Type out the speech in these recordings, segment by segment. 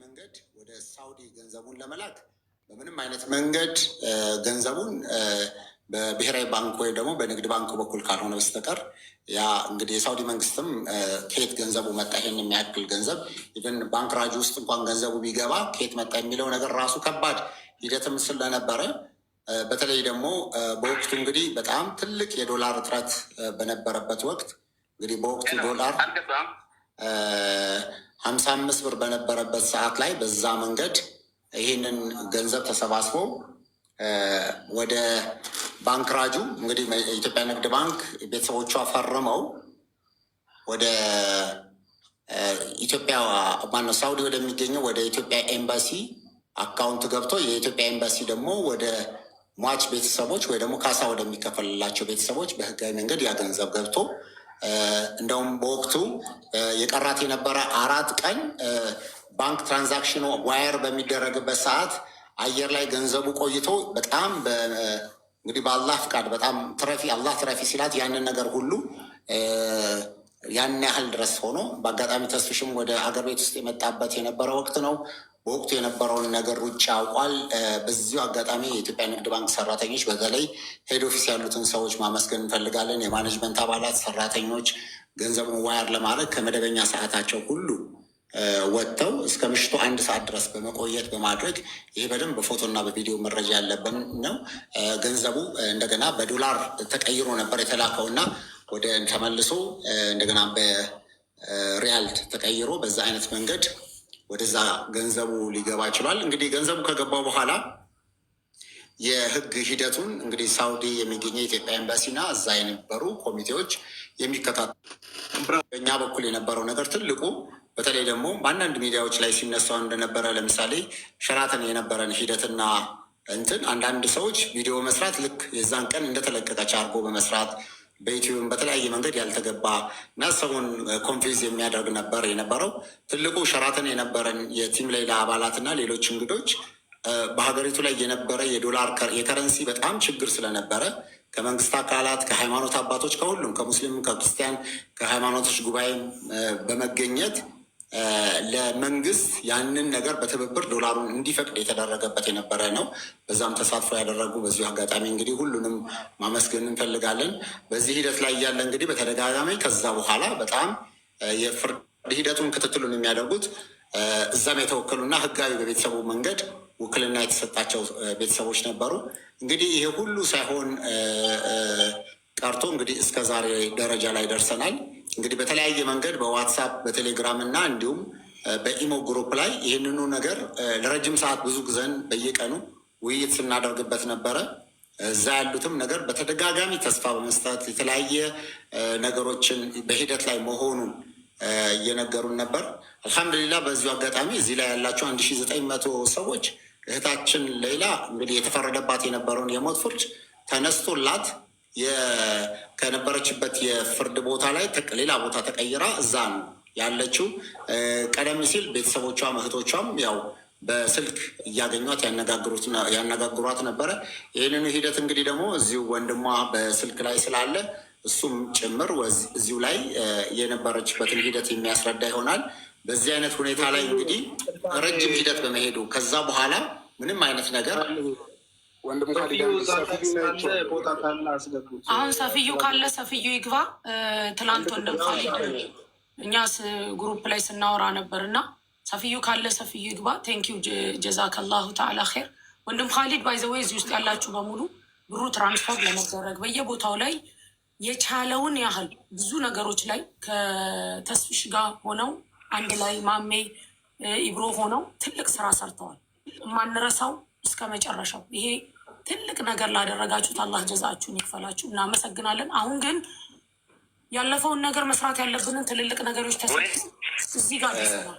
መንገድ ወደ ሳውዲ ገንዘቡን ለመላክ በምንም አይነት መንገድ ገንዘቡን በብሔራዊ ባንክ ወይ ደግሞ በንግድ ባንኩ በኩል ካልሆነ በስተቀር ያ እንግዲህ የሳውዲ መንግስትም ከየት ገንዘቡ መጣ ይሄን የሚያክል ገንዘብ ኢቨን ባንክ ራጅ ውስጥ እንኳን ገንዘቡ ቢገባ ከየት መጣ የሚለው ነገር ራሱ ከባድ ሂደትም ስለነበረ በተለይ ደግሞ በወቅቱ እንግዲህ በጣም ትልቅ የዶላር እጥረት በነበረበት ወቅት እንግዲህ በወቅቱ ዶላር 55 ብር በነበረበት ሰዓት ላይ በዛ መንገድ ይህንን ገንዘብ ተሰባስቦ ወደ ባንክ ራጁ እንግዲህ የኢትዮጵያ ንግድ ባንክ ቤተሰቦቿ ፈርመው ወደ ኢትዮጵያ ማነው ሳውዲ ወደሚገኘው ወደ ኢትዮጵያ ኤምባሲ አካውንት ገብቶ የኢትዮጵያ ኤምባሲ ደግሞ ወደ ሟች ቤተሰቦች ወይ ደግሞ ካሳ ወደሚከፈልላቸው ቤተሰቦች በህጋዊ መንገድ ያ ገንዘብ ገብቶ እንደውም በወቅቱ የቀራት የነበረ 4 ቀን ባንክ ትራንዛክሽኑ ዋየር በሚደረግበት ሰዓት አየር ላይ ገንዘቡ ቆይቶ በጣም እንግዲህ በአላህ ፍቃድ በጣም አላህ ትረፊ ሲላት ያንን ነገር ሁሉ ያን ያህል ድረስ ሆኖ በአጋጣሚ ተስፍሽም ወደ አገር ቤት ውስጥ የመጣበት የነበረ ወቅት ነው። በወቅቱ የነበረውን ነገር ውጭ ያውቋል። በዚሁ አጋጣሚ የኢትዮጵያ ንግድ ባንክ ሰራተኞች በተለይ ሄድ ኦፊስ ያሉትን ሰዎች ማመስገን እንፈልጋለን። የማኔጅመንት አባላት፣ ሰራተኞች ገንዘቡን ዋየር ለማድረግ ከመደበኛ ሰዓታቸው ሁሉ ወጥተው እስከ ምሽቱ 1 ሰዓት ድረስ በመቆየት በማድረግ ይሄ በደንብ በፎቶና በቪዲዮ መረጃ ያለብን ነው። ገንዘቡ እንደገና በዶላር ተቀይሮ ነበር የተላከውና ወደ ተመልሶ እንደገና በሪያል ተቀይሮ በዛ አይነት መንገድ ወደዛ ገንዘቡ ሊገባ ይችላል። እንግዲህ ገንዘቡ ከገባው በኋላ የህግ ሂደቱን እንግዲህ ሳውዲ የሚገኘው የኢትዮጵያ ኤምባሲና እዛ የነበሩ ኮሚቴዎች የሚከታተሉ በእኛ በኩል የነበረው ነገር ትልቁ በተለይ ደግሞ በአንዳንድ ሚዲያዎች ላይ ሲነሳው እንደነበረ ለምሳሌ ሸራተን የነበረን ሂደትና አንዳንድ ሰዎች ቪዲዮ መስራት ልክ የዛን ቀን እንደተለቀቀች አድርጎ በመስራት በዩቲዩብም በተለያየ መንገድ ያልተገባ እና ሰውን ኮንፊውዝ የሚያደርግ ነበር የነበረው። ትልቁ ሸራተን የነበረን የቲም ሌላ አባላትና ሌሎች እንግዶች በሀገሪቱ ላይ የነበረ የዶላር የከረንሲ በጣም ችግር ስለነበረ ከመንግስት አካላት፣ ከሃይማኖት አባቶች፣ ከሁሉም ከሙስሊም፣ ከክርስቲያን፣ ከሃይማኖቶች ጉባኤም በመገኘት ለመንግስት ያንን ነገር በትብብር ዶላሩን እንዲፈቅድ የተደረገበት የነበረ ነው። በዛም ተሳትፎ ያደረጉ በዚሁ አጋጣሚ እንግዲህ ሁሉንም ማመስገን እንፈልጋለን። በዚህ ሂደት ላይ ያለ እንግዲህ በተደጋጋሚ ከዛ በኋላ በጣም የፍርድ ሂደቱን ክትትሉን የሚያደርጉት እዛም የተወከሉና ህጋዊ በቤተሰቡ መንገድ ውክልና የተሰጣቸው ቤተሰቦች ነበሩ። እንግዲህ ይሄ ሁሉ ሳይሆን ቀርቶ እንግዲህ እስከ ዛሬ ደረጃ ላይ ደርሰናል። እንግዲህ በተለያየ መንገድ በዋትሳፕ በቴሌግራም እና እንዲሁም በኢሞ ግሩፕ ላይ ይህንኑ ነገር ለረጅም ሰዓት ብዙ ጊዜን በየቀኑ ውይይት ስናደርግበት ነበረ። እዛ ያሉትም ነገር በተደጋጋሚ ተስፋ በመስጠት የተለያየ ነገሮችን በሂደት ላይ መሆኑን እየነገሩን ነበር። አልሐምዱሊላህ በዚሁ አጋጣሚ እዚህ ላይ ያላቸው 1900 ሰዎች እህታችን ሌላ እንግዲህ የተፈረደባት የነበረውን የሞት ፍርድ ተነስቶላት ከነበረችበት የፍርድ ቦታ ላይ ሌላ ቦታ ተቀይራ እዛ ነው ያለችው። ቀደም ሲል ቤተሰቦቿም እህቶቿም ያው በስልክ እያገኟት ያነጋግሯት ነበረ። ይህንኑ ሂደት እንግዲህ ደግሞ እዚሁ ወንድሟ በስልክ ላይ ስላለ እሱም ጭምር እዚሁ ላይ የነበረችበትን ሂደት የሚያስረዳ ይሆናል። በዚህ አይነት ሁኔታ ላይ እንግዲህ ረጅም ሂደት በመሄዱ ከዛ በኋላ ምንም አይነት ነገር አሁን ሰፍዩ ካለ ሰፍዩ ይግባ። ትላንት ወንድም ካሊድ እኛ ግሩፕ ላይ ስናወራ ነበር እና ሰፍዩ ካለ ሰፍዩ ይግባ። ቴንኪዩ ጀዛከላሁ ተዓላ ኸይር። ወንድም ካሊድ ባይዘወይ እዚህ ውስጥ ያላችሁ በሙሉ ብሩ ትራንስፈር ለመደረግ በየቦታው ላይ የቻለውን ያህል ብዙ ነገሮች ላይ ከተስፍሽ ጋር ሆነው አንድ ላይ ማሜ ኢብሮ ሆነው ትልቅ ስራ ሰርተዋል። የማንረሳው እስከ መጨረሻው ይሄ ትልቅ ነገር ላደረጋችሁት አላህ ጀዛችሁን ይክፈላችሁ። እናመሰግናለን። አሁን ግን ያለፈውን ነገር መስራት ያለብንን ትልልቅ ነገሮች ተሰጡ እዚህ ጋር ይሰራል።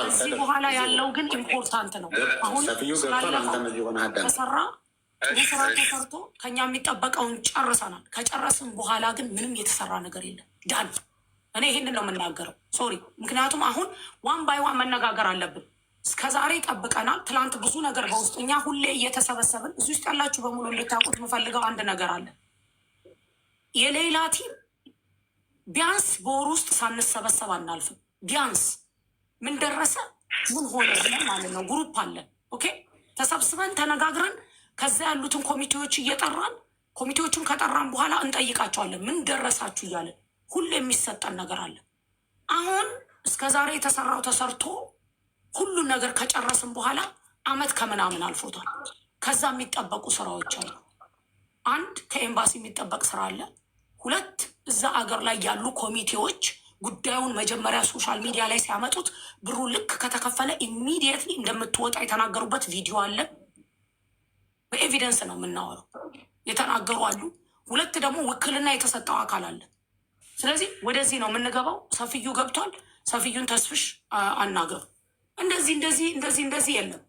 እዚህ በኋላ ያለው ግን ኢምፖርታንት ነው። አሁን ተሰራ ስራ ተሰርቶ ከኛ የሚጠበቀውን ጨርሰናል። ከጨረስን በኋላ ግን ምንም የተሰራ ነገር የለም። ዳን እኔ ይህንን ነው የምናገረው። ሶሪ ምክንያቱም አሁን ዋን ባይ ዋን መነጋገር አለብን። እስከዛሬ ጠብቀናል። ትላንት ብዙ ነገር በውስጥ እኛ ሁሌ እየተሰበሰብን እዚህ ውስጥ ያላችሁ በሙሉ እንድታውቁት የምፈልገው አንድ ነገር አለ። የሌላ ቲም ቢያንስ በወር ውስጥ ሳንሰበሰብ አናልፍም። ቢያንስ ምን ደረሰ ምን ሆነ ብለን ማለት ነው። ግሩፕ አለን። ኦኬ ተሰብስበን ተነጋግረን ከዛ ያሉትን ኮሚቴዎች እየጠራን ኮሚቴዎቹን ከጠራን በኋላ እንጠይቃቸዋለን። ምን ደረሳችሁ እያለን ሁሌ የሚሰጠን ነገር አለ። አሁን እስከ ዛሬ የተሰራው ተሰርቶ ሁሉን ነገር ከጨረስን በኋላ አመት ከምናምን አልፎታል። ከዛ የሚጠበቁ ስራዎች አሉ። አንድ ከኤምባሲ የሚጠበቅ ስራ አለ። ሁለት እዛ አገር ላይ ያሉ ኮሚቴዎች ጉዳዩን መጀመሪያ ሶሻል ሚዲያ ላይ ሲያመጡት ብሩ ልክ ከተከፈለ ኢሚዲየትሊ እንደምትወጣ የተናገሩበት ቪዲዮ አለ። በኤቪደንስ ነው የምናወራው። የተናገሩ አሉ። ሁለት ደግሞ ውክልና የተሰጠው አካል አለ። ስለዚህ ወደዚህ ነው የምንገባው። ሰፊዩ ገብቷል። ሰፊዩን ተስፍሽ አናገሩ። እንደዚህ የለም።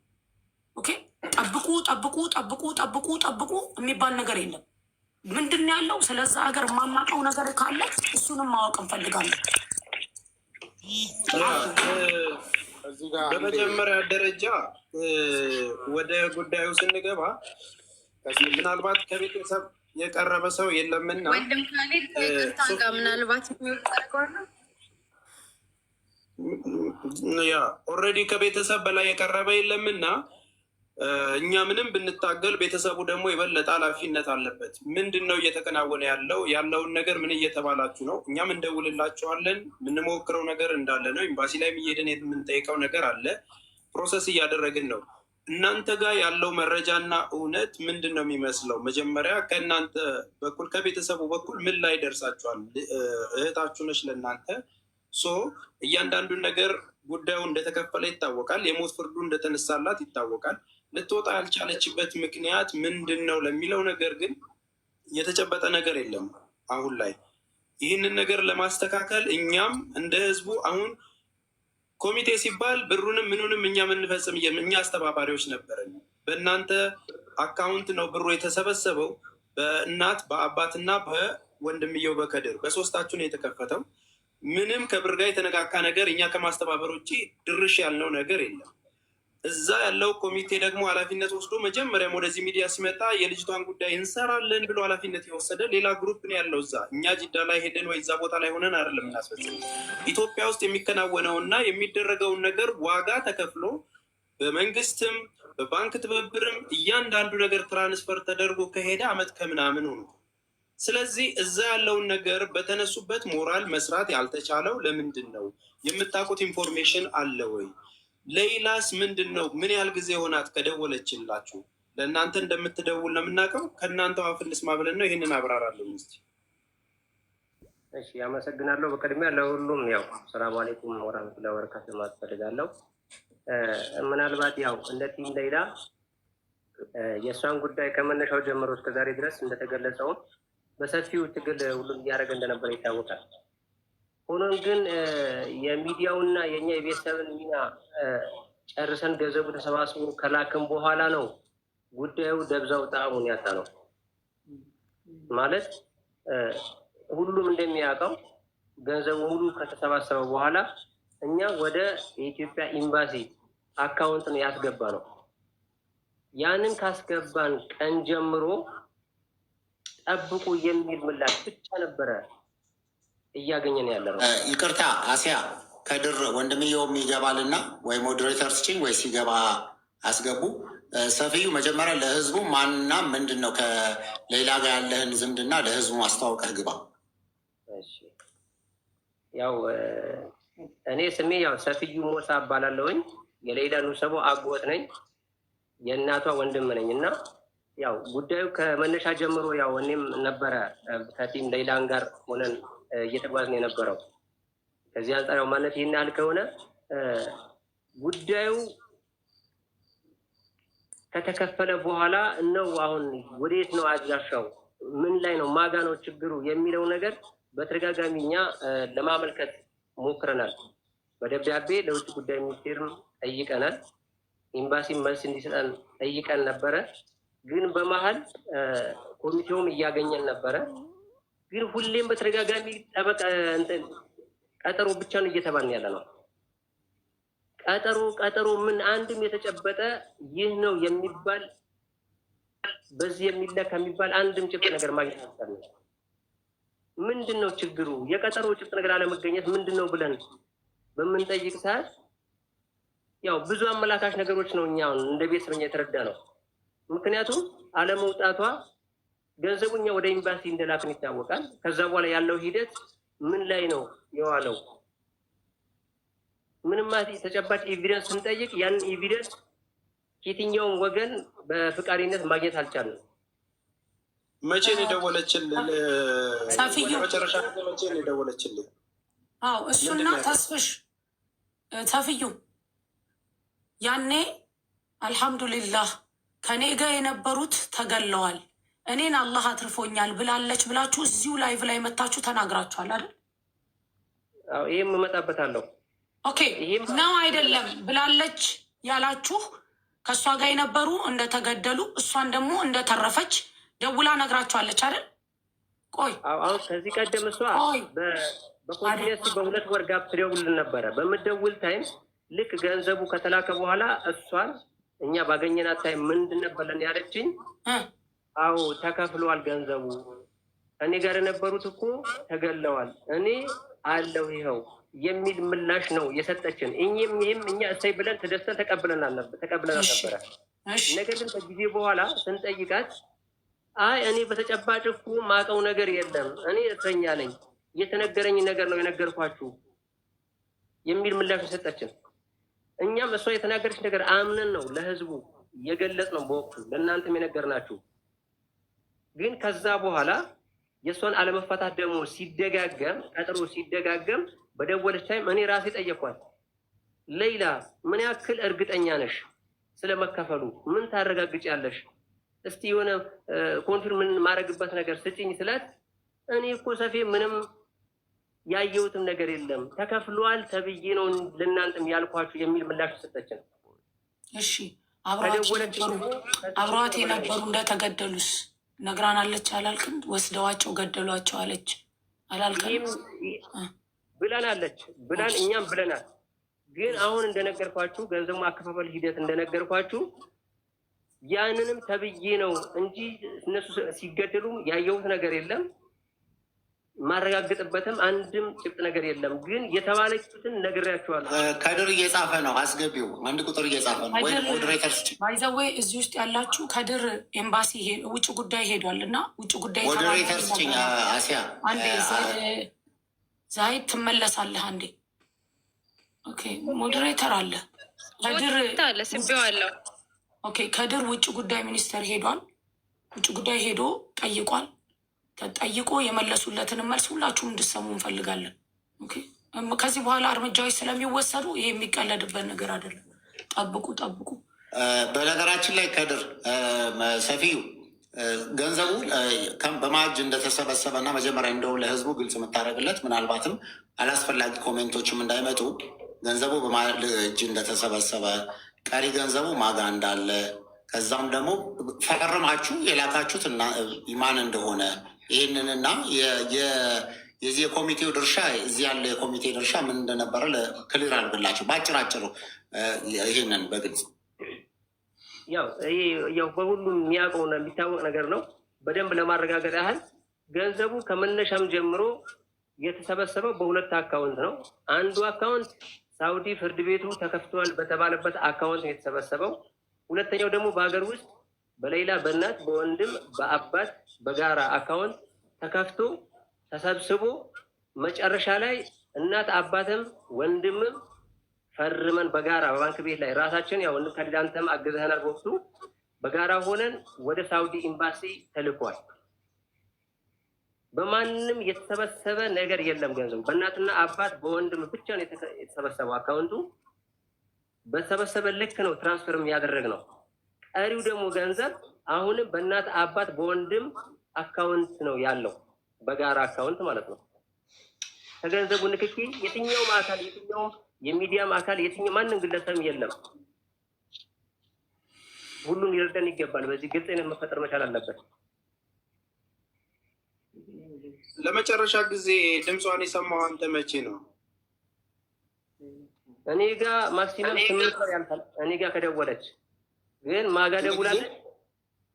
ኦኬ ጠብቁ ጠብቁ ጠብቁ ጠብቁ ጠብቁ የሚባል ነገር የለም። ምንድን ያለው ስለዛ ሀገር የማናውቀው ነገር ካለ እሱንም ማወቅ እንፈልጋለን። በመጀመሪያ ደረጃ ወደ ጉዳዩ ስንገባ ምናልባት ከቤተሰብ የቀረበ ሰው የለምና ወንድም ካሌድ ጋር ምናልባት ያ ኦልሬዲ ከቤተሰብ በላይ የቀረበ የለምና እኛ ምንም ብንታገል ቤተሰቡ ደግሞ የበለጠ ኃላፊነት አለበት። ምንድን ነው እየተከናወነ ያለውን ነገር ምን እየተባላችሁ ነው? እኛም እንደውልላችኋለን። የምንሞክረው ነገር እንዳለ ነው። ኤምባሲ ላይ እየሄድን የምንጠይቀው ነገር አለ። ፕሮሰስ እያደረግን ነው። እናንተ ጋር ያለው መረጃና እውነት ምንድን ነው የሚመስለው? መጀመሪያ ከእናንተ በኩል ከቤተሰቡ በኩል ምን ላይ ደርሳችኋል? እህታችሁ ነች ለእናንተ እያንዳንዱን ነገር ጉዳዩ እንደተከፈለ ይታወቃል። የሞት ፍርዱ እንደተነሳላት ይታወቃል። ልትወጣ ያልቻለችበት ምክንያት ምንድን ነው ለሚለው ነገር ግን የተጨበጠ ነገር የለም። አሁን ላይ ይህንን ነገር ለማስተካከል እኛም እንደ ህዝቡ አሁን ኮሚቴ ሲባል ብሩንም ምኑንም እኛ የምንፈጽም እኛ አስተባባሪዎች ነበርን። በእናንተ አካውንት ነው ብሩ የተሰበሰበው። በእናት በአባትና በወንድምየው በከድር በሶስታችሁ ነው የተከፈተው። ምንም ከብር ጋር የተነካካ ነገር እኛ ከማስተባበር ውጭ ድርሽ ያልነው ነገር የለም። እዛ ያለው ኮሚቴ ደግሞ ኃላፊነት ወስዶ መጀመሪያም ወደዚህ ሚዲያ ሲመጣ የልጅቷን ጉዳይ እንሰራለን ብሎ ኃላፊነት የወሰደ ሌላ ግሩፕ ነው ያለው። እዛ እኛ ጅዳ ላይ ሄደን ወይ እዛ ቦታ ላይ ሆነን አይደለም እናስፈጽም። ኢትዮጵያ ውስጥ የሚከናወነውና የሚደረገውን ነገር ዋጋ ተከፍሎ በመንግስትም በባንክ ትብብርም እያንዳንዱ ነገር ትራንስፈር ተደርጎ ከሄደ አመት ከምናምን ሆኖ ስለዚህ እዛ ያለውን ነገር በተነሱበት ሞራል መስራት ያልተቻለው ለምንድን ነው? የምታውቁት ኢንፎርሜሽን አለ ወይ? ሌላስ ምንድን ነው? ምን ያህል ጊዜ ሆናት ከደወለችላችሁ? ለእናንተ እንደምትደውል ነው የምናውቀው። ከእናንተው አፍ እንስማ ብለን ነው ይህንን አብራራለሁ። ስ እሺ፣ አመሰግናለሁ። በቅድሚያ ለሁሉም ያው ሰላም አለይኩም ወራህመቱላሂ ወበረካቱህ ማለት ፈልጋለሁ። ምናልባት ያው እንደ ቲም ሌላ የእሷን ጉዳይ ከመነሻው ጀምሮ እስከዛሬ ድረስ እንደተገለጸውም በሰፊው ትግል ሁሉም እያደረገ እንደነበረ ይታወቃል። ሆኖም ግን የሚዲያውና የእኛ የቤተሰብን ሚና ጨርሰን ገንዘቡ ተሰባስቦ ከላክም በኋላ ነው ጉዳዩ ደብዛው ጣዕሙን ያጣ ነው። ማለት ሁሉም እንደሚያውቀው ገንዘቡ ሙሉ ከተሰባሰበ በኋላ እኛ ወደ የኢትዮጵያ ኤምባሲ አካውንት ነው ያስገባ ነው። ያንን ካስገባን ቀን ጀምሮ ጠብቁ የሚል ምላሽ ብቻ ነበረ እያገኘን ያለ ነው። ይቅርታ አሲያ ከድር ወንድምየውም ይገባልና ወይ ሞዴሬተር ስጭኝ ወይ ሲገባ አስገቡ። ሰፊዩ መጀመሪያ ለህዝቡ ማንና ምንድን ነው ከሌላ ጋር ያለህን ዝምድና ለህዝቡ ማስተዋወቀህ ግባ። ያው እኔ ስሜ ያው ሰፊዩ ሞሳ እባላለሁኝ። የሌላ ኑሰቦ አጎት ነኝ። የእናቷ ወንድም ነኝ እና ያው ጉዳዩ ከመነሻ ጀምሮ ያው እኔም ነበረ ከቲም ሌላን ጋር ሆነን እየተጓዝን የነበረው። ከዚህ አንጻር ያው ማለት ይህን ያህል ከሆነ ጉዳዩ ከተከፈለ በኋላ ነው አሁን ወዴት ነው አድራሻው፣ ምን ላይ ነው፣ ማጋ ነው ችግሩ የሚለው ነገር በተደጋጋሚ እኛ ለማመልከት ሞክረናል። በደብዳቤ ለውጭ ጉዳይ ሚኒስቴርም ጠይቀናል። ኤምባሲ መልስ እንዲሰጠን ጠይቀን ነበረ። ግን በመሀል ኮሚቴውም እያገኘን ነበረ። ግን ሁሌም በተደጋጋሚ ጠበቃ ቀጠሮ ብቻ ነው እየተባልን ያለ ነው። ቀጠሮ ምን አንድም የተጨበጠ ይህ ነው የሚባል በዚህ የሚለካ የሚባል አንድም ጭብጥ ነገር ማግኘት አልቻልንም። ምንድን ነው ችግሩ? የቀጠሮ ጭብጥ ነገር አለመገኘት ምንድን ነው ብለን በምንጠይቅ ሰዓት ያው ብዙ አመላካሽ ነገሮች ነው እኛ እንደ ቤተሰብኛ የተረዳ ነው። ምክንያቱም አለመውጣቷ ገንዘቡኛ ወደ ኤምባሲ እንደላክን ይታወቃል። ከዛ በኋላ ያለው ሂደት ምን ላይ ነው የዋለው? ምንም ተጨባጭ ኤቪደንስ ስንጠይቅ ያን ኤቪደንስ የትኛውም ወገን በፍቃደኝነት ማግኘት አልቻለም። መቼ ነው የደወለችልን? መጨረሻ መቼ ነው የደወለችልን? አዎ እሱና ተስፍሽ ሰፊዩ ያኔ አልሐምዱሊላህ ከኔ ጋር የነበሩት ተገለዋል፣ እኔን አላህ አትርፎኛል ብላለች ብላችሁ እዚሁ ላይቭ ላይ መታችሁ ተናግራችኋል አይደል? አዎ ይሄም እመጣበታለሁ። ኦኬ ነው አይደለም ብላለች ያላችሁ ከእሷ ጋር የነበሩ እንደተገደሉ እሷን ደግሞ እንደተረፈች ደውላ ነግራችኋለች አይደል? ቆይ አሁን ከዚህ ቀደም እሷ በኮንቲኒየስ በሁለት ወር ጋፕ ትደውልን ነበረ። በምትደውል ታይም ልክ ገንዘቡ ከተላከ በኋላ እሷን እኛ ባገኘናት ታይም ምንድን ነበለን ያለችኝ? አዎ ተከፍሏል ገንዘቡ፣ እኔ ጋር የነበሩት እኮ ተገለዋል፣ እኔ አለው ይኸው የሚል ምላሽ ነው የሰጠችን። ይህም እኛ እሰይ ብለን ተደስተን ተቀብለናል ነበረ። ነገር ግን ከጊዜ በኋላ ስንጠይቃት አይ እኔ በተጨባጭ እኮ ማቀው ነገር የለም፣ እኔ እስረኛ ነኝ፣ የተነገረኝ ነገር ነው የነገርኳችሁ የሚል ምላሽ የሰጠችን። እኛም እሷ የተናገረች ነገር አምነን ነው ለህዝቡ የገለጽ ነው በወቅቱ ለእናንተም የነገርናችሁ። ግን ከዛ በኋላ የእሷን አለመፈታት ደግሞ ሲደጋገም ቀጥሮ ሲደጋገም በደወለች ታይም እኔ ራሴ ጠየኳት፣ ሌይላ ምን ያክል እርግጠኛ ነሽ ስለመከፈሉ? ምን ታረጋግጫለሽ? እስቲ የሆነ ኮንፊርም ማድረግበት ነገር ስጭኝ ስላት እኔ እኮ ሰፊ ምንም ያየሁትም ነገር የለም ተከፍሏል ተብዬ ነው ለእናንተም ያልኳችሁ የሚል ምላሽ ሰጠችን። እሺ አብረዋት የነበሩ እንደተገደሉስ ነግራናለች አላልክም? ወስደዋቸው ገደሏቸው አለች አላልክም? ብላናለች ብላን እኛም ብለናል። ግን አሁን እንደነገርኳችሁ ገንዘቡ አከፋፈል ሂደት እንደነገርኳችሁ ያንንም ተብዬ ነው እንጂ እነሱ ሲገደሉም ያየሁት ነገር የለም፣ ማረጋግጥበትም አንድም ጭብጥ ነገር የለም። ግን የተባለችትን ነግሬያቸዋለሁ። ከድር እየጻፈ ነው፣ አስገቢው። አንድ ቁጥር እየጻፈ ነው። ወይ ሞዴሬተርስ ባይዘዌ እዚህ ውስጥ ያላችሁ ከድር ኤምባሲ ውጭ ጉዳይ ሄዷል እና ውጭ ጉዳይ ሞዴሬተርስ አሲያ አንዴ ዛይድ ትመለሳለህ አንዴ። ኦኬ ሞዴሬተር አለ ከድር አለ ስቤዋለሁ። ኦኬ ከድር ውጭ ጉዳይ ሚኒስቴር ሄዷል። ውጭ ጉዳይ ሄዶ ጠይቋል። ተጠይቆ የመለሱለትን መልስ ሁላችሁም እንድሰሙ እንፈልጋለን። ኦኬ ከዚህ በኋላ እርምጃዎች ስለሚወሰዱ ይሄ የሚቀለድበት ነገር አይደለም። ጠብቁ። በነገራችን ላይ ከድር ሰፊዩ ገንዘቡ በማጅ እንደተሰበሰበ እና መጀመሪያ እንደው ለህዝቡ ግልጽ የምታደርግለት ምናልባትም አላስፈላጊ ኮሜንቶችም እንዳይመጡ ገንዘቡ በማጅ እጅ እንደተሰበሰበ ቀሪ ገንዘቡ ማጋ እንዳለ ከዛም ደግሞ ፈርማችሁ የላካችሁት ማን እንደሆነ ይህንንና የዚህ የኮሚቴው ድርሻ እዚህ ያለ የኮሚቴ ድርሻ ምን እንደነበረ ክሊር አድርግላቸው በአጭራጭሩ ይህንን በግልጽ ያው በሁሉም የሚያውቀው የሚታወቅ ነገር ነው። በደንብ ለማረጋገጥ ያህል ገንዘቡ ከመነሻም ጀምሮ የተሰበሰበው በሁለት አካውንት ነው። አንዱ አካውንት ሳውዲ ፍርድ ቤቱ ተከፍቷል በተባለበት አካውንት ነው የተሰበሰበው። ሁለተኛው ደግሞ በሀገር ውስጥ በሌላ በእናት በወንድም በአባት በጋራ አካውንት ተከፍቶ ተሰብስቦ መጨረሻ ላይ እናት አባትም ወንድምም ፈርመን በጋራ በባንክ ቤት ላይ ራሳችን ያው ከዳንተም አግዘናል። በወቅቱ በጋራ ሆነን ወደ ሳውዲ ኤምባሲ ተልኳል። በማንም የተሰበሰበ ነገር የለም። ገንዘቡ በእናትና አባት በወንድም ብቻ ነው የተሰበሰበው። አካውንቱ በተሰበሰበ ልክ ነው ትራንስፈርም ያደረግ ነው። ቀሪው ደግሞ ገንዘብ አሁንም በእናት አባት በወንድም አካውንት ነው ያለው፣ በጋራ አካውንት ማለት ነው። ከገንዘቡ ንክኪ የትኛውም አካል የትኛውም የሚዲያም አካል የትኛው ማንም ግለሰብም የለም። ሁሉም ሊረዳን ይገባል። በዚህ ግልጽነት መፈጠር መቻል አለበት። ለመጨረሻ ጊዜ ድምጿን የሰማሁ አንተ መቼ ነው? እኔ ጋር ማክሲመም 8 ወር ያልፋል። እኔ ጋር ከደወለች ግን ማጋ ደውላለች።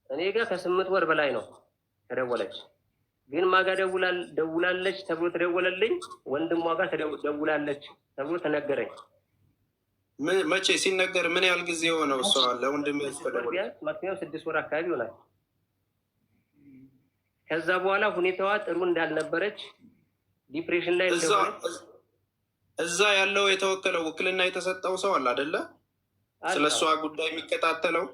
እኔ ጋር ከ8 ወር በላይ ነው ከደወለች። ግን ማጋ ደውላለች ተብሎ ተደወለልኝ። ወንድሟ ጋር ደውላለች ተብሎ ተነገረኝ። መቼ ሲነገር ምን ያህል ጊዜ ሆነው? እሷ ለወንድም ማክሲመም 6 ወር አካባቢ ይሆናል። ከዛ በኋላ ሁኔታዋ ጥሩ እንዳልነበረች ዲፕሬሽን ላይ እንደሆነች እዛ ያለው የተወከለው ውክልና የተሰጠው ሰው አለ አይደለ? ስለ እሷ ጉዳይ የሚከታተለው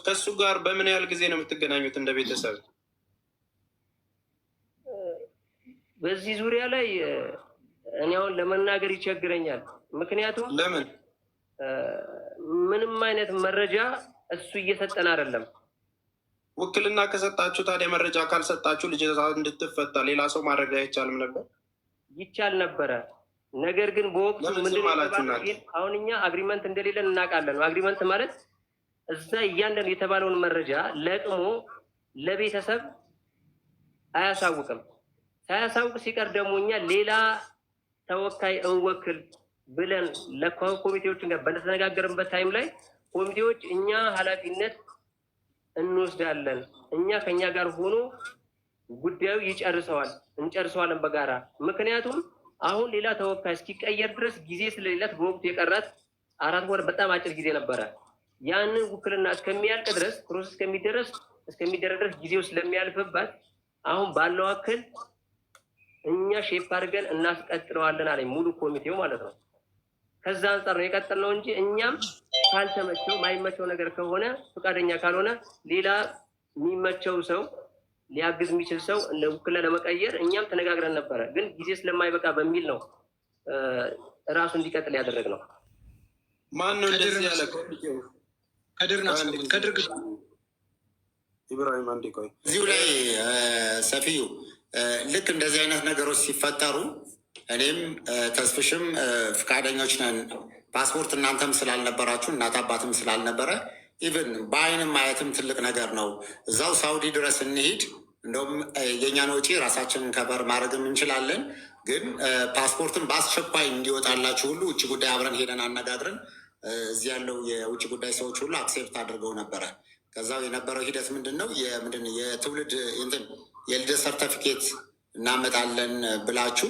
ከእሱ ጋር በምን ያህል ጊዜ ነው የምትገናኙት እንደ ቤተሰብ? በዚህ ዙሪያ ላይ እኔ አሁን ለመናገር ይቸግረኛል። ምክንያቱም ለምን ምንም አይነት መረጃ እሱ እየሰጠን አይደለም። ውክልና ከሰጣችሁ ታዲያ መረጃ ካልሰጣችሁ ልጅ እንድትፈታ ሌላ ሰው ማድረግ አይቻልም ነበር? ይቻል ነበረ። ነገር ግን በወቅቱ ምንድን አሁን እኛ አግሪመንት እንደሌለን እናውቃለን። አግሪመንት ማለት እዛ እያንዳንዱ የተባለውን መረጃ ለቅሞ ለቤተሰብ አያሳውቅም። ሳያሳውቅ ሲቀር ደግሞ እኛ ሌላ ተወካይ እንወክል ብለን ለኮሚቴዎችን ጋር በተነጋገርንበት ታይም ላይ ኮሚቴዎች እኛ ኃላፊነት እንወስዳለን፣ እኛ ከኛ ጋር ሆኖ ጉዳዩ እንጨርሰዋለን በጋራ። ምክንያቱም አሁን ሌላ ተወካይ እስኪቀየር ድረስ ጊዜ ስለሌላት በወቅቱ የቀራት 4 ወር በጣም አጭር ጊዜ ነበረ። ያንን ውክልና እስከሚያልቅ ድረስ ፕሮሰስ እስከሚደረግ ድረስ ጊዜው ስለሚያልፍባት አሁን ባለው አክል እኛ ሼፕ አድርገን እናስቀጥለዋለን አለኝ፣ ሙሉ ኮሚቴው ማለት ነው። ከዛ አንጻር ነው የቀጠልነው እንጂ እኛም ካልተመቸው ማይመቸው ነገር ከሆነ ፈቃደኛ ካልሆነ ሌላ የሚመቸው ሰው ሊያግዝ የሚችል ሰው ውክልና ለመቀየር እኛም ተነጋግረን ነበረ። ግን ጊዜ ስለማይበቃ በሚል ነው ራሱ እንዲቀጥል ያደረግነው። ማን ነው እንደዚህ ያለ? ከድር ኢብራሂም አንዴ ቆይ። እዚሁ ላይ ሰፊዩ ልክ እንደዚህ አይነት ነገሮች ሲፈጠሩ እኔም ተስፍሽም ፈቃደኞች ነን። ፓስፖርት እናንተም ስላልነበራችሁ እናት አባትም ስላልነበረ ኢቨን በአይንም ማየትም ትልቅ ነገር ነው። እዛው ሳውዲ ድረስ እንሂድ፣ እንደውም የእኛን ወጪ ራሳችንን ከበር ማድረግም እንችላለን። ግን ፓስፖርትን በአስቸኳይ እንዲወጣላችሁ ሁሉ ውጭ ጉዳይ አብረን ሄደን አነጋግረን እዚህ ያለው የውጭ ጉዳይ ሰዎች ሁሉ አክሴፕት አድርገው ነበረ። ከዛው የነበረው ሂደት ምንድን ነው የትውልድ የልደት ሰርተፊኬት እናመጣለን ብላችሁ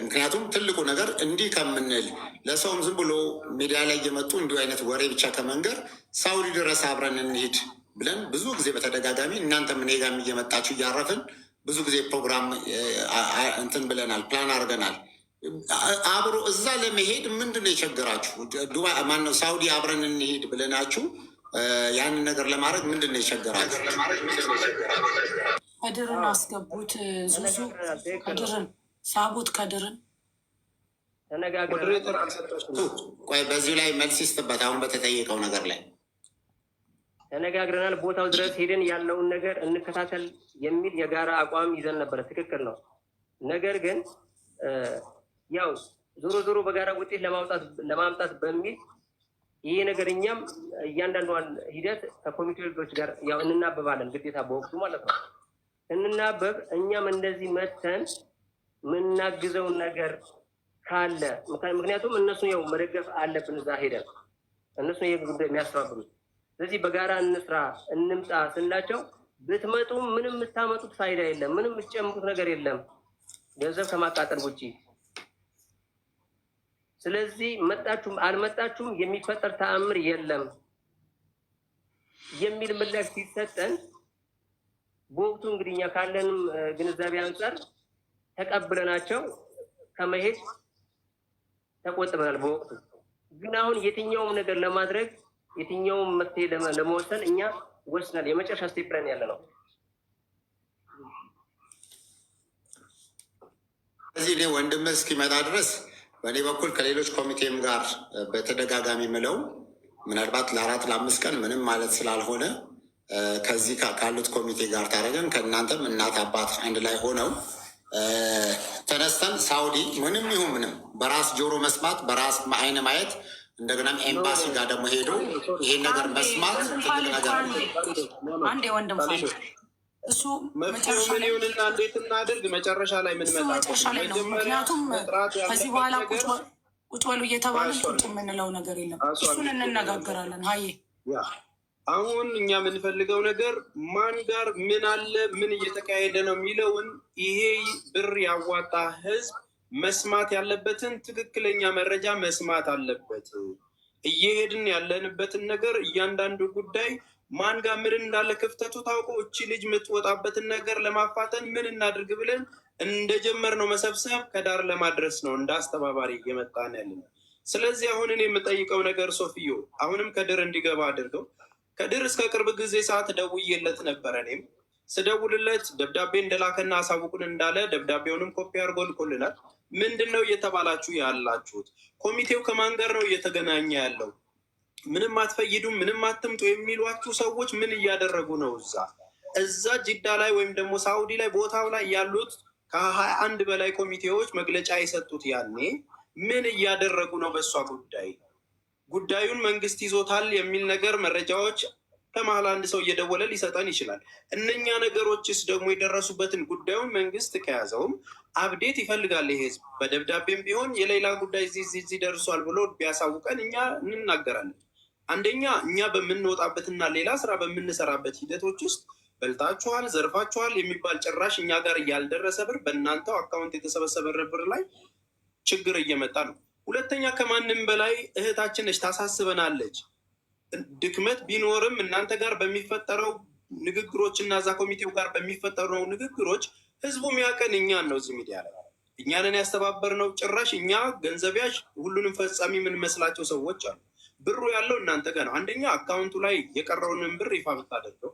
ምክንያቱም ትልቁ ነገር እንዲህ ከምንል ለሰውም ዝም ብሎ ሚዲያ ላይ እየመጡ እንዲሁ አይነት ወሬ ብቻ ከመንገር ሳውዲ ድረስ አብረን እንሂድ ብለን ብዙ ጊዜ በተደጋጋሚ እናንተም እኔ ጋርም እየመጣችሁ እያረፍን ብዙ ጊዜ ፕሮግራም እንትን ብለናል፣ ፕላን አድርገናል። አብሮ እዛ ለመሄድ ምንድን ነው የቸገራችሁ? ዱባይ ማነው ሳውዲ አብረን እንሂድ ብለናችሁ ያንን ነገር ለማድረግ ምንድን ነው የቸገራችሁ? ከድርን አስገቡት፣ ዙዙ ከድርን ሳቡት፣ ከድርን ቆይ በዚሁ ላይ መልስ ይስጥበት። አሁን በተጠየቀው ነገር ላይ ተነጋግረናል። ቦታው ድረስ ሄደን ያለውን ነገር እንከታተል የሚል የጋራ አቋም ይዘን ነበረ። ትክክል ነው። ነገር ግን ያው ዞሮ ዞሮ በጋራ ውጤት ለማምጣት በሚል ይሄ ነገር እኛም እያንዳንዷን ሂደት ከኮሚቴዎች ጋር ያው እንናበባለን፣ ግዴታ በወቅቱ ማለት ነው። እንናበብ እኛም እንደዚህ መተን የምናግዘውን ነገር ካለ ምክንያቱም እነሱ ያው መደገፍ አለብን። እዛ ሄደን እነሱ ይሄ ጉዳይ የሚያስተባብሩት ስለዚህ በጋራ እንስራ እንምጣ ስንላቸው ብትመጡ ምንም የምታመጡት ፋይዳ የለም፣ ምንም የምትጨምሩት ነገር የለም ገንዘብ ከማቃጠል ውጪ። ስለዚህ መጣችሁም አልመጣችሁም የሚፈጠር ተአምር የለም የሚል ምላሽ ሲሰጠን በወቅቱ እንግዲህ እኛ ካለንም ግንዛቤ አንጻር ተቀብለናቸው ከመሄድ ተቆጥበናል በወቅቱ። ግን አሁን የትኛውም ነገር ለማድረግ የትኛውም መፍትሄ ለመወሰን እኛ ወስናል። የመጨረሻ ስቴፕ ላይ ያለ ነው። እዚህ እኔ ወንድምህ እስኪመጣ ድረስ በእኔ በኩል ከሌሎች ኮሚቴም ጋር በተደጋጋሚ ምለው ምናልባት ለ4 ለ5 ቀን ምንም ማለት ስላልሆነ ከዚህ ካሉት ኮሚቴ ጋር ታደረገን ከእናንተም እናት አባት አንድ ላይ ሆነው ተነስተን ሳውዲ ምንም ይሁን ምንም በራስ ጆሮ መስማት በራስ አይን ማየት እንደገናም ኤምባሲ ጋር ደግሞ ሄዶ ይሄን ነገር መስማት ትልቅ ነገር ነው። አንድ የወንድም እሱ መጨረሻ ላይ እንዴት እናድርግ መጨረሻ ላይ ምን መጨረሻ ላይ ነው። ምክንያቱም ከዚህ በኋላ ቁጭ በሉ እየተባለ ቁጭ የምንለው ነገር የለም። እሱን እንነጋገራለን። ሀዬ አሁን እኛ የምንፈልገው ነገር ማን ጋር ምን አለ ምን እየተካሄደ ነው የሚለውን ይሄ ብር ያዋጣ ህዝብ መስማት ያለበትን ትክክለኛ መረጃ መስማት አለበት። እየሄድን ያለንበትን ነገር እያንዳንዱ ጉዳይ ማን ጋር ምን እንዳለ ክፍተቱ ታውቆ እቺ ልጅ የምትወጣበትን ነገር ለማፋጠን ምን እናድርግ ብለን እንደጀመርነው መሰብሰብ ከዳር ለማድረስ ነው እንደ አስተባባሪ እየመጣን ያለን። ስለዚህ አሁን እኔ የምጠይቀው ነገር ሶፊዮ አሁንም ከድር እንዲገባ አድርገው። ከድር እስከ ቅርብ ጊዜ ሰዓት ደውዬለት ነበረ። እኔም ስደውልለት ደብዳቤ እንደላከና አሳውቁን እንዳለ ደብዳቤውንም ኮፒ አድርጎ ልኮልናል። ምንድን ነው እየተባላችሁ ያላችሁት? ኮሚቴው ከማን ጋር ነው እየተገናኘ ያለው? ምንም አትፈይዱም፣ ምንም አትምጡ የሚሏችሁ ሰዎች ምን እያደረጉ ነው? እዛ ጅዳ ላይ ወይም ደግሞ ሳኡዲ ላይ ቦታው ላይ ያሉት ከ21 በላይ ኮሚቴዎች መግለጫ የሰጡት ያኔ ምን እያደረጉ ነው? በእሷ ጉዳዩን መንግስት ይዞታል የሚል ነገር መረጃዎች ከመሀል አንድ ሰው እየደወለ ሊሰጠን ይችላል። እነኛ ነገሮችስ ደግሞ የደረሱበትን ጉዳዩን መንግስት ከያዘውም አብዴት ይፈልጋል። ይሄ ህዝብ በደብዳቤም ቢሆን የሌላ ጉዳይ እዚህ ደርሷል ብሎ ቢያሳውቀን እኛ እንናገራለን። አንደኛ እኛ በምንወጣበትና ሌላ ስራ በምንሰራበት ሂደቶች ውስጥ በልታችኋል፣ ዘርፋችኋል የሚባል ጭራሽ እኛ ጋር እያልደረሰ ብር በእናንተው አካውንት የተሰበሰበ ብር ላይ ችግር እየመጣ ነው። ሁለተኛ ከማንም በላይ እህታችን ነች፣ ታሳስበናለች። ድክመት ቢኖርም እናንተ ጋር በሚፈጠረው ንግግሮች እና እዛ ኮሚቴው ጋር በሚፈጠረው ንግግሮች ህዝቡ የሚያውቀን እኛን ነው። እዚህ ሚዲያ ላይ እኛንን ያስተባበርነው ጭራሽ እኛ ገንዘቢያሽ ሁሉንም ፈጻሚ የምንመስላቸው ሰዎች አሉ። ብሩ ያለው እናንተ ጋር ነው። አንደኛ አካውንቱ ላይ የቀረውንም ብር ይፋ ብታደርገው፣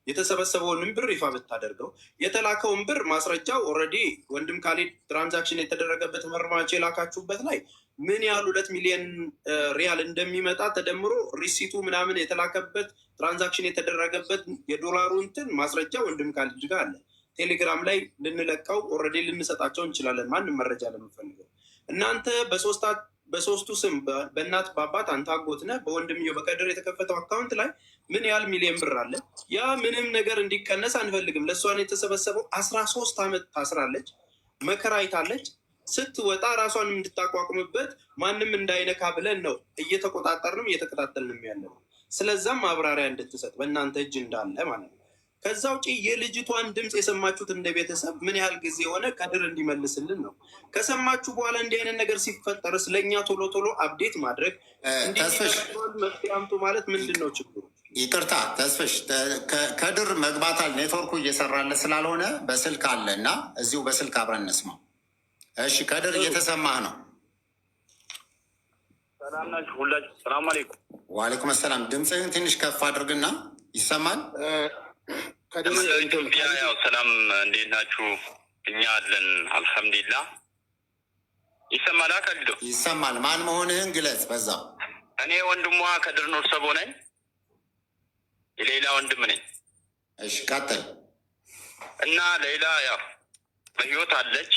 የተሰበሰበውንም ብር ይፋ ብታደርገው፣ የተላከውን ብር ማስረጃው ኦልሬዲ ወንድም ካሌድ ትራንዛክሽን የተደረገበት መርማቸው የላካችሁበት ላይ ምን ያህል 2 ሚሊዮን ሪያል እንደሚመጣ ተደምሮ ሪሲቱ ምናምን የተላከበት ትራንዛክሽን የተደረገበት የዶላሩ እንትን ማስረጃ ወንድም ካሌድ ጋር አለ። ቴሌግራም ላይ ልንለቀው ኦልሬዲ ልንሰጣቸው እንችላለን። ማንም መረጃ ለምፈልገው እናንተ በሶስቱ ስም በእናት በአባት አንተ አጎት ነህ፣ በወንድምየው በቀድር የተከፈተው አካውንት ላይ ምን ያህል ሚሊዮን ብር አለ? ያ ምንም ነገር እንዲቀነስ አንፈልግም። ለእሷን የተሰበሰበው 13 ዓመት ታስራለች፣ መከራ አይታለች። ስትወጣ ራሷን እንድታቋቁምበት ማንም እንዳይነካ ብለን ነው እየተቆጣጠርንም እየተከታተልንም ያለው። ስለዛም ማብራሪያ እንድትሰጥ በእናንተ እጅ እንዳለ ማለት ነው። ከዛ ውጭ የልጅቷን ድምፅ የሰማችሁት እንደ ቤተሰብ ምን ያህል ጊዜ ሆነ? ከድር እንዲመልስልን ነው። ከሰማችሁ በኋላ እንዲህ አይነት ነገር ሲፈጠር ስለኛ ቶሎ ቶሎ አፕዴት ማድረግ መፍትሄ አምጡ ማለት ምንድን ነው ችግሩ? ይቅርታ ተስፍሽ፣ ከድር መግባታል ኔትወርኩ እየሰራለ ስላልሆነ በስልክ አለ እና እዚሁ በስልክ አብረን እንስማው። እሺ ከድር እየተሰማህ ነው? ሰላም ናችሁ ሁላችሁ? ሰላም አለይኩም። ዋሌኩም ሰላም። ድምፅህን ትንሽ ከፍ አድርግና ይሰማል። ኢትዮጵያ ያው ሰላም፣ እንዴት ናችሁ? እኛ አለን አልሐምዱሊላህ። ይሰማል? አካልዶ ይሰማል። ማን መሆንህን ግለጽ በዛው። እኔ ወንድሟ ከድር ኑር ሰቦ ነኝ፣ የሌላ ወንድም ነኝ። እሺ ቀጥል። እና ሌላ ያው በህይወት አለች።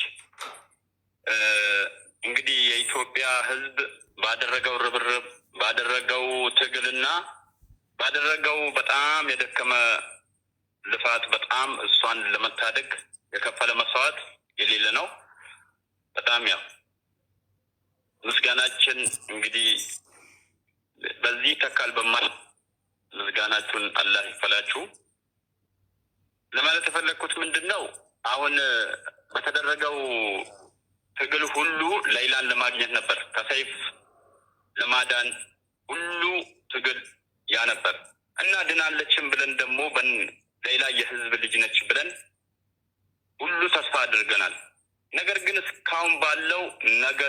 እንግዲህ የኢትዮጵያ ህዝብ ባደረገው ርብርብ ባደረገው ትግልና ባደረገው በጣም የደከመ ልፋት በጣም እሷን ለመታደግ የከፈለ መስዋዕት የሌለ ነው። በጣም ያው ምስጋናችን እንግዲህ በዚህ ተካል በማል ምስጋናችሁን አላህ ይፈላችሁ። ለማለት የፈለግኩት ምንድን ነው፣ አሁን በተደረገው ትግል ሁሉ ሌላን ለማግኘት ነበር፣ ከሰይፍ ለማዳን ሁሉ ትግል ያ ነበር እና ድናለችን ብለን ደግሞ ሌላ የህዝብ ልጅ ነች ብለን ሁሉ ተስፋ አድርገናል። ነገር ግን እስካሁን ባለው ነገ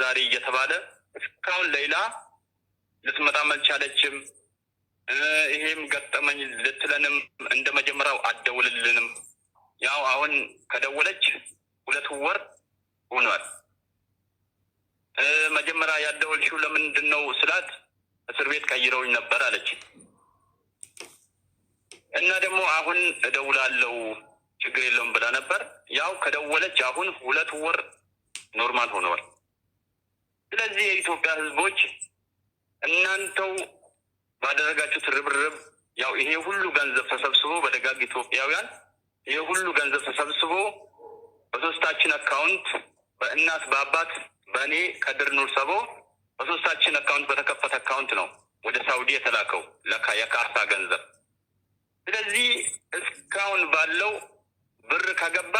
ዛሬ እየተባለ እስካሁን ሌላ ልትመጣም አልቻለችም። ይሄም ገጠመኝ ልትለንም እንደ መጀመሪያው አትደውልልንም። ያው አሁን ከደወለች 2 ወር ሆኗል። መጀመሪያ ያደወልሽው ለምንድን ነው ስላት እስር ቤት ቀይረውኝ ነበር አለች። እና ደግሞ አሁን እደውላለሁ ችግር የለውም ብላ ነበር። ያው ከደወለች አሁን 2 ወር ኖርማል ሆነዋል። ስለዚህ የኢትዮጵያ ህዝቦች እናንተው ባደረጋችሁት ርብርብ ያው ይሄ ሁሉ ገንዘብ ተሰብስቦ በደጋግ ኢትዮጵያውያን ይሄ ሁሉ ገንዘብ ተሰብስቦ በሶስታችን አካውንት በእናት በአባት በእኔ ከድር ኑር ሰቦ በሶስታችን አካውንት በተከፈተ አካውንት ነው ወደ ሳውዲ የተላከው የካርታ ገንዘብ። ስለዚህ እስካሁን ባለው ብር ከገባ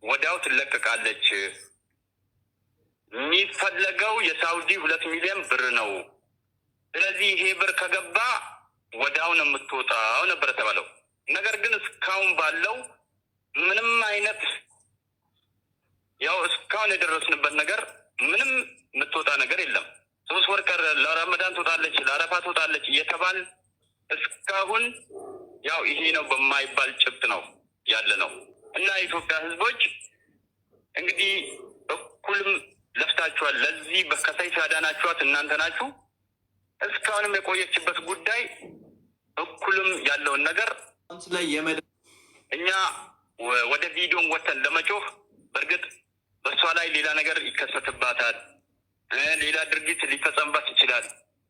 ወዲያው ትለቀቃለች። የሚፈለገው የሳውዲ 2 ሚሊዮን ብር ነው። ስለዚህ ይሄ ብር ከገባ ወዲያው ነው የምትወጣው ነበር ተባለው። ነገር ግን እስካሁን ባለው ምንም አይነት ያው እስካሁን የደረስንበት ነገር ምንም የምትወጣ ነገር የለም። 3 ወር ቀረ፣ ለረመዳን ትወጣለች፣ ለአረፋ ትወጣለች እየተባል እስካሁን ያው ይሄ ነው በማይባል ጭብጥ ነው ያለ ነው እና የኢትዮጵያ ህዝቦች እንግዲህ እኩልም ለፍታችኋል። ለዚህ ከሰይፍ ያዳናችኋት እናንተ ናችሁ። እስካሁንም የቆየችበት ጉዳይ እኩልም ያለውን ነገር እኛ ወደ ቪዲዮን ወተን ለመጮህ በእርግጥ በእሷ ላይ ሌላ ነገር ይከሰትባታል፣ ሌላ ድርጊት ሊፈጸምባት ይችላል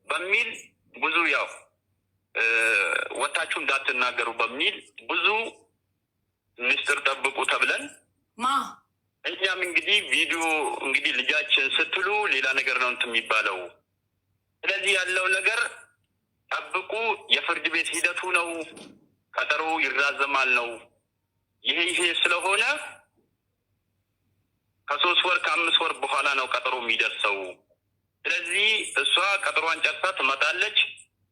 በሚል ብዙ ያው ወታችሁ እንዳትናገሩ በሚል ብዙ ምስጢር ጠብቁ ተብለን እኛም እንግዲህ ቪዲዮ እንግዲህ ልጃችን ስትሉ ሌላ ነገር ነው እንትን የሚባለው። ስለዚህ ያለው ነገር ጠብቁ፣ የፍርድ ቤት ሂደቱ ነው፣ ቀጠሮ ይራዘማል ነው። ይሄ ስለሆነ ከ3 ወር ከ5 ወር በኋላ ነው ቀጠሮ የሚደርሰው። ስለዚህ እሷ ቀጠሯን ጨርሳ ትመጣለች።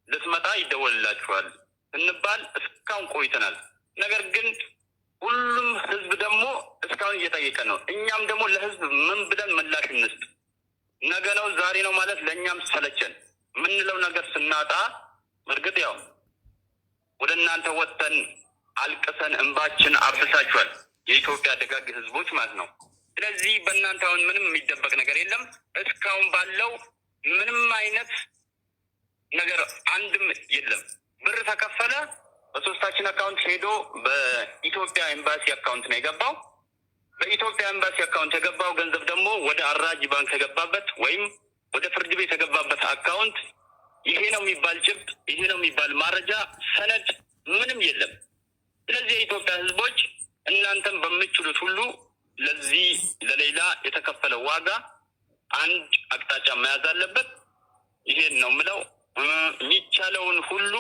ልትመጣ ይደወልላችኋል እንባል እስካሁን ቆይተናል። ነገር ግን ሁሉም ህዝብ ደግሞ እስካሁን እየጠየቀ ነው። እኛም ደግሞ ለህዝብ ምን ብለን ምላሽ እንስጥ? ነገ ነው ዛሬ ነው ማለት ለእኛም ሰለቸን። የምንለው ነገር ስናጣ እርግጥ ያው ወደ እናንተ ወጥተን አልቅሰን እንባችን አብሳችኋል፣ የኢትዮጵያ ደጋግ ህዝቦች ማለት ነው። ስለዚህ በእናንተ አሁን ምንም የሚደበቅ ነገር የለም። እስካሁን ባለው ምንም አይነት ነገር አንድም የለም። ብር ተከፈለ፣ በሶስታችን አካውንት ሄዶ በኢትዮጵያ ኤምባሲ አካውንት ነው የገባው። በኢትዮጵያ ኤምባሲ አካውንት የገባው ገንዘብ ደግሞ ወደ አራጅ ባንክ የገባበት ወይም ወደ ፍርድ ቤት የገባበት አካውንት ይሄ ነው የሚባል ጭብጥ፣ ይሄ ነው የሚባል ማረጃ ሰነድ ምንም የለም። ስለዚህ የኢትዮጵያ ህዝቦች እናንተም በምችሉት ሁሉ ለዚህ ለሌላ የተከፈለ ዋጋ አንድ አቅጣጫ መያዝ አለበት። ይሄን ነው ምለው። የሚቻለውን ሁሉ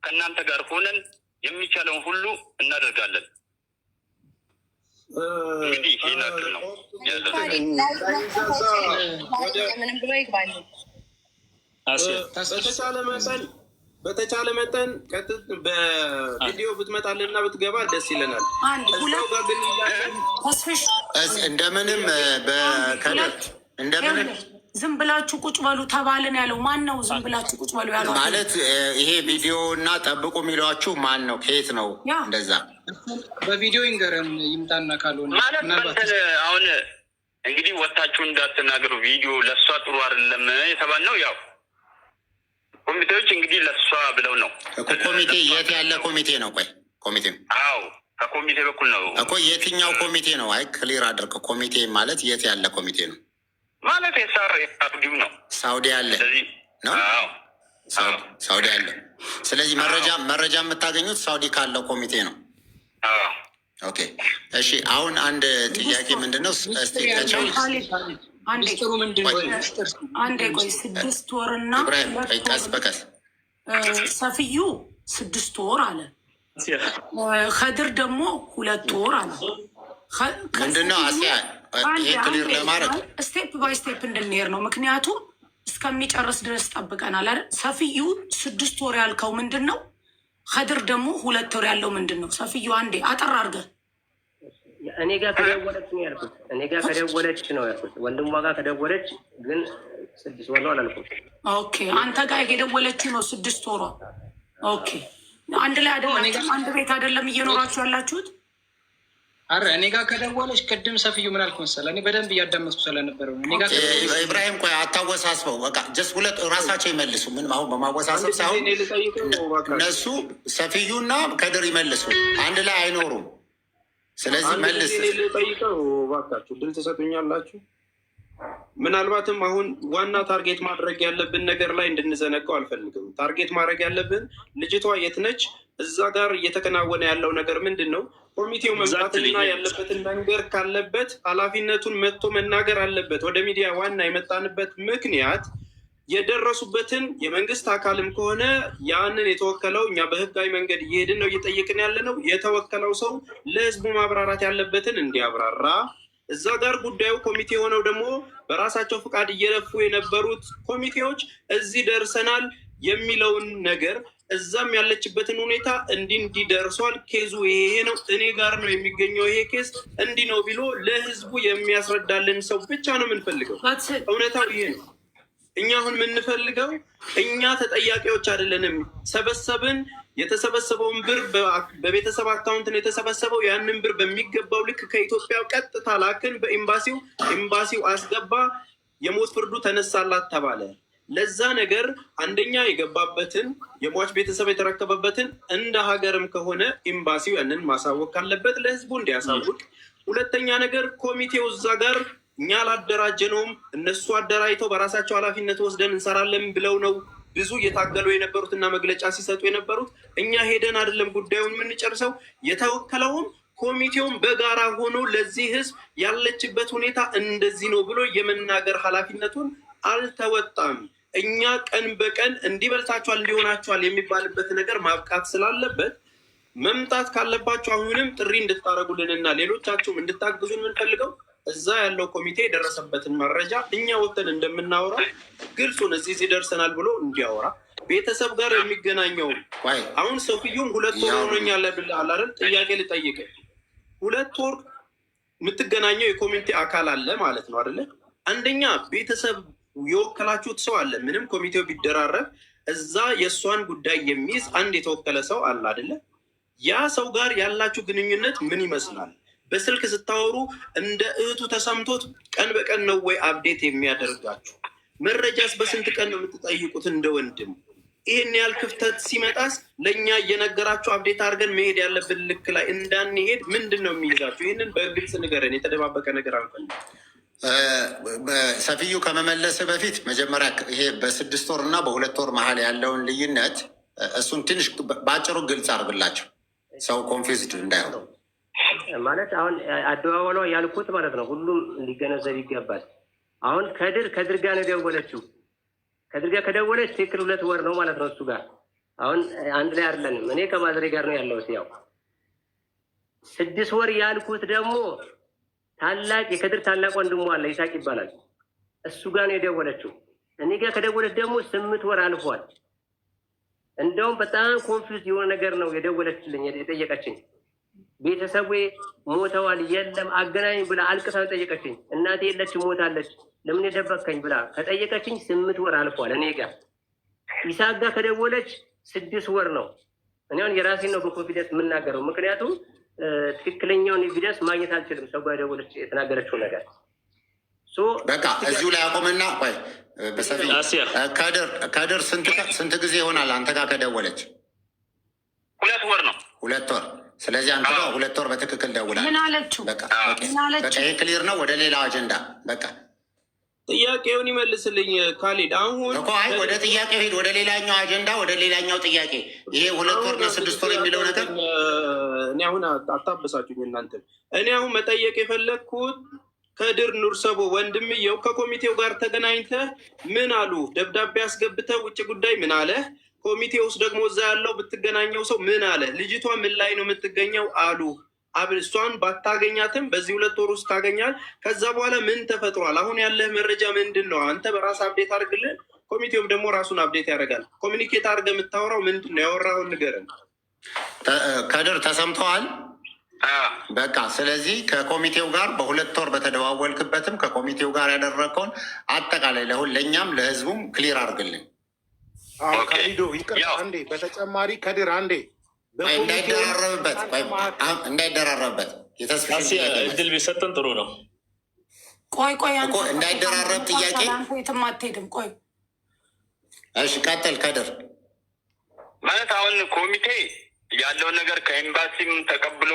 ከእናንተ ጋር ሆነን የሚቻለውን ሁሉ እናደርጋለን። እንግዲህ ይሄ ነገር ነው በተቻለ መጠን በቪዲዮ ብትመጣልና ብትገባ ደስ ይለናል። እንደምንም እንደምንም ዝም ብላችሁ ቁጭ በሉ ተባልን ያለው ማን ነው? ዝም ብላችሁ ቁጭ በሉ ያለው ማለት ይሄ ቪዲዮ እና ጠብቁ የሚሏችሁ ማን ነው? ከየት ነው? እንደዛ በቪዲዮ ይንገረን ይምጣና ካልሆነ ማለት አሁን እንግዲህ ወታችሁ እንዳትናገሩ ቪዲዮ ለእሷ ጥሩ አይደለም የተባልነው ያው ኮሚቴዎች እንግዲህ ለእሷ ብለው ነው። ኮሚቴ የት ያለ ኮሚቴ ነው? ቆይ ኮሚቴ አዎ ከኮሚቴ በኩል ነው እኮ። የትኛው ኮሚቴ ነው? አይ ክሊር አድርግ። ኮሚቴ ማለት የት ያለ ኮሚቴ ነው ማለት? የሳውዲው ነው። ሳውዲ ያለ ነው። ሳውዲ ያለ። ስለዚህ መረጃ የምታገኙት ሳውዲ ካለው ኮሚቴ ነው። ኦኬ እሺ። አሁን አንድ ጥያቄ ምንድን ነው? አንዴ ቆይ 6 ወርና ቀስ በቀስ ሰፍዩ 6 ወር አለ። ከድር ደግሞ 2 ወር አለ። ምንድነው አስያ ይሄ ክሊር ለማድረግ ስቴፕ ባይ ስቴፕ እንድንሄድ ነው። ምክንያቱም እስከሚጨርስ ድረስ ጠብቀናል አይደል? ሰፍዩ 6 ወር ያልከው ምንድን ነው? ከድር ደግሞ 2 ወር ያለው ምንድን ነው? ሰፍዩ አንዴ አጠር አድርገህ እኔ ጋር ከደወለች ነው ያልኩት። እኔ ጋር ከደወለች ነው ያልኩት። ወንድሟ ጋር ከደወለች ግን 6 ወር ነው አላልኩም። ኦኬ አንተ ጋር የደወለች ነው 6 ወሯ። ኦኬ አንድ ላይ አይደለም፣ አንድ ቤት አይደለም እየኖራችሁ ያላችሁት? አረ እኔ ጋር ከደወለች ቅድም ሰፍዩ ምን አልኩ መሰለህ? እኔ በደንብ እያዳመጥኩ ስለነበረው እኔ ጋር ኢብራሂም ቆይ አታወሳስበው። በቃ ጀስት ሁለት ራሳቸው ይመልሱ። ምንም አሁን በማወሳሰብ ሳይሆን እነሱ ሰፍዩና ከድር ይመልሱ። አንድ ላይ አይኖሩም። ስለዚህ መልስ ጠይቀው እባካችሁ ድል ትሰጡኛላችሁ። ምናልባትም አሁን ዋና ታርጌት ማድረግ ያለብን ነገር ላይ እንድንዘነቀው አልፈልግም። ታርጌት ማድረግ ያለብን ልጅቷ የት ነች? እዛ ጋር እየተከናወነ ያለው ነገር ምንድን ነው? ኮሚቴው መምጣትና ያለበትን መንገር ካለበት ኃላፊነቱን መጥቶ መናገር አለበት። ወደ ሚዲያ ዋና የመጣንበት ምክንያት የደረሱበትን የመንግስት አካልም ከሆነ ያንን የተወከለው እኛ በህጋዊ መንገድ እየሄድን ነው እየጠየቅን ያለ ነው። የተወከለው ሰው ለህዝቡ ማብራራት ያለበትን እንዲያብራራ፣ እዛ ጋር ጉዳዩ ኮሚቴ ሆነው ደግሞ በራሳቸው ፍቃድ እየለፉ የነበሩት ኮሚቴዎች እዚህ ደርሰናል የሚለውን ነገር እዛም ያለችበትን ሁኔታ እንዲህ ደርሷል፣ ኬዙ ይሄ ነው፣ እኔ ጋር ነው የሚገኘው ይሄ ኬዝ እንዲህ ነው ቢሎ ለህዝቡ የሚያስረዳልን ሰው ብቻ ነው የምንፈልገው። እውነታው ይሄ ነው። እኛ አሁን የምንፈልገው እኛ ተጠያቂዎች አይደለንም። ሰበሰብን፣ የተሰበሰበውን ብር በቤተሰብ አካውንት ነው የተሰበሰበው። ያንን ብር በሚገባው ልክ ከኢትዮጵያ ቀጥታ ላክን በኤምባሲው፣ ኤምባሲው አስገባ፣ የሞት ፍርዱ ተነሳላት ተባለ። ለዛ ነገር አንደኛ የገባበትን የሟች ቤተሰብ የተረከበበትን እንደ ሀገርም ከሆነ ኤምባሲው ያንን ማሳወቅ ካለበት ለህዝቡ እንዲያሳውቅ። ሁለተኛ ነገር ኮሚቴው እዛ ጋር እኛ አላደራጀነውም፣ እነሱ አደራጅተው በራሳቸው ኃላፊነት ወስደን እንሰራለን ብለው ነው ብዙ እየታገሉ የነበሩት እና መግለጫ ሲሰጡ የነበሩት። እኛ ሄደን አይደለም ጉዳዩን የምንጨርሰው። የተወከለውም ኮሚቴውን በጋራ ሆኖ ለዚህ ህዝብ ያለችበት ሁኔታ እንደዚህ ነው ብሎ የመናገር ኃላፊነቱን አልተወጣም። እኛ ቀን በቀን እንዲበልታችኋል እንዲሆናችኋል የሚባልበት ነገር ማብቃት ስላለበት መምጣት ካለባቸው አሁንም ጥሪ እንድታደርጉልንና ሌሎቻችሁም እንድታግዙን የምንፈልገው እዛ ያለው ኮሚቴ የደረሰበትን መረጃ እኛ ወተን እንደምናወራ ግልጹን እዚህ ደርሰናል ብሎ እንዲያወራ፣ ቤተሰብ ጋር የሚገናኘው አሁን ሰውየውም 2 ወር ሆኖኛል ብለሃል አይደል? ጥያቄ ልጠይቅ። 2 ወር የምትገናኘው የኮሚቴ አካል አለ ማለት ነው አይደለ? አንደኛ ቤተሰብ የወከላችሁት ሰው አለ። ምንም ኮሚቴው ቢደራረብ እዛ የእሷን ጉዳይ የሚይዝ አንድ የተወከለ ሰው አለ አይደለ? ያ ሰው ጋር ያላችሁ ግንኙነት ምን ይመስላል? በስልክ ስታወሩ እንደ እህቱ ተሰምቶት ቀን በቀን ነው ወይ አፕዴት የሚያደርጋችሁ? መረጃስ በስንት ቀን ነው የምትጠይቁት እንደ ወንድም? ይህን ያህል ክፍተት ሲመጣስ ለእኛ እየነገራችሁ አፕዴት አድርገን መሄድ ያለብን ልክ ላይ እንዳንሄድ ምንድን ነው የሚይዛችሁ? ይህንን በግልጽ ንገረን። የተደባበቀ ነገር አንፈልግም። ሰፊዩ ከመመለስ በፊት መጀመሪያ ይሄ በ6 ወር እና በ2 ወር መሀል ያለውን ልዩነት እሱን ትንሽ በአጭሩ ግልጽ አድርግላቸው፣ ሰው ኮንፊውዝድ እንዳይሆን። ማለት አሁን አደዋወሏ ያልኩት ማለት ነው ሁሉም ሊገነዘብ ይገባል። አሁን ከድር ጋር ነው የደወለችው። ከድር ጋር ከደወለች ትክክል 2 ወር ነው ማለት ነው። እሱ ጋር አሁን አንድ ላይ አይደለንም። እኔ ከማድሬ ጋር ነው ያለሁት። ያው 6 ወር ያልኩት ደግሞ የከድር ታላቅ ወንድሟ አለ፣ ይሳቅ ይባላል። እሱ ጋር ነው የደወለችው። እኔ ጋር ከደወለች ደግሞ 8 ወር አልፏል። እንደውም በጣም ኮንፊውዝ የሆነ ነገር ነው የደወለችልኝ የጠየቀችኝ። ቤተሰቡ ሞተዋል፣ የለም አገናኝ ብላ አልቅሳ ጠየቀችኝ። እናቴ የለች ሞታለች፣ ለምን የደበከኝ ብላ ከጠየቀችኝ 8 ወር አልፏል። እኔ ጋር ይሳቅ ጋር ከደወለች 6 ወር ነው። እኔ አሁን የራሴን ነው በኮንፊደንስ የምናገረው፣ ምክንያቱም ትክክለኛውን ኤቪደንስ ማግኘት አልችልም። ሰው ጋር ደወለች የተናገረችው ነገር በቃ እዚሁ ላይ አቆምና ቆይ። በሰፊ ከድር ስንት ጊዜ ይሆናል አንተ ጋር ከደወለች? 2 ወር ነው። 2 ወር። ስለዚህ አንተ ጋር 2 ወር በትክክል ደውላል። ምን አለችው? በቃ ይሄ ክሊር ነው። ወደ ሌላው አጀንዳ በቃ ጥያቄውን ይመልስልኝ ካሊድ። አሁን ወደ ጥያቄው ሄድ፣ ወደ ሌላኛው አጀንዳ፣ ወደ ሌላኛው ጥያቄ። ይሄ 2 ወርና 6 ወር የሚለው ነገር እኔ አሁን አታበሳችሁኝ እናንተ። እኔ አሁን መጠየቅ የፈለግኩት ከድር ኑርሰቦ ወንድምየው ከኮሚቴው ጋር ተገናኝተህ ምን አሉ? ደብዳቤ አስገብተህ ውጭ ጉዳይ ምን አለ? ኮሚቴ ውስጥ ደግሞ እዛ ያለው ብትገናኘው ሰው ምን አለ? ልጅቷ ምን ላይ ነው የምትገኘው አሉ? እሷን ባታገኛትም በዚህ 2 ወር ውስጥ ታገኛል። ከዛ በኋላ ምን ተፈጥሯል? አሁን ያለህ መረጃ ምንድን ነው? አንተ በራስ አፕዴት አድርግልን፣ ኮሚቴውም ደግሞ ራሱን አፕዴት ያደርጋል። ኮሚኒኬት አድርገህ የምታወራው ምንድን ነው? ያወራውን ንገረን። ከድር ተሰምተዋል? በቃ ስለዚህ ከኮሚቴው ጋር በ2 ወር በተደዋወልክበትም ከኮሚቴው ጋር ያደረግከውን አጠቃላይ ለእኛም ለህዝቡም ክሊር አድርግልን። ካሊዶ ይቅርታ አንዴ፣ በተጨማሪ ከድር አንዴ እንዳይደራረብበት እድል ቢሰጥን ጥሩ ነው። ቆይ እንዳይደራረብ ጥያቄ የትም አትሄድም። ቆይ እሺ ቀጥል ከድር። ማለት አሁን ኮሚቴ ያለውን ነገር ከኤምባሲም ተቀብሎ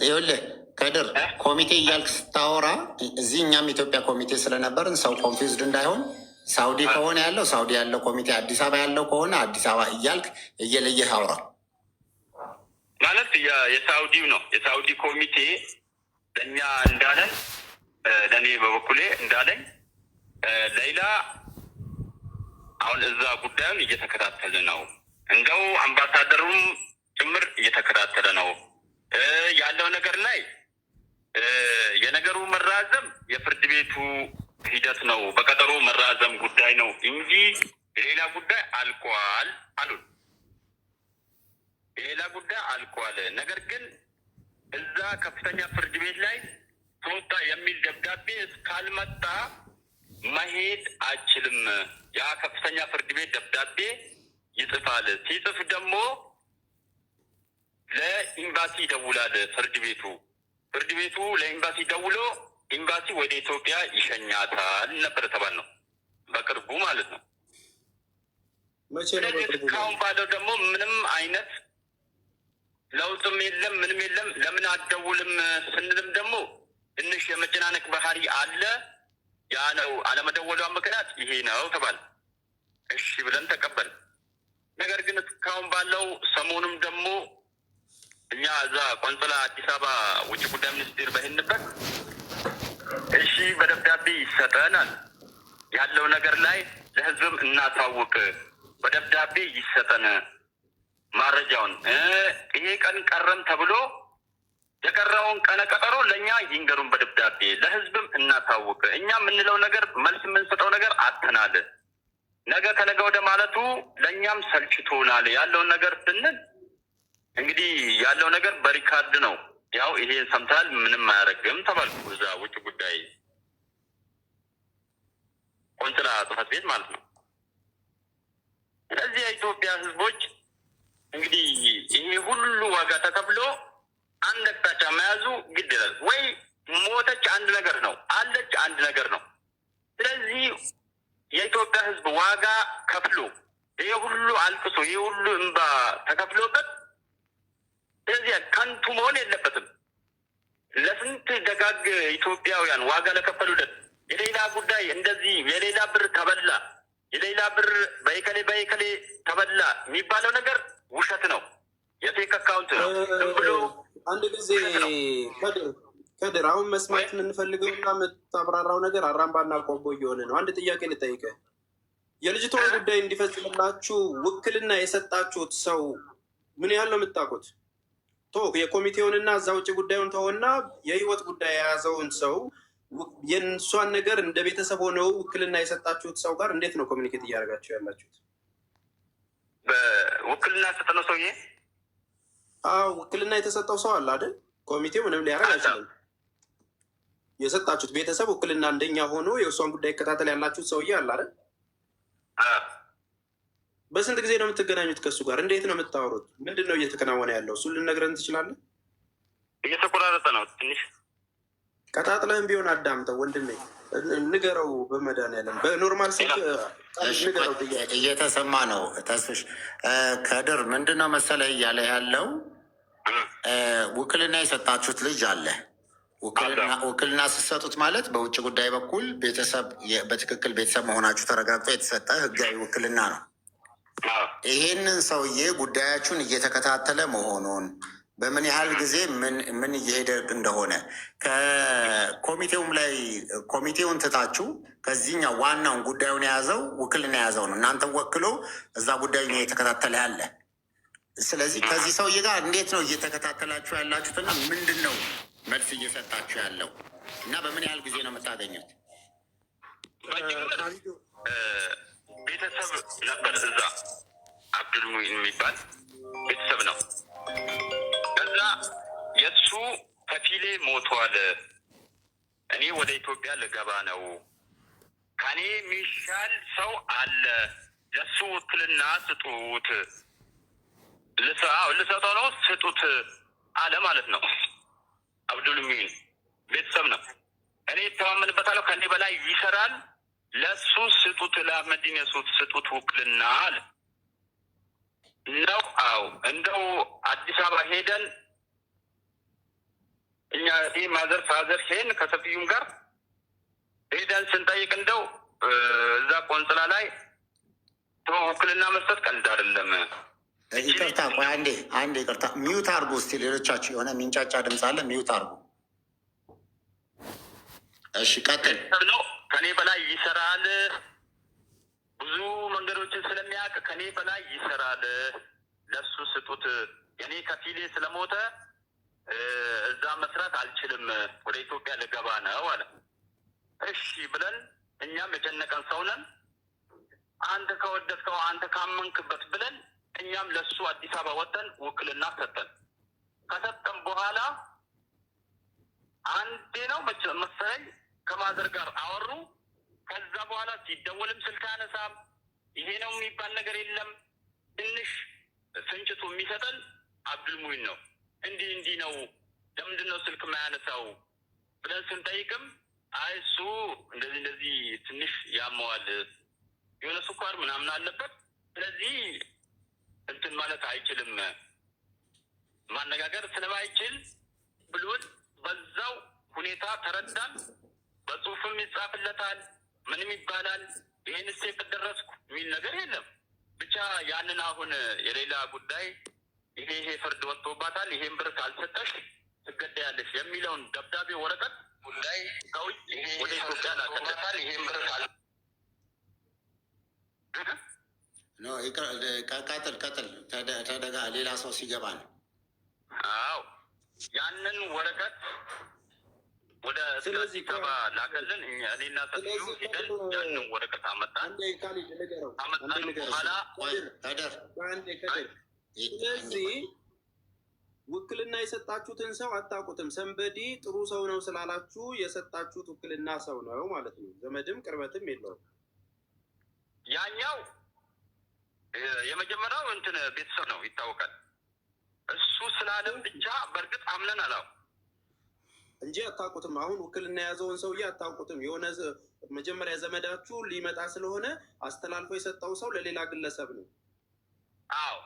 ይኸውልህ ከድር ኮሚቴ እያልክ ስታወራ እዚህ እኛም ኢትዮጵያ ኮሚቴ ስለነበርን ሰው ኮንፊውዝድ እንዳይሆን ሳውዲ ከሆነ ያለው ሳውዲ ያለው ኮሚቴ፣ አዲስ አበባ ያለው ከሆነ አዲስ አበባ እያልክ እየለየህ አውራ። ማለት የሳውዲው ነው የሳውዲ ኮሚቴ ለእኛ እንዳለን፣ ለእኔ በበኩሌ እንዳለኝ ሌላ አሁን እዛ ጉዳዩን እየተከታተለ ነው። እንደው አምባሳደሩም ጭምር እየተከታተለ ነው ያለው ነገር ላይ የነገሩ መራዘም የፍርድ ቤቱ ሂደት ነው፣ በቀጠሮ መራዘም ጉዳይ ነው እንጂ የሌላ ጉዳይ አልቋል አሉን። የሌላ ጉዳይ አልቋል፣ ነገር ግን እዛ ከፍተኛ ፍርድ ቤት ላይ ተወጣ የሚል ደብዳቤ እስካልመጣ መሄድ አይችልም። ያ ከፍተኛ ፍርድ ቤት ደብዳቤ ይጽፋል። ሲጽፍ ደግሞ ለኤምባሲ ይደውላል። ፍርድ ቤቱ ለኤምባሲ ደውሎ ኤምባሲ ወደ ኢትዮጵያ ይሸኛታል ነበር ተባልነው፣ በቅርቡ ማለት ነው። እስካሁን ባለው ደግሞ ምንም አይነት ለውጥም የለም፣ ምንም የለም። ለምን አትደውልም ስንልም ደግሞ ትንሽ የመጨናነቅ ባህሪ አለ። ያ ነው አለመደወሏ ምክንያት ይሄ ነው ተባለ። እሺ ብለን ተቀበል። ነገር ግን እስካሁን ባለው ሰሞኑም ደግሞ እኛ እዛ ቆንጽላ አዲስ አበባ ውጭ ጉዳይ ሚኒስቴር በሄንበት እሺ በደብዳቤ ይሰጠናል ያለው ነገር ላይ ለህዝብም እናሳውቅ፣ በደብዳቤ ይሰጠን ማረጃውን። ይሄ ቀን ቀረም ተብሎ የቀረውን ቀነ ቀጠሮ ለእኛ ይንገሩን በደብዳቤ፣ ለህዝብም እናሳውቅ። እኛ የምንለው ነገር መልስ የምንሰጠው ነገር አተናል። ነገ ከነገ ወደ ማለቱ ለእኛም ሰልችቶናል። ያለውን ነገር ስንል እንግዲህ ያለው ነገር በሪካርድ ነው። ያው ይሄ ሰምታል፣ ምንም አያደርግም ተባልኩ። እዛ ውጭ ጉዳይ ቆንጽላ ጽሕፈት ቤት ማለት ነው። ስለዚህ የኢትዮጵያ ህዝቦች እንግዲህ ይሄ ሁሉ ዋጋ ተከፍሎ አንድ አቅጣጫ መያዙ ግድ ይላል። ወይ ሞተች አንድ ነገር ነው፣ አለች አንድ ነገር ነው። ስለዚህ የኢትዮጵያ ህዝብ ዋጋ ከፍሎ ይሄ ሁሉ አልቅሶ ይሄ ሁሉ እንባ ተከፍሎበት፣ ስለዚህ ከንቱ መሆን የለበትም። ለስንት ደጋግ ኢትዮጵያውያን ዋጋ ለከፈሉለት የሌላ ጉዳይ እንደዚህ የሌላ ብር ተበላ፣ የሌላ ብር በይከሌ ተበላ የሚባለው ነገር ውሸት ነው፣ የፌክ አካውንት ነው። ዝም ብሎ አንድ ጊዜ ከድር አሁን መስማት የምንፈልገውና የምታብራራው ነገር አራምባና ቆቦ እየሆነ ነው። አንድ ጥያቄ ልጠይቅህ። የልጅቷን ጉዳይ እንዲፈጽምላችሁ ውክልና የሰጣችሁት ሰው ምን ያህል ነው የምታውቁት? የኮሚቴውንና እዛ ውጭ ጉዳዩን ተውና የህይወት ጉዳይ የያዘውን ሰው የእሷን ነገር እንደ ቤተሰብ ሆነው ውክልና የሰጣችሁት ሰው ጋር እንዴት ነው ኮሚኒኬት እያደረጋችሁ ያላችሁት? በውክልና የሰጠነው ሰውዬ ውክልና የተሰጠው ሰው አለ አይደል? ኮሚቴው ምንም ሊያደርግ አይችልም። የሰጣችሁት ቤተሰብ ውክልና እንደኛ ሆኖ የእሷን ጉዳይ ይከታተል ያላችሁት ሰውዬ አለ አይደል? በስንት ጊዜ ነው የምትገናኙት ከእሱ ጋር? እንዴት ነው የምታወሩት? ምንድን ነው እየተከናወነ ያለው? እሱን ልነግረን ትችላለህ? እየተቆራረጠ ነው ትንሽ። ቀጣጥለህም ቢሆን አዳምጠው ወንድሜ፣ ንገረው። በመድኃኒዓለም በኖርማል ስልክ ንገረው። እየተሰማ ነው። ተስፍሽ ከድር ምንድን ነው መሰለህ እያለ ያለው ውክልና የሰጣችሁት ልጅ አለ። ውክልና ስትሰጡት ማለት በውጭ ጉዳይ በኩል ቤተሰብ በትክክል ቤተሰብ መሆናችሁ ተረጋግጦ የተሰጠ ህጋዊ ውክልና ነው። ይሄንን ሰውዬ ጉዳያችሁን እየተከታተለ መሆኑን በምን ያህል ጊዜ ምን እየሄደ እንደሆነ ከኮሚቴውም ላይ ኮሚቴውን ትታችሁ ከዚህኛው ዋናውን ጉዳዩን የያዘው ውክልና የያዘው ነው እናንተ ወክሎ እዛ ጉዳዩን እየተከታተለ ያለ። ስለዚህ ከዚህ ሰውዬ ጋር እንዴት ነው እየተከታተላችሁ ያላችሁትና ምንድን ነው መልስ እየሰጣችሁ ያለው እና በምን ያህል ጊዜ ነው የምታገኙት? ቤተሰብ ነበር እዛ አብዱል ሙኢን የሚባል ቤተሰብ ነው። ከዛ የእሱ ከፊሌ ሞቷል፣ እኔ ወደ ኢትዮጵያ ልገባ ነው፣ ከኔ የሚሻል ሰው አለ፣ ለሱ ውክልና ስጡት፣ ልሰጠው ነው ስጡት አለ ማለት ነው። አብዱል ሙኢን ቤተሰብ ነው። እኔ የተማመንበታለሁ፣ ከኔ በላይ ይሰራል፣ ለሱ ስጡት፣ ለአህመዲን የሱት ስጡት ውክልና አለ ነው። አዎ እንደው አዲስ አበባ ሄደን እኛ ማዘር ፋዘር ሄን ከሰፊዩም ጋር ሄደን ስንጠይቅ እንደው እዛ ቆንጽላ ላይ ውክልና መስጠት ቀልድ አይደለም። ይቅርታ ቆይ አንዴ ይቅርታ፣ ሚዩት አርጉ እስቲ። ሌሎቻችሁ የሆነ ሚንጫጫ ድምፅ አለ፣ ሚዩት አርጉ። እሺ ቀጥል። ነው ከኔ በላይ ይሰራል። ብዙ መንገዶችን ስለሚያውቅ ከኔ በላይ ይሰራል። ለሱ ስጡት። የኔ ከፊሌ ስለሞተ እዛ መስራት አልችልም፣ ወደ ኢትዮጵያ ልገባ ነው አለ። እሺ ብለን እኛም የጨነቀን ሰው ነን። አንተ ከወደድከው አንተ ካመንክበት ብለን እኛም ለሱ አዲስ አበባ ወጠን ውክልና ሰጠን። ከሰጠን በኋላ አንዴ ነው መሰለኝ ከማዘር ጋር አወሩ። ከዛ በኋላ ሲደወልም ስልክ አነሳም። ይሄ ነው የሚባል ነገር የለም። ትንሽ ፍንጭቱ የሚሰጠን አብዱልሙይን ነው። እንዲህ ነው፣ ለምንድን ነው ስልክ የማያነሳው ብለን ስንጠይቅም አይ እሱ እንደዚህ ትንሽ ያመዋል፣ የሆነ ስኳር ምናምን አለበት፣ ስለዚህ እንትን ማለት አይችልም፣ ማነጋገር ስለማይችል ብሎን በዛው ሁኔታ ተረዳን። በጽሁፍም ይጻፍለታል፣ ምንም ይባላል። ይህን ስቴፕ ደረስኩ የሚል ነገር የለም። ብቻ ያንን አሁን የሌላ ጉዳይ ይሄ ፍርድ ወጥቶባታል፣ ይሄን ብር ካልሰጠሽ ትገደያለሽ የሚለውን ደብዳቤ ወረቀት ጉዳይ ከውጭ ወደ ኢትዮጵያ ላከለታል። ይሄን ብር ቀጥል ተደጋ ሌላ ሰው ሲገባ ነው። አዎ ያንን ወረቀት ወደ ስለዚህ ገባ ላከልን። እኔና ሰፊው ሂደን ያንን ወረቀት አመጣን። በኋላ ስለዚህ ውክልና የሰጣችሁትን ሰው አታውቁትም። ሰንበዲ ጥሩ ሰው ነው ስላላችሁ የሰጣችሁት ውክልና ሰው ነው ማለት ነው። ዘመድም ቅርበትም የለውም። ያኛው የመጀመሪያው እንትን ቤተሰብ ነው ይታወቃል። እሱ ስላለም ብቻ በእርግጥ አምነን አላው እንጂ አታውቁትም። አሁን ውክልና የያዘውን ሰውዬ አታውቁትም። የሆነ መጀመሪያ ዘመዳችሁ ሊመጣ ስለሆነ አስተላልፎ የሰጠው ሰው ለሌላ ግለሰብ ነው። አዎ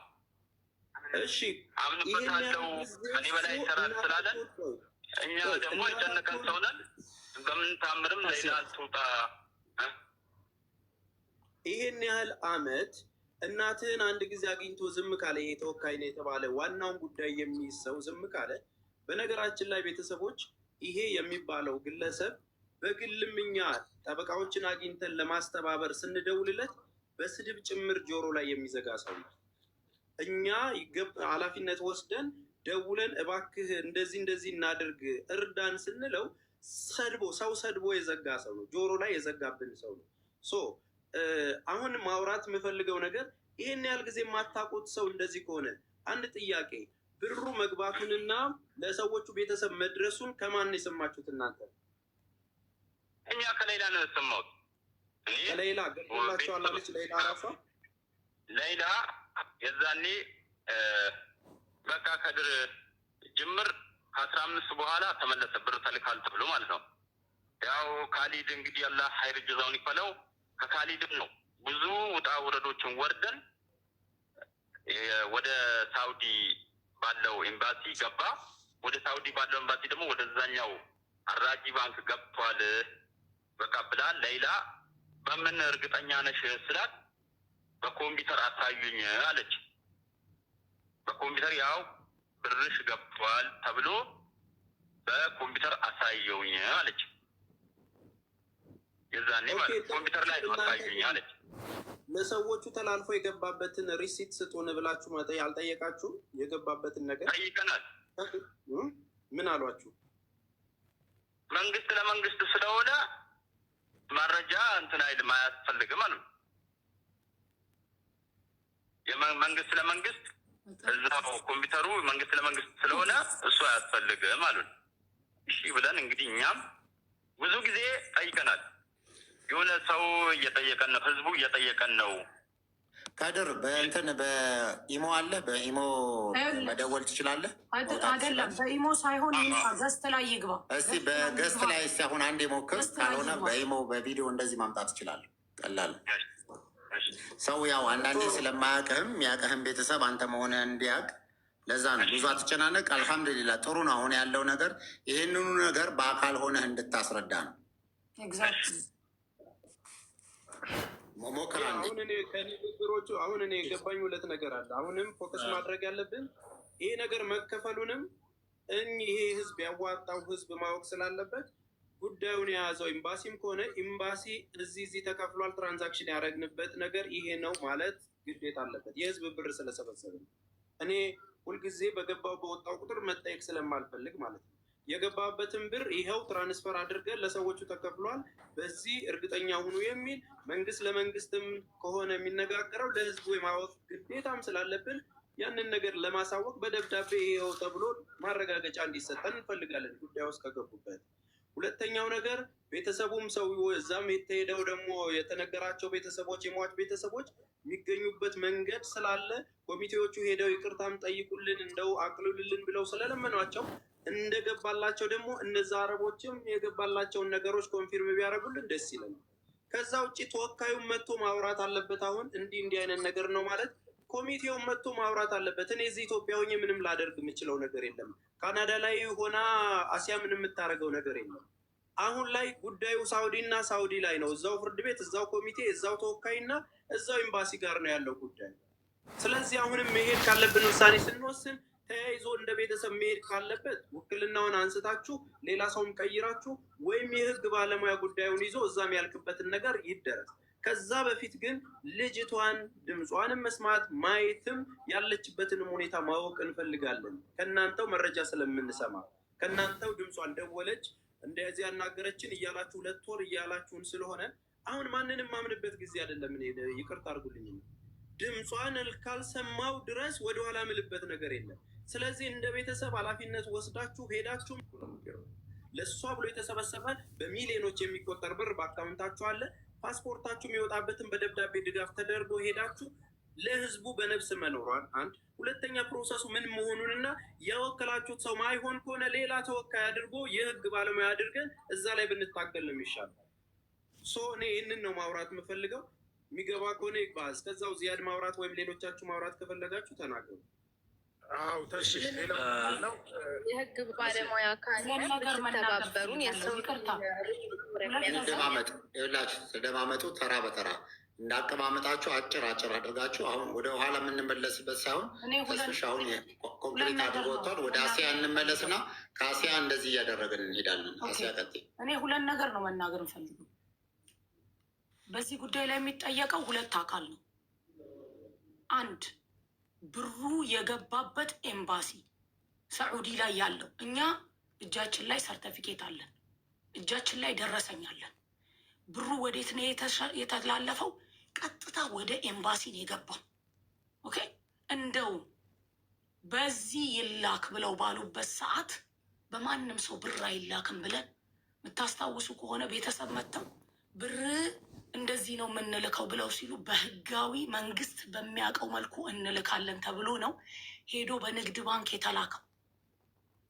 እሺ አምንበታለው። ከኔ በላይ ይሰራል ስላለን እኛ ደግሞ የጨነቀን ሰው ነን። በምን ታምርም ሌላ ትውጣ። ይሄን ያህል አመት እናትህን አንድ ጊዜ አግኝቶ ዝም ካለ፣ ይሄ ተወካይ ነው የተባለ ዋናውን ጉዳይ የሚይዝ ሰው ዝም ካለ፣ በነገራችን ላይ ቤተሰቦች ይሄ የሚባለው ግለሰብ በግልም እኛ ጠበቃዎችን አግኝተን ለማስተባበር ስንደውልለት በስድብ ጭምር ጆሮ ላይ የሚዘጋ ሰው ነው። እኛ ኃላፊነት ወስደን ደውለን እባክህ እንደዚህ እናድርግ እርዳን ስንለው ሰድቦ የዘጋ ሰው ነው። ጆሮ ላይ የዘጋብን ሰው ነው። አሁን ማውራት የምፈልገው ነገር ይሄን ያህል ጊዜ የማታውቁት ሰው እንደዚህ ከሆነ አንድ ጥያቄ፣ ብሩ መግባቱንና ለሰዎቹ ቤተሰብ መድረሱን ከማን ነው የሰማችሁት እናንተ? እኛ ከሌላ ነው የሰማሁት። ከሌላ ገብቶላችኋል አለች ሌላ ራሷ ሌላ የዛኔ በቃ ከድር ጅምር ከ15 በኋላ ተመለሰ ብር ተልካል ተብሎ ማለት ነው። ያው ካሊድ እንግዲህ አላህ ሀይር ጀዛውን ይፈለው። ከካሊድም ነው ብዙ ውጣ ውረዶችን ወርደን ወደ ሳውዲ ባለው ኤምባሲ ገባ። ወደ ሳውዲ ባለው ኤምባሲ ደግሞ ወደዛኛው አራጂ ባንክ ገብቷል በቃ ብላ ሌላ በምን እርግጠኛ ነሽ ስላት በኮምፒውተር አሳዩኝ አለች። በኮምፒውተር ያው ብርሽ ገብቷል ተብሎ በኮምፒውተር አሳየውኝ አለች። የዛኔ ማለት ኮምፒውተር ላይ አሳዩኝ አለች። ለሰዎቹ ተላልፎ የገባበትን ሪሲት ስጡን ብላችሁ አልጠየቃችሁም? የገባበትን ነገር ጠይቀናል። ምን አሏችሁ? መንግስት ለመንግስት ስለሆነ መረጃ እንትን አይልም አያስፈልግም አሉ። መንግስት ለመንግስት እዛው ኮምፒውተሩ መንግስት ለመንግስት ስለሆነ እሱ አያስፈልግም አሉን። እሺ ብለን እንግዲህ እኛም ብዙ ጊዜ ጠይቀናል። የሆነ ሰው እየጠየቀን ነው፣ ህዝቡ እየጠየቀን ነው። ካድር በእንትን በኢሞ አለ፣ በኢሞ መደወል ትችላለህ? አይደለም በኢሞ ሳይሆን ገስት ላይ ይግባ። እስቲ በገስት ላይ እስቲ አሁን አንድ ሞክር። ካልሆነ በኢሞ በቪዲዮ እንደዚህ ማምጣት ትችላለህ። ቀላል ሰው ያው አንዳንዴ ስለማያውቅህም ያውቅህም ቤተሰብ አንተ መሆንህን እንዲያውቅ ለዛ ነው። ብዙ አትጨናነቅ። አልሐምዱሊላ ጥሩ ነው አሁን ያለው ነገር። ይህንኑ ነገር በአካል ሆነህ እንድታስረዳ ነው። ሞክር። አሁን እኔ ከንግግሮቹ አሁን እኔ የገባኝ ሁለት ነገር አለ። አሁንም ፎከስ ማድረግ ያለብን ይሄ ነገር መከፈሉንም ይሄ ህዝብ ያዋጣው ህዝብ ማወቅ ስላለበት ጉዳዩን የያዘው ኤምባሲም ከሆነ ኤምባሲ እዚህ ተከፍሏል፣ ትራንዛክሽን ያደረግንበት ነገር ይሄ ነው ማለት ግዴታ አለበት። የህዝብ ብር ስለሰበሰበ እኔ ሁልጊዜ በገባው በወጣው ቁጥር መጠየቅ ስለማልፈልግ ማለት ነው። የገባበትን ብር ይኸው ትራንስፈር አድርገን ለሰዎቹ ተከፍሏል፣ በዚህ እርግጠኛ ሁኑ የሚል መንግስት ለመንግስትም ከሆነ የሚነጋገረው ለህዝቡ የማወቅ ግዴታም ስላለብን ያንን ነገር ለማሳወቅ በደብዳቤ ይኸው ተብሎ ማረጋገጫ እንዲሰጠን እንፈልጋለን ጉዳዩ ውስጥ ከገቡበት። ሁለተኛው ነገር ቤተሰቡም ሰው እዛም የተሄደው ደግሞ የተነገራቸው ቤተሰቦች የሟች ቤተሰቦች የሚገኙበት መንገድ ስላለ ኮሚቴዎቹ ሄደው ይቅርታም ጠይቁልን እንደው አቅልሉልን ብለው ስለለመኗቸው እንደገባላቸው ደግሞ እነዛ አረቦችም የገባላቸውን ነገሮች ኮንፊርም ቢያደርጉልን ደስ ይለናል። ከዛ ውጭ ተወካዩም መጥቶ ማውራት አለበት። አሁን እንዲህ አይነት ነገር ነው ማለት ኮሚቴውን መጥቶ ማውራት አለበት። እኔ እዚህ ኢትዮጵያ ሆኜ ምንም ላደርግ የምችለው ነገር የለም። ካናዳ ላይ ሆና አሲያ ምንም የምታደርገው ነገር የለም። አሁን ላይ ጉዳዩ ሳውዲ ላይ ነው። እዛው ፍርድ ቤት፣ እዛው ኮሚቴ፣ እዛው ተወካይና እዛው ኤምባሲ ጋር ነው ያለው ጉዳይ። ስለዚህ አሁንም መሄድ ካለብን ውሳኔ ስንወስን ተያይዞ እንደ ቤተሰብ መሄድ ካለበት ውክልናውን አንስታችሁ ሌላ ሰውም ቀይራችሁ ወይም የህግ ባለሙያ ጉዳዩን ይዞ እዛም ያልክበትን ነገር ይደረስ። ከዛ በፊት ግን ልጅቷን ድምጿንም መስማት ማየትም ያለችበትንም ሁኔታ ማወቅ እንፈልጋለን። ከእናንተው መረጃ ስለምንሰማ ከእናንተው ድምጿን ደወለች እንደዚህ ያናገረችን እያላችሁ 2 ወር እያላችሁን ስለሆነ አሁን ማንንም ማምንበት ጊዜ አይደለም። ይቅርታ አድርጉልኝ። ድምጿን ካልሰማው ድረስ ወደኋላ ምልበት ነገር የለም። ስለዚህ እንደ ቤተሰብ ኃላፊነት ወስዳችሁ ሄዳችሁ ለእሷ ብሎ የተሰበሰበ በሚሊዮኖች የሚቆጠር ብር በአካውንታችሁ አለ። ፓስፖርታችሁ የሚወጣበትን በደብዳቤ ድጋፍ ተደርጎ ሄዳችሁ ለህዝቡ በነብስ መኖሯን አንድ፣ ሁለተኛ ፕሮሰሱ ምን መሆኑንና ያወከላችሁት ሰው ማይሆን ከሆነ ሌላ ተወካይ አድርጎ የህግ ባለሙያ አድርገን እዛ ላይ ብንታገል ነው የሚሻለው። እኔ ይህንን ነው ማውራት የምፈልገው። የሚገባ ከሆነ ይግባ። እስከዛው ዚያድ ማውራት ወይም ሌሎቻችሁ ማውራት ከፈለጋችሁ ተናገሩ። የህግ ባለሙያ ካለተባበሩን ተደማመጡ። ተራ በተራ እንዳቀማመጣችሁ አጭር አድርጋችሁ አሁን ወደ ኋላ የምንመለስበት ሳይሆን ተስሻሁን ኮንክሪት አድርጎ ወጥቷል። ወደ አሲያ እንመለስና ከአሲያ እንደዚህ እያደረግን እንሄዳለን። አሲያ ቀጥይ። እኔ 2 ነገር ነው መናገር እንፈልገው። በዚህ ጉዳይ ላይ የሚጠየቀው 2 አካል ነው። አንድ ብሩ የገባበት ኤምባሲ ሳዑዲ ላይ ያለው፣ እኛ እጃችን ላይ ሰርተፊኬት አለን፣ እጃችን ላይ ደረሰኛለን። ብሩ ወዴት ነው የተላለፈው? ቀጥታ ወደ ኤምባሲ ነው የገባው። ኦኬ። እንደው በዚህ ይላክ ብለው ባሉበት ሰዓት በማንም ሰው ብር አይላክም ብለን የምታስታውሱ ከሆነ ቤተሰብ መጥተው ብር እንደዚህ ነው የምንልከው ብለው ሲሉ በህጋዊ መንግስት በሚያውቀው መልኩ እንልካለን ተብሎ ነው ሄዶ በንግድ ባንክ የተላከው።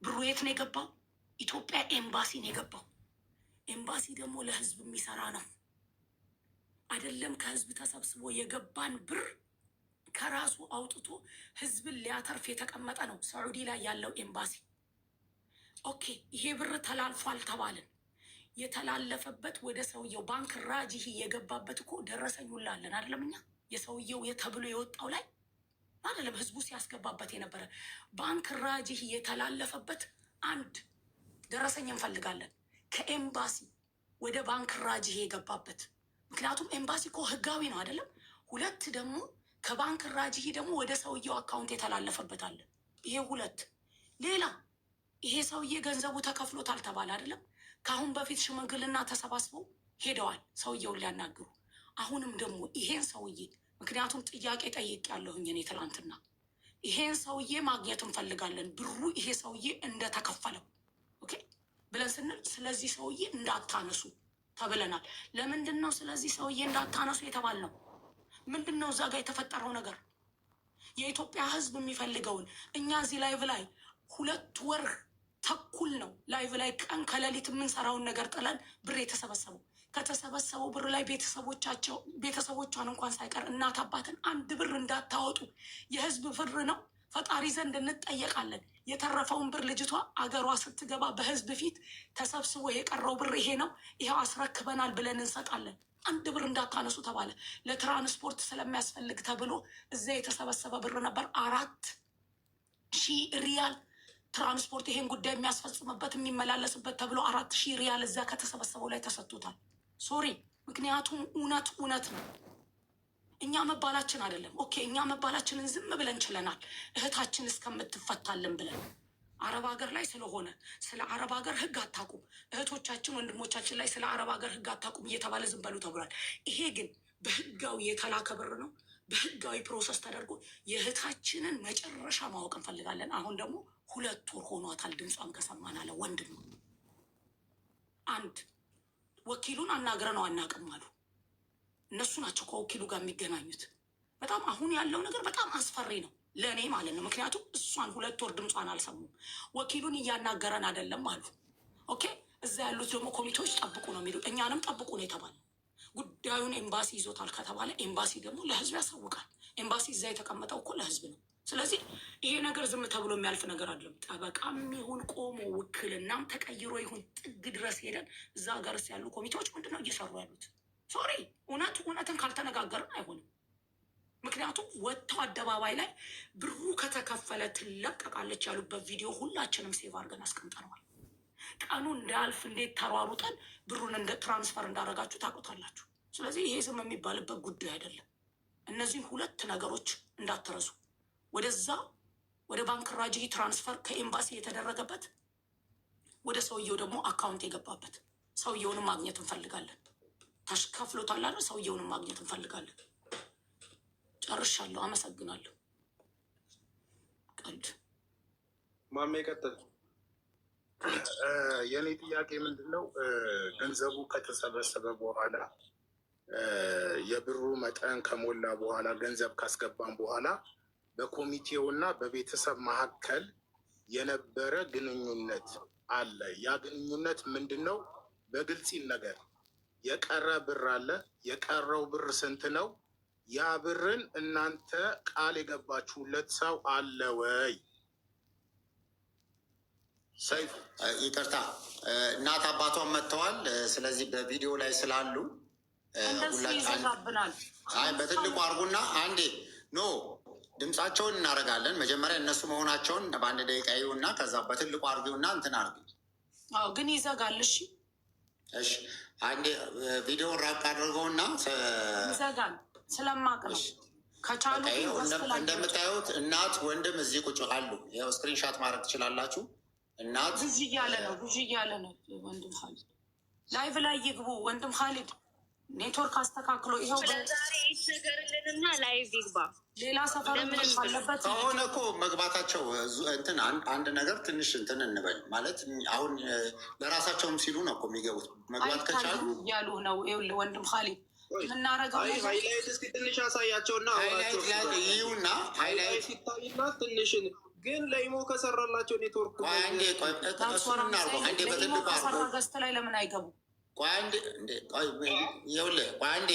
ብሩ የት ነው የገባው? ኢትዮጵያ ኤምባሲ ነው የገባው። ኤምባሲ ደግሞ ለህዝብ የሚሰራ ነው አይደለም። ከህዝብ ተሰብስቦ የገባን ብር ከራሱ አውጥቶ ህዝብን ሊያተርፍ የተቀመጠ ነው ሳዑዲ ላይ ያለው ኤምባሲ። ኦኬ፣ ይሄ ብር ተላልፏል ተባልን። የተላለፈበት ወደ ሰውየው ባንክ ራጂህ የገባበት እኮ ደረሰኝ ሁላለን አይደለም። እኛ የሰውየው ተብሎ የወጣው ላይ አይደለም ህዝቡ ሲያስገባበት የነበረ ባንክ ራጂህ የተላለፈበት አንድ ደረሰኝ እንፈልጋለን ከኤምባሲ ወደ ባንክ ራጂህ የገባበት። ምክንያቱም ኤምባሲ እኮ ህጋዊ ነው አይደለም። 2 ደግሞ ከባንክ ራጂህ ደግሞ ወደ ሰውየው አካውንት የተላለፈበት አለ። ይሄ 2። ሌላ ይሄ ሰውዬ ገንዘቡ ተከፍሎታል ተባለ አይደለም። ከአሁን በፊት ሽምግልና ተሰባስበው ሄደዋል ሰውየውን ሊያናግሩ። አሁንም ደግሞ ይሄን ሰውዬ ምክንያቱም ጥያቄ ጠይቅ ያለሁኝ እኔ ትላንትና ይሄን ሰውዬ ማግኘት እንፈልጋለን ብሩ ይሄ ሰውዬ እንደተከፈለው ኦኬ ብለን ስንል ስለዚህ ሰውዬ እንዳታነሱ ተብለናል። ለምንድን ነው ስለዚህ ሰውዬ እንዳታነሱ የተባልነው? ምንድን ነው እዛ ጋር የተፈጠረው ነገር? የኢትዮጵያ ህዝብ የሚፈልገውን እኛ እዚህ ላይቭ ላይ 2 ወር ተኩል ነው ላይቭ ላይ ቀን ከሌሊት የምንሰራውን ነገር ጥለን ብር የተሰበሰበው። ከተሰበሰበው ብር ላይ ቤተሰቦቿን እንኳን ሳይቀር እናት አባትን 1 ብር እንዳታወጡ፣ የህዝብ ብር ነው፣ ፈጣሪ ዘንድ እንጠየቃለን። የተረፈውን ብር ልጅቷ አገሯ ስትገባ በህዝብ ፊት ተሰብስቦ የቀረው ብር ይሄ ነው፣ ይኸው አስረክበናል ብለን እንሰጣለን። 1 ብር እንዳታነሱ ተባለ። ለትራንስፖርት ስለሚያስፈልግ ተብሎ እዛ የተሰበሰበ ብር ነበር 4000 ሪያል ትራንስፖርት ይሄን ጉዳይ የሚያስፈጽምበት የሚመላለስበት ተብሎ 4,000 ሪያል እዛ ከተሰበሰበው ላይ ተሰጥቶታል። ሶሪ፣ ምክንያቱም እውነት ነው። እኛ መባላችን አይደለም። ኦኬ፣ እኛ መባላችንን ዝም ብለን ችለናል፣ እህታችን እስከምትፈታልን ብለን። አረብ ሀገር ላይ ስለሆነ ስለ አረብ ሀገር ህግ አታውቁም፣ እህቶቻችን ወንድሞቻችን ላይ ስለ አረብ ሀገር ህግ አታውቁም እየተባለ ዝም በሉ ተብሏል። ይሄ ግን በህጋዊ የተላከ ብር ነው። በህጋዊ ፕሮሰስ ተደርጎ የእህታችንን መጨረሻ ማወቅ እንፈልጋለን። አሁን ደግሞ 2 ወር ሆኗታል ድምጿን ከሰማን አለ ወንድም ነው። አንድ ወኪሉን አናግረ ነው አናውቅም አሉ። እነሱ ናቸው ከወኪሉ ጋር የሚገናኙት። በጣም አሁን ያለው ነገር በጣም አስፈሪ ነው ለእኔ ማለት ነው። ምክንያቱም እሷን 2 ወር ድምጿን አልሰሙም። ወኪሉን እያናገረን አይደለም አሉ። ኦኬ፣ እዛ ያሉት ደግሞ ኮሚቴዎች ጠብቁ ነው የሚሉ። እኛንም ጠብቁ ነው የተባለ። ጉዳዩን ኤምባሲ ይዞታል ከተባለ ኤምባሲ ደግሞ ለህዝብ ያሳውቃል። ኤምባሲ እዛ የተቀመጠው እኮ ለህዝብ ነው። ስለዚህ ይሄ ነገር ዝም ተብሎ የሚያልፍ ነገር አይደለም። ጠበቃም ይሁን ቆሞ ውክልናም ተቀይሮ ይሁን ጥግ ድረስ ሄደን እዛ ሀገርስ ያሉ ኮሚቴዎች ምንድነው እየሰሩ ያሉት? ሶሪ፣ እውነትን ካልተነጋገርን አይሆንም። ምክንያቱም ወጥተው አደባባይ ላይ ብሩ ከተከፈለ ትለቀቃለች ያሉበት ቪዲዮ ሁላችንም ሴቭ አድርገን አስቀምጠነዋል። ቀኑ እንዳያልፍ እንዴት ተሯሩጠን ብሩን እንደ ትራንስፈር እንዳደረጋችሁ ታውቁታላችሁ። ስለዚህ ይሄ ዝም የሚባልበት ጉዳይ አይደለም። እነዚህን 2 ነገሮች እንዳትረሱ። ወደዛ ወደ ባንክ ራጂ ትራንስፈር ከኤምባሲ የተደረገበት ወደ ሰውየው ደግሞ አካውንት የገባበት ሰውየውንም ማግኘት እንፈልጋለን። ተከፍሎታል አይደል? ሰውየውንም ማግኘት እንፈልጋለን። ጨርሻለሁ። አመሰግናለሁ። ቀልድ ማሜ ቀጥል። የኔ ጥያቄ ምንድን ነው? ገንዘቡ ከተሰበሰበ በኋላ የብሩ መጠን ከሞላ በኋላ ገንዘብ ካስገባን በኋላ በኮሚቴው እና በቤተሰብ መካከል የነበረ ግንኙነት አለ። ያ ግንኙነት ምንድን ነው? በግልጽ ነገር የቀረ ብር አለ። የቀረው ብር ስንት ነው? ያ ብርን እናንተ ቃል የገባችሁለት ሰው አለ ወይ? ሰይፉ ይቅርታ፣ እናት አባቷን መጥተዋል። ስለዚህ በቪዲዮ ላይ ስላሉ ይዘጋብናል። በትልቁ አርጉና አንዴ ኖ ድምፃቸውን እናደርጋለን። መጀመሪያ እነሱ መሆናቸውን በ1 ደቂቃ ይሁና፣ ከዛ በትልቁ አርጊውና እንትን አርጊ። አዎ ግን ይዘጋል። እሺ እሺ፣ አንዴ ቪዲዮን ራቅ አድርገውና ይዘጋል። ስለማቅ ነው። ከቻሉ እንደምታዩት እናት ወንድም እዚህ ቁጭ አሉ። ያው ስክሪንሻት ማድረግ ትችላላችሁ። እናት ብዙ እያለ ነው። ወንድም ካሊድ ላይቭ ላይ ይግቡ። ወንድም ካሊድ ኔትወርክ አስተካክሎ ይኸው ዛሬ ይቸገርልንና ላይቭ ይግባ። ሌላ ሰፈር አለበት ከሆነ እኮ መግባታቸው እንትን አንድ ነገር ትንሽ እንትን እንበል ማለት አሁን ለራሳቸውም ሲሉ ነው እኮ የሚገቡት። መግባት ከቻሉ እያሉ ነው። ይኸውልህ ወንድም ካሊድ የምናረገው ሃይላይት እስኪ ትንሽ ያሳያቸውና ይሁና ሃይላይት ሲታይና ትንሽ ግን ለኢሞ ከሰራላቸው ኔትወርክ አንዴ በትልቁ ገስት ላይ ለምን አይገቡ? አንዴ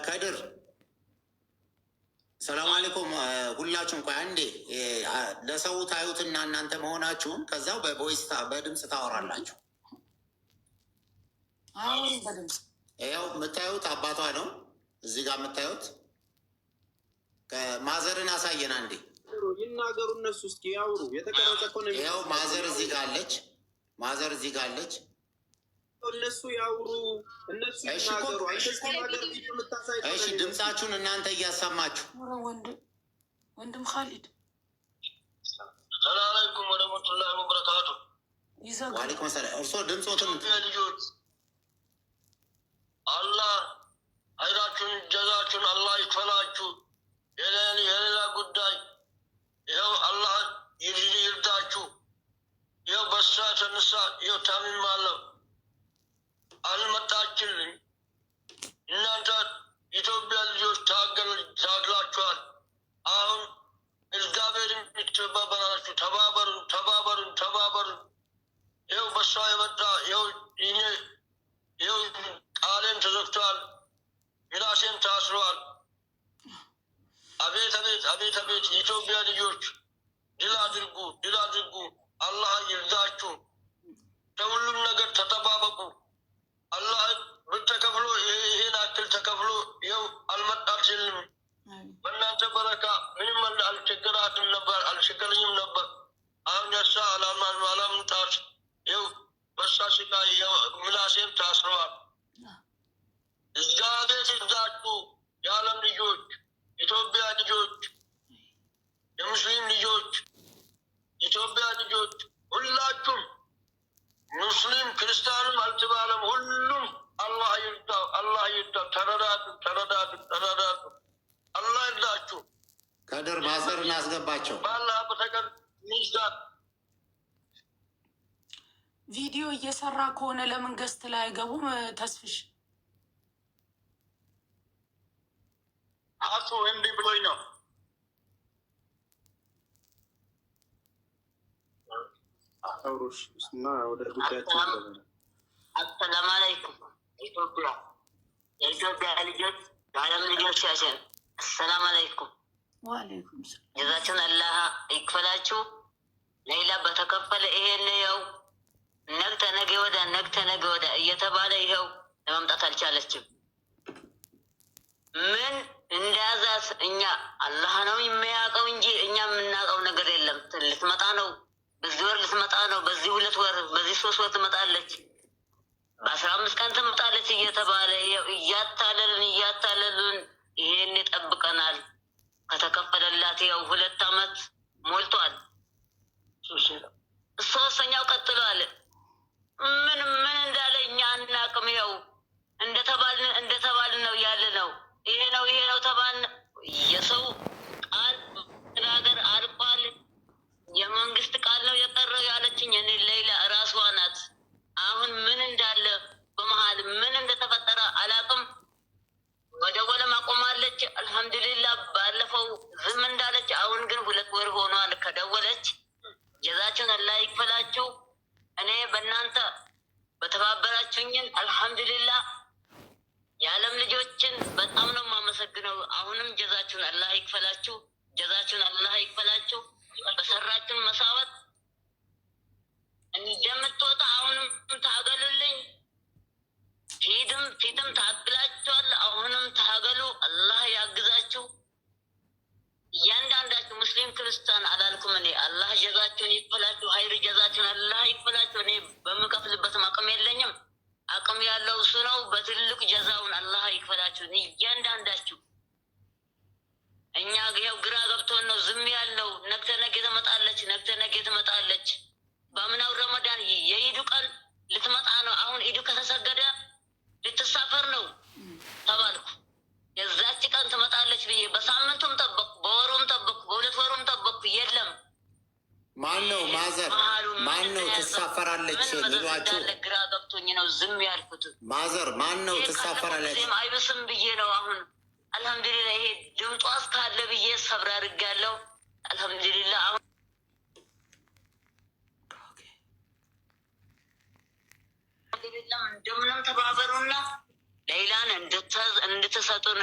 ከድር ሰላም አለይኩም ሁላችሁም። ቆይ አንዴ ለሰው ታዩትና እናንተ መሆናችሁን ከዛው በቮይስ በድምፅ ታወራላችሁ። አሁን በድምፅ ያው የምታዩት አባቷ ነው እዚህ ጋር የምታዩት። ማዘርን አሳየን አንዴ ይናገሩ እነሱ እስኪ ያውሩ። የተቀረጸ እኮ ነው። ያው ማዘር እዚህ ጋር አለች። ማዘር እዚህ ጋር አለች። እነሱ ያውሩ፣ እነሱ ይናገሩ። እሺ ድምፃችሁን እናንተ እያሰማችሁ። ወንድም ካሊድ ሰላም አለይኩም ወረህመቱላሂ ወበረካቱ። ዋሌኩም ሰላም። እርስዎ ድምፆትን ልጆች አላህ አይራችሁን ጀዛችሁን አላህ ይክፈላችሁ። የሌላ ጉዳይ ይኸው አላህ ይርዳችሁ። ይኸው በሷ የተነሳ ይኸው ታምሜያለሁ። አልመጣችልኝ። እናንተ ኢትዮጵያ ልጆች ታግላችኋል። አሁን እግዚአብሔር የሚተባበራችሁ ተባበሩን። ይኸው በሷ የመጣ ይኸው ቃሌም ተዘግቷል፣ ምላሴም ታስሯል። አቤት የኢትዮጵያ ልጆች ድል አድርጉ። አላህ ይርዳችሁ። ለሁሉም ነገር ተጠባበቁ። አላህ ብር ተከፍሎ ይሄን አክል ተከፍሎ ይኸው አልመጣችልም። በእናንተ በረካ ምንም አልቸገራትም ነበር፣ አልቸገረኝም ነበር። አሁን የእሷ ልጆች፣ ኢትዮጵያ ልጆች፣ የሙስሊም ልጆች፣ ኢትዮጵያ ልጆች ሁላችሁም ሙስሊም ክርስቲያንም አልተባለም፣ ሁሉም አላህ ይርዳው፣ አላህ ይርዳው። ተረዳዱ፣ ተረዳዱ፣ ተረዳዱ። አላህ ይርዳችሁ። ከድር ማዘር እናስገባቸው። በአላህ በተቀር ሚዛን ቪዲዮ እየሰራ ከሆነ ለምን ገስት ላይ አይገቡም? ተስፍሽ አቶ እንዲህ ብሎኝ ነው። አውሮሽ እና ወደ ጉዳያችን አሰላሙ አለይኩም። ኢትዮጵያ የኢትዮጵያ ልጆች የዓለም ልጆች ያሸን አሰላሙ አለይኩም። ዋሌይኩም ሰላም። ጀዛችሁን አላህ ይክፈላችሁ። ሌላ በተከፈለ ይሄን ያው ነግተ ነገ ወዳ ነግተ ነገ ወዳ እየተባለ ይኸው ለመምጣት አልቻለችም። ምን እንደያዛት እኛ አላህ ነው የሚያውቀው እንጂ እኛ የምናውቀው ነገር የለም። ልትመጣ ነው፣ በዚህ ወር ልትመጣ ነው፣ በዚህ 2 ወር፣ በዚህ 3 ወር ትመጣለች፣ በ15 ቀን ትመጣለች እየተባለ እያታለልን እያታለልን ይሄን ይጠብቀናል። ከተከፈለላት ያው 2 ዓመት ሞልቷል፣ 3ኛው ቀጥሏል። ምን እንዳለ እኛ አናውቅም። ያው እንደተባልን ነው ያለ ነው። ይሄ ነው ተባልን። የሰው ቃል ነገር አልቋል። የመንግስት ቃል ነው የቀረው ያለችኝ እኔ ሌላ እራሷ ናት። አሁን ምን እንዳለ በመሀል ምን እንደተፈጠረ አላውቅም። መደወል አቆማለች። አልሐምዱሊላህ ባለፈው ዝም እንዳለች፣ አሁን ግን 2 ወር ሆኗል ከደወለች። ጀዛችሁን አላህ ይክፈላችሁ። እኔ በእናንተ በተባበራችሁኝን አልሐምዱሊላህ የዓለም ልጆችን በጣም ነው የማመሰግነው። አሁንም ጀዛችሁን አላህ ይክፈላችሁ፣ ጀዛችሁን አላህ ይክፈላችሁ። በሰራችን መሳወት እንደምትወጣ አሁንም ታገሉልኝ። ፊትም ታግላችኋል፣ አሁንም ታገሉ። አላህ ያግዛችሁ። እያንዳንዳችሁ ሙስሊም ክርስቲያን አላልኩም እኔ። አላህ ጀዛችሁን ይክፈላችሁ፣ ሀይር ጀዛችሁን አላህ ይክፈላችሁ። እኔ በምከፍልበትም አቅም የለኝም፣ አቅም ያለው እሱ ነው። በትልቅ ጀዛውን አላህ ይክፈላችሁ እያንዳንዳችሁ። እኛ ይኸው ግራ ገብቶን ነው ዝም ያለው። ነግተ ነገ ትመጣለች፣ ነግተ ነገ ትመጣለች። በአምናው ረመዳን የኢዱ ቀን ልትመጣ ነው። አሁን ኢዱ ከተሰገደ ልትሳፈር ነው ተባልኩ። የዛች ቀን ትመጣለች ብዬ በሳምንቱም ጠበቅኩ፣ በወሩም ጠበቅኩ፣ በ2 ወሩም ጠበቅኩ። የለም። ማን ነው ማዘር? ማን ነው ትሳፈራለች ሚሏችሁ? ግራ ገብቶኝ ነው ዝም ያልኩት። ማዘር ማን ነው ትሳፈራለች? አይብስም ብዬ ነው አሁን አልሐምዱሊላህ። ይሄ ድምጧ እስካለ ብዬ ሰብር አድርጋለሁ። አልሐምዱሊላህ አሁን እንደምንም ተባበሩና ሌላን እንድትሰጡን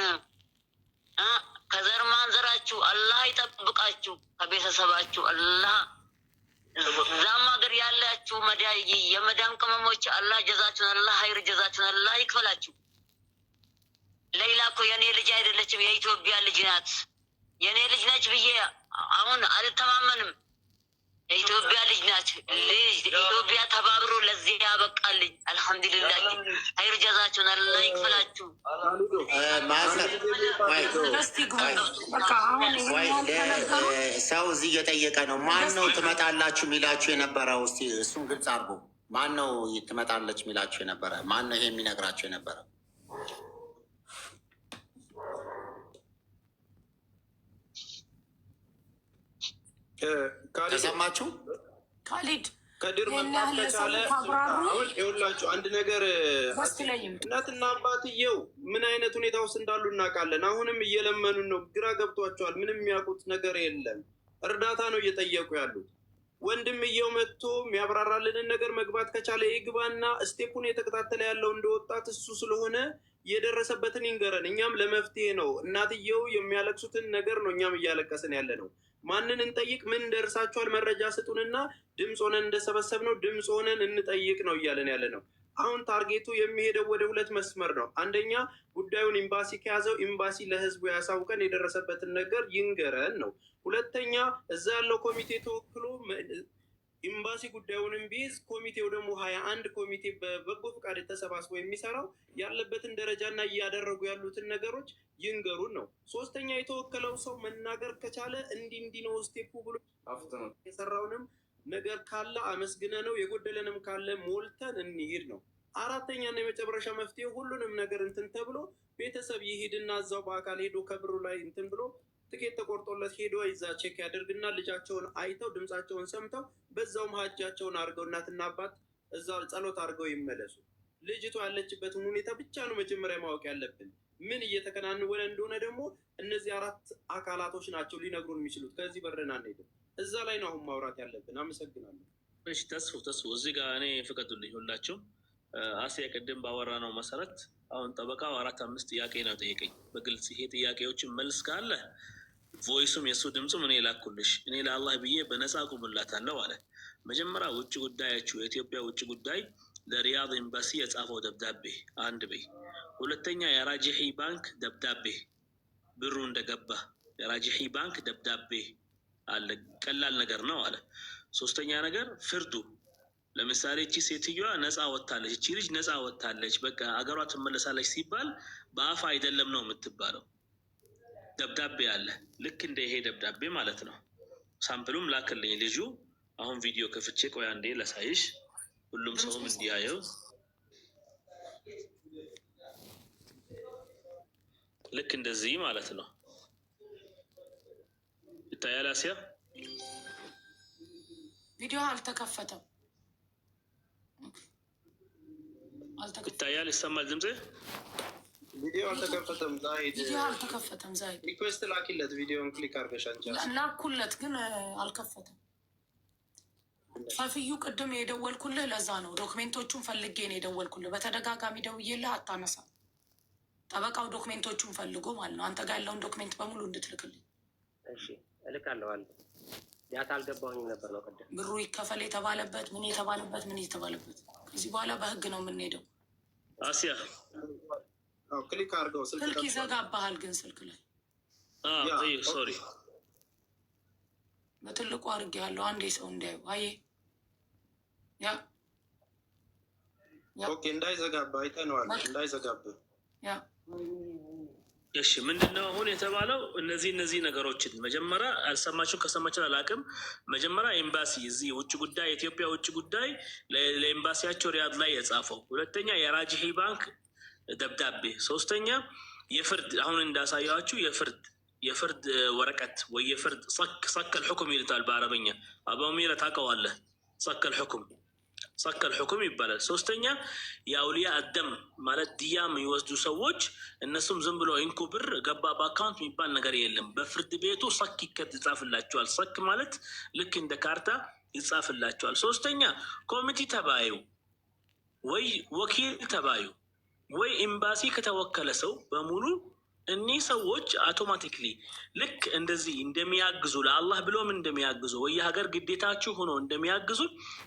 ከዘር ማንዘራችሁ አላህ ይጠብቃችሁ፣ ከቤተሰባችሁ አላህ እዛም ሀገር ያላችሁ የመዳም ቅመሞች አላህ ጀዛችሁን አላህ ሀይር ጀዛችሁን አላህ ይክፈላችሁ። ሌላ እኮ የኔ ልጅ አይደለችም፣ የኢትዮጵያ ልጅ ናት። የኔ ልጅ ነች ብዬ አሁን አልተማመንም። የኢትዮጵያ ልጅ ናት። ኢትዮጵያ ተባብሮ ለዚህ ያበቃልኝ። አልሐምዱሊላህ ሀይር ጀዛችሁን አላህ ይክፈላችሁ። ሰው እዚህ እየጠየቀ ነው። ማን ነው ትመጣላችሁ የሚላችሁ የነበረው? እስኪ እሱም ግልጽ አድርጎ። ማን ነው ትመጣለች የሚላችሁ የነበረ? ማን ነው ይሄ የሚነግራችሁ የነበረ? ተሰማችሁ? ካሊድ ከድር መምጣት ከቻለ አሁን ይኸውላችሁ አንድ ነገር፣ እናትና አባትየው ምን አይነት ሁኔታ ውስጥ እንዳሉ እናውቃለን። አሁንም እየለመኑን ነው። ግራ ገብቷቸዋል። ምንም የሚያውቁት ነገር የለም። እርዳታ ነው እየጠየቁ ያሉት። ወንድምየው መጥቶ የሚያብራራልንን ነገር መግባት ከቻለ ይግባና ስቴፑን የተከታተለ ያለው እንደ ወጣት እሱ ስለሆነ የደረሰበትን ይንገረን። እኛም ለመፍትሄ ነው። እናትየው የሚያለቅሱትን ነገር ነው እኛም እያለቀስን ያለ ነው። ማንን እንጠይቅ? ምን ደርሳችኋል? መረጃ ስጡንና ድምፅ ሆነን እንደሰበሰብ ነው ድምፅ ሆነን እንጠይቅ ነው እያለን ያለ ነው። አሁን ታርጌቱ የሚሄደው ወደ 2 መስመር ነው። አንደኛ ጉዳዩን ኤምባሲ ከያዘው ኤምባሲ ለህዝቡ ያሳውቀን፣ የደረሰበትን ነገር ይንገረን ነው። ሁለተኛ እዛ ያለው ኮሚቴ ተወክሎ ኤምባሲ ጉዳዩንም ቢይዝ ኮሚቴው ደግሞ 21 ኮሚቴ በበጎ ፈቃድ ተሰባስቦ የሚሰራው ያለበትን ደረጃና እያደረጉ ያሉትን ነገሮች ይንገሩን ነው። ሶስተኛ የተወከለው ሰው መናገር ከቻለ እንዲህ ነው ስቴፑ ብሎ የሰራውንም ነገር ካለ አመስግነ ነው የጎደለንም ካለ ሞልተን እንሂድ ነው። አራተኛና የመጨረሻ መፍትሄ ሁሉንም ነገር እንትን ተብሎ ቤተሰብ ይሄድና እዛው በአካል ሄዶ ከብሩ ላይ እንትን ብሎ ትኬት ተቆርጦለት ሄዶ ይዛ ቼክ ያደርግና ልጃቸውን አይተው ድምፃቸውን ሰምተው በዛውም ሀጃቸውን አድርገው እናትና አባት እዛ ጸሎት አድርገው ይመለሱ። ልጅቷ ያለችበትን ሁኔታ ብቻ ነው መጀመሪያ ማወቅ ያለብን። ምን እየተከናወነ እንደሆነ ደግሞ እነዚህ 4 አካላቶች ናቸው ሊነግሩን የሚችሉት። ከዚህ በረና አንሄድም። እዛ ላይ ነው አሁን ማውራት ያለብን። አመሰግናለሁ። እሺ ተስፉ እዚህ ጋር እኔ ፍቀዱልኝ ሁላችሁም። አስያ ቅድም ባወራ ነው መሰረት አሁን ጠበቃው 4-5 ጥያቄ ነው ጠየቀኝ በግልጽ። ይሄ ጥያቄዎችን መልስ ካለ ቮይሱም የእሱ ድምፁም እኔ ላኩልሽ፣ እኔ ለአላህ ብዬ በነፃ ቁምላታለሁ አለ። መጀመሪያ ውጭ ጉዳያችሁ የኢትዮጵያ ውጭ ጉዳይ ለሪያድ ኤምባሲ የጻፈው ደብዳቤ አንድ በይ። ሁለተኛ የራጂሒ ባንክ ደብዳቤ ብሩ እንደገባ የራጂሒ ባንክ ደብዳቤ አለ። ቀላል ነገር ነው አለ። ሶስተኛ ነገር ፍርዱ ለምሳሌ እቺ ሴትዮዋ ነፃ ወጥታለች፣ እቺ ልጅ ነፃ ወጥታለች፣ በቃ አገሯ ትመለሳለች ሲባል በአፍ አይደለም ነው የምትባለው። ደብዳቤ አለ ልክ እንደ ይሄ ደብዳቤ ማለት ነው። ሳምፕሉም ላክልኝ ልጁ። አሁን ቪዲዮ ከፍቼ ቆይ አንዴ ላሳይሽ፣ ሁሉም ሰውም እንዲያየው። ልክ እንደዚህ ማለት ነው። ይታያል። አሲያ ቪዲዮ አልተከፈተም። ይታያል፣ ይሰማል ድምጼ? ቪዲዮ አልተከፈተም። ቪዲዮ አልተከፈተም። ዛይድ ሪኩዌስት ላኪለት፣ ቪዲዮን ክሊክ አድርገሽ አንቺ ላኩለት፣ ግን አልከፈተም። ሰፊዩ ቅድም የደወልኩልህ ለዛ ነው። ዶክሜንቶቹን ፈልጌ ነው የደወልኩልህ። በተደጋጋሚ ደውዬልህ አታነሳም። ጠበቃው ዶክሜንቶቹን ፈልጎ ማለት ነው። አንተ ጋር ያለውን ዶክሜንት በሙሉ እንድትልክልኝ። እሺ እልካለሁ። አለ ያት አልገባሁኝ ነበር ነው ቅድም ብሩ ይከፈል የተባለበት ምን የተባለበት ምን የተባለበት። ከዚህ በኋላ በህግ ነው የምንሄደው። አሲያ ክሊክ አድርገው። ስልክ ይዘጋባሃል ግን ስልክ ላይ ሶሪ በትልቁ አድርጌ ያለው አንዴ ሰው እንዲያዩ። አየ ያ ኦኬ፣ እንዳይዘጋባ አይተነዋል። እንዳይዘጋባ ያ እሺ ምንድነው አሁን የተባለው? እነዚህ ነገሮችን መጀመሪያ አልሰማችሁ፣ ከሰማችሁ አላውቅም። መጀመሪያ ኤምባሲ እዚህ ውጭ ጉዳይ የኢትዮጵያ ውጭ ጉዳይ ለኤምባሲያቸው ሪያድ ላይ የጻፈው፣ ሁለተኛ የራጂሒ ባንክ ደብዳቤ፣ ሶስተኛ የፍርድ አሁን እንዳሳያችሁ የፍርድ ወረቀት ወይ የፍርድ ሰከል ሕኩም ይልታል በአረበኛ። አባሚረ ታውቀዋለህ? ሰከል ሕኩም ይባላል። ሶስተኛ የአውሊያ አደም ማለት ድያ የሚወስዱ ሰዎች እነሱም ዝም ብሎ ኢንኩ ብር ገባ በአካውንት የሚባል ነገር የለም። በፍርድ ቤቱ ሰክ ይጻፍላቸዋል። ሰክ ማለት ልክ እንደ ካርታ ይጻፍላቸዋል። ሶስተኛ ኮሚቴ ተባዩ ወይ ወኪል ተባዩ ወይ ኤምባሲ ከተወከለ ሰው በሙሉ እኒህ ሰዎች አውቶማቲክሊ ልክ እንደዚህ እንደሚያግዙ ለአላህ ብሎም እንደሚያግዙ ወይ የሀገር ግዴታችሁ ሆኖ እንደሚያግዙ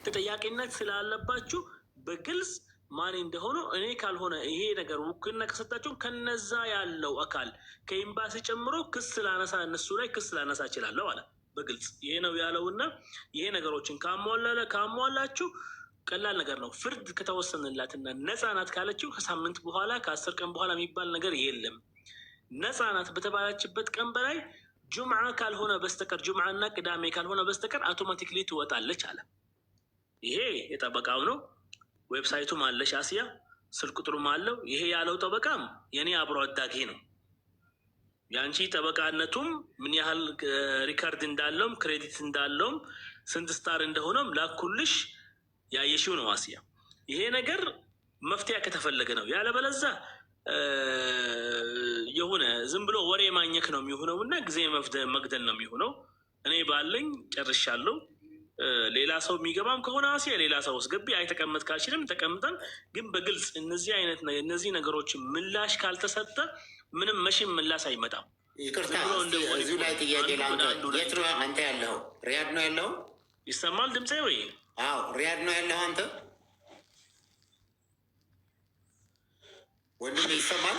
ተጠያቂነት ስላለባችሁ በግልጽ ማን እንደሆነ እኔ ካልሆነ ይሄ ነገር ውክልና ከሰጣችሁ ከነዛ ያለው አካል ከኤምባሲ ጨምሮ ክስ ላነሳ እነሱ ላይ ክስ ላነሳ እችላለሁ አለ በግልጽ። ይሄ ነው ያለውና ይሄ ነገሮችን ካሟላችሁ ቀላል ነገር ነው። ፍርድ ከተወሰነላትና ነፃ ናት ካለችው ከሳምንት በኋላ ከ10 ቀን በኋላ የሚባል ነገር የለም። ነፃ ናት በተባለችበት ቀን በላይ ጁምዓ ካልሆነ በስተቀር ጁምዓና ቅዳሜ ካልሆነ በስተቀር አውቶማቲክሊ ትወጣለች አለ። ይሄ የጠበቃው ነው። ዌብሳይቱም አለሽ አሲያ፣ ስልክ ቁጥሩም አለው። ይሄ ያለው ጠበቃም የኔ አብሮ አዳጊ ነው። የአንቺ ጠበቃነቱም ምን ያህል ሪካርድ እንዳለውም ክሬዲት እንዳለውም ስንት ስታር እንደሆነም ላኩልሽ፣ ያየሽው ነው አሲያ። ይሄ ነገር መፍትያ ከተፈለገ ነው። ያለበለዛ የሆነ ዝም ብሎ ወሬ ማኘክ ነው የሚሆነው እና ጊዜ መግደል ነው የሚሆነው። እኔ ባለኝ ጨርሻለሁ። ሌላ ሰው የሚገባም ከሆነ አሲያ ሌላ ሰው አስገቢ። አይተቀመጥ ካልችልም ተቀምጠን፣ ግን በግልጽ እነዚህ ነገሮች ምላሽ ካልተሰጠ ምንም መቼም ምላሽ አይመጣም። ይቅርታ እዚሁ ላይ ጥያቄ ለአንተ። የት ነው አንተ ያለው? ሪያድ ነው ያለው? ይሰማል ድምፄ ወይ? አዎ ሪያድ ነው ያለው አንተ ወንድም? ይሰማል?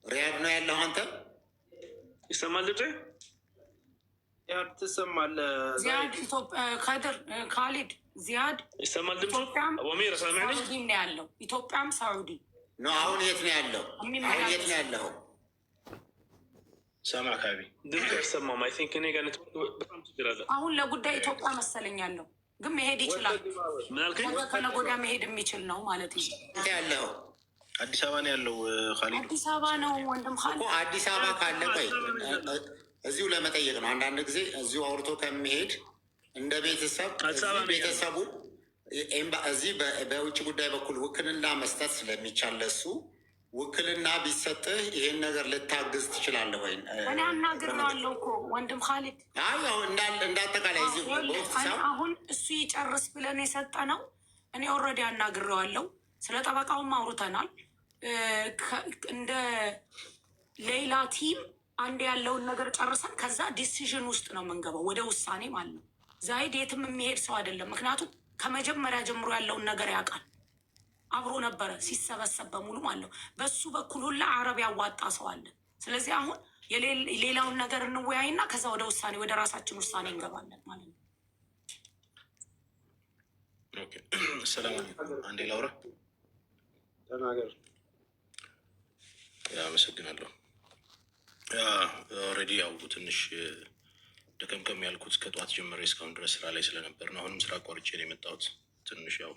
ሪያድ ነው ያለው አንተ? ይሰማል ድምፄ? ዚያድ ትሰማለህ? ዚያድ ኢትዮጵያ ከድር ካሊድ ዚያድ ይሰማል ድምፁ? ኢትዮጵያም ወሚር ሰማኒ ሳዑዲም ነው ያለው። ኢትዮጵያም ሳዑዲ ነው። አሁን የት ነው ያለው? አሁን የት ነው ያለው? ሰማ አካባቢ ድምፅ ያሰማም። አይ ቲንክ እኔ ጋር በጣም ችግር አለ። አሁን ለጉዳይ ኢትዮጵያ መሰለኝ ያለው፣ ግን መሄድ ይችላል። ምን አልከኝ? ከነገ ወዲያ መሄድ የሚችል ነው ማለት ነው። ያለው አዲስ አበባ ነው ያለው። ካሊድ አዲስ አበባ ነው ወንድም ካሊድ። አዲስ አበባ ካለ ቆይ እዚሁ ለመጠየቅ ነው። አንዳንድ ጊዜ እዚሁ አውርቶ ከሚሄድ እንደ ቤተሰብ ቤተሰቡ እዚህ በውጭ ጉዳይ በኩል ውክልና መስጠት ስለሚቻል ለሱ ውክልና ቢሰጥህ ይሄን ነገር ልታግዝ ትችላለህ ወይ? እኔ አናግሬዋለሁ እኮ ወንድም ካሊድ። እንዳጠቃላይ አሁን እሱ ይጨርስ ብለን የሰጠ ነው። እኔ ኦልሬዲ አናግሬዋለሁ። ስለ ጠበቃውም አውርተናል። እንደ ሌላ ቲም አንድ ያለውን ነገር ጨርሰን ከዛ ዲሲዥን ውስጥ ነው የምንገባው፣ ወደ ውሳኔ ማለት ነው። ዛይድ የትም የሚሄድ ሰው አይደለም። ምክንያቱም ከመጀመሪያ ጀምሮ ያለውን ነገር ያውቃል። አብሮ ነበረ ሲሰበሰብ በሙሉ ማለት ነው። በሱ በኩል ሁላ አረብ ያዋጣ ሰው አለ። ስለዚህ አሁን ሌላውን ነገር እንወያይና ከዛ ወደ ውሳኔ ወደ ራሳችን ውሳኔ እንገባለን ማለት ነው። ሰላም አንዴ ላውራ ተናገር። አመሰግናለሁ። ኦልሬዲ ያው ትንሽ ደከምከም ያልኩት ከጠዋት ጀምሬ እስካሁን ድረስ ስራ ላይ ስለነበር ነው። አሁንም ስራ ቆርጬ ነው የመጣሁት። ትንሽ ያው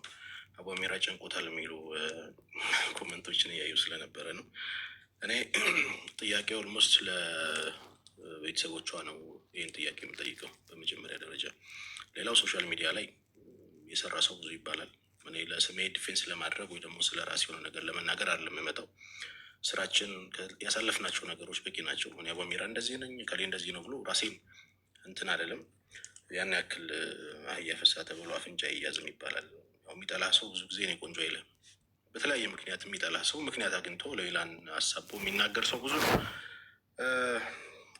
አቧሚራ ጨንቆታል የሚሉ ኮመንቶችን እያዩ ስለነበረ ነው። እኔ ጥያቄ ኦልሞስት ለቤተሰቦቿ ነው ይህን ጥያቄ የምጠይቀው በመጀመሪያ ደረጃ። ሌላው ሶሻል ሚዲያ ላይ የሰራ ሰው ብዙ ይባላል። እኔ ለስሜ ዲፌንስ ለማድረግ ወይ ደግሞ ስለ ራሴ የሆነ ነገር ለመናገር አይደለም የምመጣው። ስራችን ያሳለፍናቸው ነገሮች በቂ ናቸው። እኔ አቧሚራ እንደዚህ ነኝ ከሌ እንደዚህ ነው ብሎ ራሴን እንትን አይደለም። ያን ያክል አህያ ፈሳ ተብሎ አፍንጫ ይያዝም ይባላል። የሚጠላ ሰው ብዙ ጊዜ እኔ ቆንጆ አይልም። በተለያየ ምክንያት የሚጠላ ሰው ምክንያት አግኝቶ ሌላን አሳቦ የሚናገር ሰው ብዙ ነው።